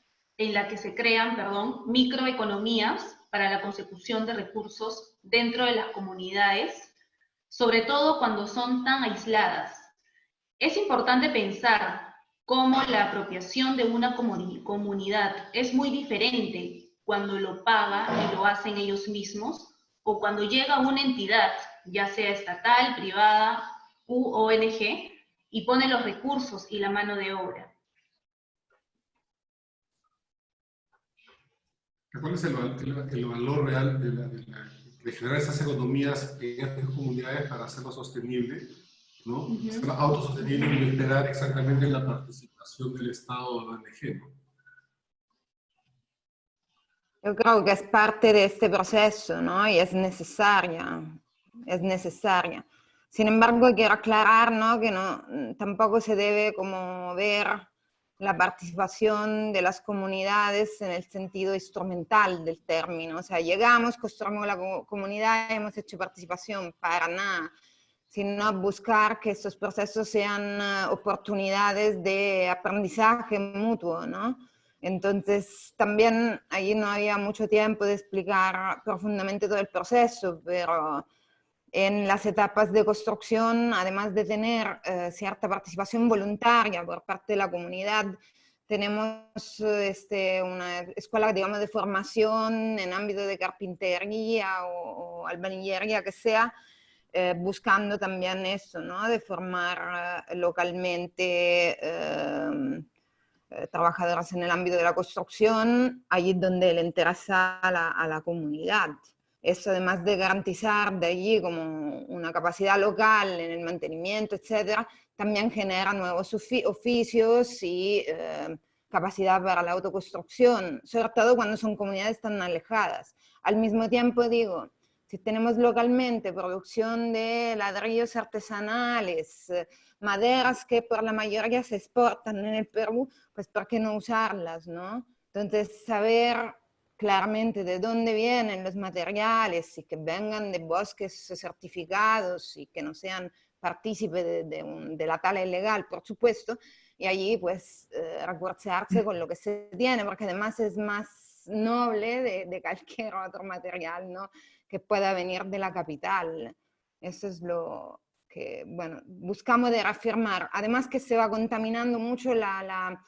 microeconomías para la consecución de recursos dentro de las comunidades, sobre todo cuando son tan aisladas? Es importante pensar cómo la apropiación de una comunidad es muy diferente cuando lo paga y lo hacen ellos mismos, o cuando llega una entidad, ya sea estatal, privada u ONG, y pone los recursos y la mano de obra. ¿Cuál es el valor real de generar esas economías en estas comunidades para hacerlo sostenible, ¿no? Ser autosostenible y no esperar exactamente la participación del Estado o de la ONG, ¿no? Yo creo que es parte de este proceso, ¿no? Y es necesaria, es necesaria. Sin embargo, quiero aclarar, ¿no? Que no, tampoco se debe como ver la participación de las comunidades en el sentido instrumental del término. O sea, llegamos, construimos la comunidad, hemos hecho participación, para nada, sino buscar que estos procesos sean oportunidades de aprendizaje mutuo, ¿no? Entonces, también ahí no había mucho tiempo de explicar profundamente todo el proceso, pero en las etapas de construcción, además de tener cierta participación voluntaria por parte de la comunidad, tenemos una escuela, digamos, de formación en ámbito de carpintería o albañilería, que sea, buscando también eso, ¿no? De formar localmente trabajadoras en el ámbito de la construcción, allí donde le interesa a la comunidad. Eso, además de garantizar de allí como una capacidad local en el mantenimiento, etcétera, también genera nuevos oficios y capacidad para la autoconstrucción, sobre todo cuando son comunidades tan alejadas. Al mismo tiempo, digo, si tenemos localmente producción de ladrillos artesanales, maderas que por la mayoría se exportan en el Perú, pues ¿por qué no usarlas, no? Entonces, saber claramente de dónde vienen los materiales y que vengan de bosques certificados y que no sean partícipes de la tala ilegal, por supuesto, y allí pues reforzarse con lo que se tiene, porque además es más noble de cualquier otro material, ¿no? Que pueda venir de la capital. Eso es lo que, bueno, buscamos de reafirmar. Además que se va contaminando mucho la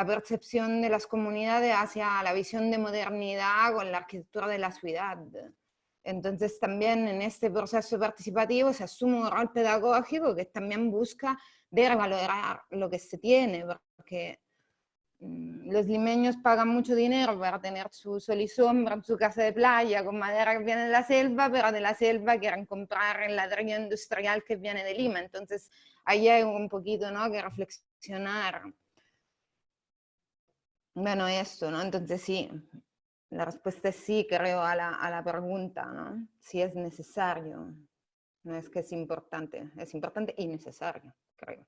percepción de las comunidades hacia la visión de modernidad con la arquitectura de la ciudad. Entonces también en este proceso participativo se asume un rol pedagógico que también busca de revalorar lo que se tiene, porque los limeños pagan mucho dinero para tener su sol y sombra en su casa de playa con madera que viene de la selva, pero de la selva quieren comprar el ladrillo industrial que viene de Lima. Entonces ahí hay un poquito, ¿no?, que reflexionar. Bueno, esto, ¿no? Entonces sí, la respuesta es sí, creo, a la pregunta, ¿no? Si es necesario. No es que es importante y necesario, creo.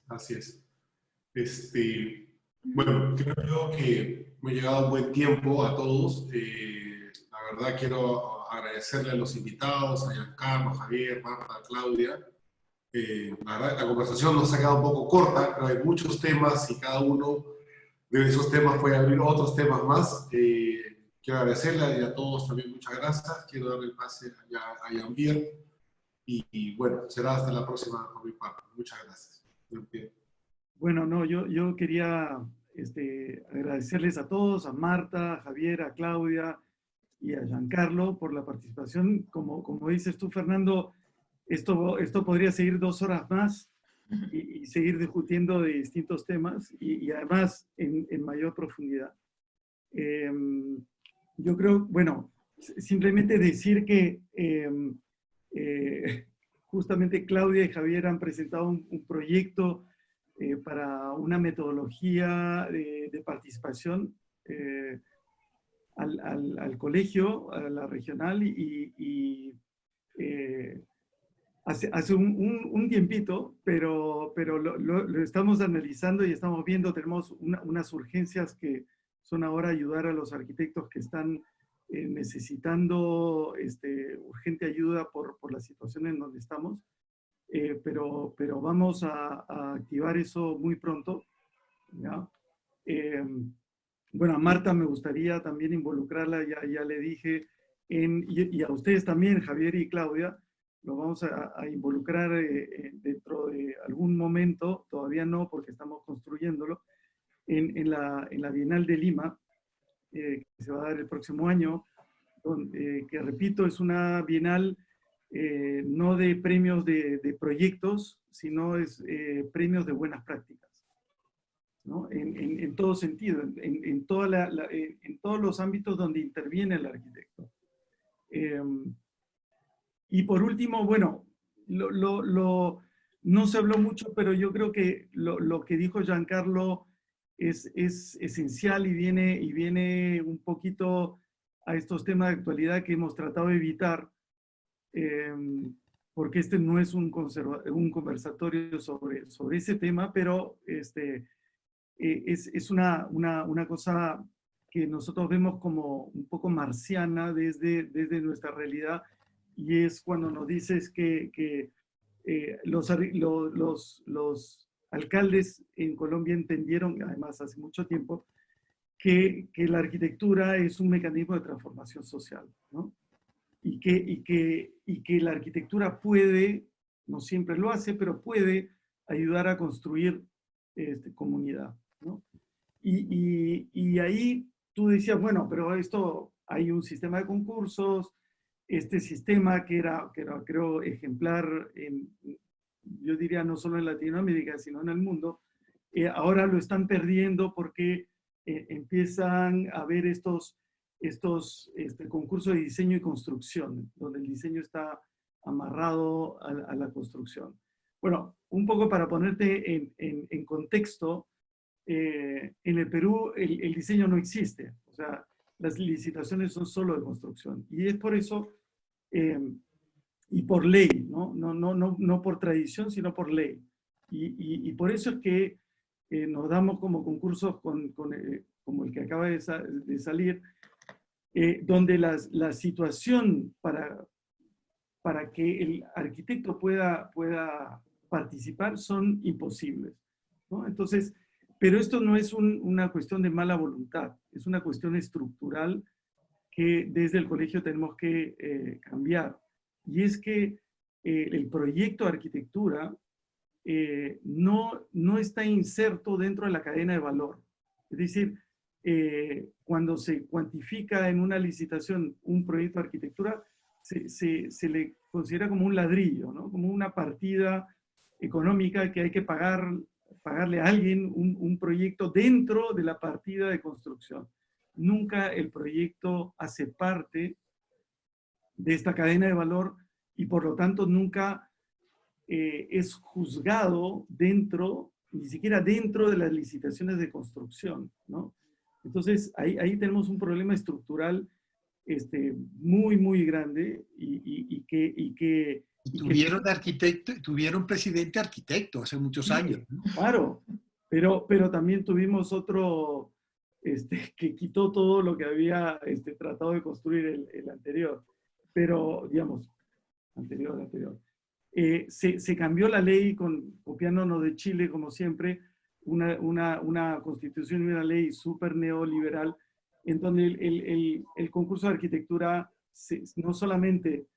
Así es. Bueno, creo yo que me ha llegado un buen tiempo a todos. La verdad quiero agradecerle a los invitados, a Giancarlo, Javier, Marta, Claudia. La verdad, la conversación nos ha quedado un poco corta, pero hay muchos temas y cada uno de esos temas puede abrir otros temas más. Quiero agradecerle a todos también, muchas gracias. Quiero darle el pase a Jean-Pierre. Y bueno, será hasta la próxima por mi parte. Muchas gracias. Bueno, no, yo quería agradecerles a todos, a Marta, a Javier, a Claudia y a Giancarlo por la participación. Como dices tú, Fernando, esto podría seguir 2 horas más y seguir discutiendo de distintos temas y además en mayor profundidad. Yo creo, bueno, simplemente decir que justamente Claudia y Javier han presentado un proyecto para una metodología de participación al colegio, a la regional, y hace un tiempito, pero lo estamos analizando y estamos viendo, tenemos unas urgencias que son ahora ayudar a los arquitectos que están necesitando urgente ayuda por la situación en donde estamos, pero vamos a activar eso muy pronto, ¿ya? Bueno, a Marta me gustaría también involucrarla, ya le dije, y a ustedes también, Javier y Claudia, lo vamos a involucrar dentro de algún momento, todavía no porque estamos construyéndolo, en la Bienal de Lima, que se va a dar el próximo año, que repito, es una bienal no de premios de proyectos, sino es premios de buenas prácticas, ¿no? En todo sentido, en todos los ámbitos donde interviene el arquitecto. Y por último, bueno, no se habló mucho, pero yo creo que lo que dijo Giancarlo es esencial y viene un poquito a estos temas de actualidad que hemos tratado de evitar, porque este no es un conversatorio sobre ese tema, pero es una cosa que nosotros vemos como un poco marciana desde nuestra realidad, y es cuando nos dices que los alcaldes en Colombia entendieron, además hace mucho tiempo, que la arquitectura es un mecanismo de transformación social, ¿no? Y que la arquitectura puede, no siempre lo hace, pero puede ayudar a construir comunidad, ¿no? Y ahí tú decías, bueno, pero esto, hay un sistema de concursos, este sistema que era creo, ejemplar, yo diría no solo en Latinoamérica, sino en el mundo, ahora lo están perdiendo porque empiezan a haber estos concursos de diseño y construcción, donde el diseño está amarrado a la construcción. Bueno, un poco para ponerte en contexto, en el Perú el diseño no existe, o sea, las licitaciones son solo de construcción, y es por eso, y por ley, no por tradición, sino por ley, y por eso es que nos damos como concursos como el que acaba de salir, donde la situación para que el arquitecto pueda participar son imposibles, ¿no? Entonces, pero esto no es una cuestión de mala voluntad, es una cuestión estructural que desde el colegio tenemos que cambiar. Y es que el proyecto de arquitectura no está inserto dentro de la cadena de valor. Es decir, cuando se cuantifica en una licitación un proyecto de arquitectura, se le considera como un ladrillo, ¿no? Como una partida económica que hay que pagarle a alguien un proyecto dentro de la partida de construcción. Nunca el proyecto hace parte de esta cadena de valor y por lo tanto nunca es juzgado ni siquiera dentro de las licitaciones de construcción, ¿no? Entonces ahí tenemos un problema estructural muy, muy grande y que tuvieron presidente arquitecto hace muchos años, ¿no? Claro, pero también tuvimos otro que quitó todo lo que había tratado de construir el anterior. Pero, digamos, anterior. Se cambió la ley copiándonos de Chile, como siempre, una constitución y una ley súper neoliberal, en donde el concurso de arquitectura no solamente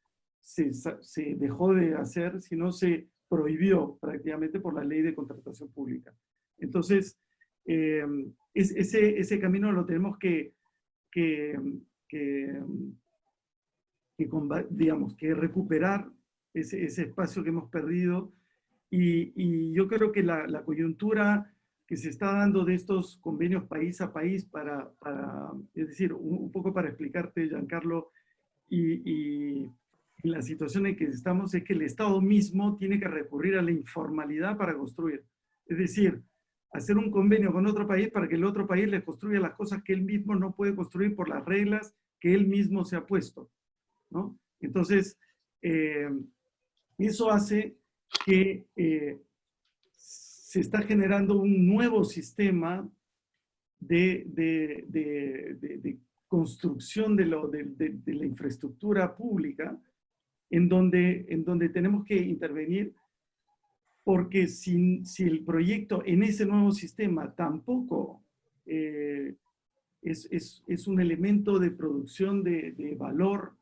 se dejó de hacer, sino se prohibió prácticamente por la ley de contratación pública. Entonces, ese camino lo tenemos que recuperar, ese espacio que hemos perdido, y yo creo que la coyuntura que se está dando de estos convenios país a país es decir, un poco para explicarte, Giancarlo, y la situación en que estamos es que el Estado mismo tiene que recurrir a la informalidad para construir. Es decir, hacer un convenio con otro país para que el otro país le construya las cosas que él mismo no puede construir por las reglas que él mismo se ha puesto, ¿no? Entonces, eso hace que se está generando un nuevo sistema de construcción de la infraestructura pública, en donde tenemos que intervenir, porque si el proyecto en ese nuevo sistema tampoco es un elemento de producción de valor,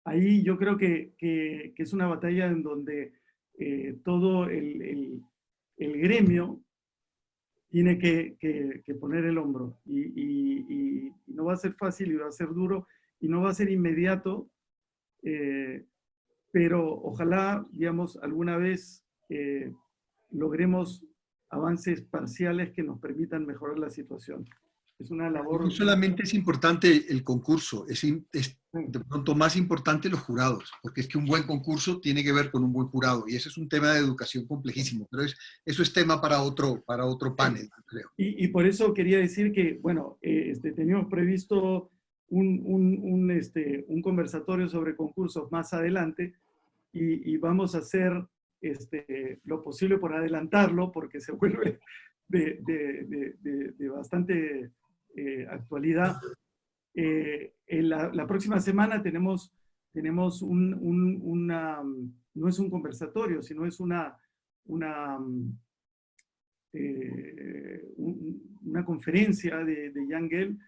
ahí yo creo que es una batalla en donde todo el gremio tiene que poner el hombro, y no va a ser fácil, y va a ser duro, y no va a ser inmediato, pero ojalá, digamos, alguna vez logremos avances parciales que nos permitan mejorar la situación. Es una labor... No solamente es importante el concurso, es de pronto más importante los jurados, porque es que un buen concurso tiene que ver con un buen jurado, y ese es un tema de educación complejísimo, pero eso es tema para otro panel, creo. Y por eso quería decir que, bueno, teníamos previsto un conversatorio sobre concursos más adelante, y vamos a hacer lo posible por adelantarlo, porque se vuelve de bastante actualidad. La próxima semana tenemos no es un conversatorio, sino es una conferencia de Yangel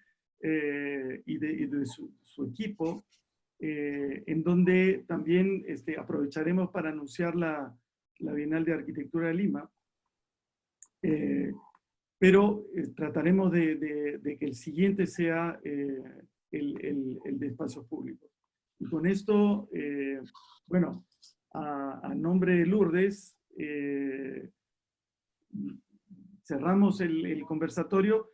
y de su equipo, en donde también aprovecharemos para anunciar la Bienal de Arquitectura de Lima, pero trataremos de que el siguiente sea el de espacios públicos. Y con esto, bueno, a nombre de Lourdes, cerramos el conversatorio.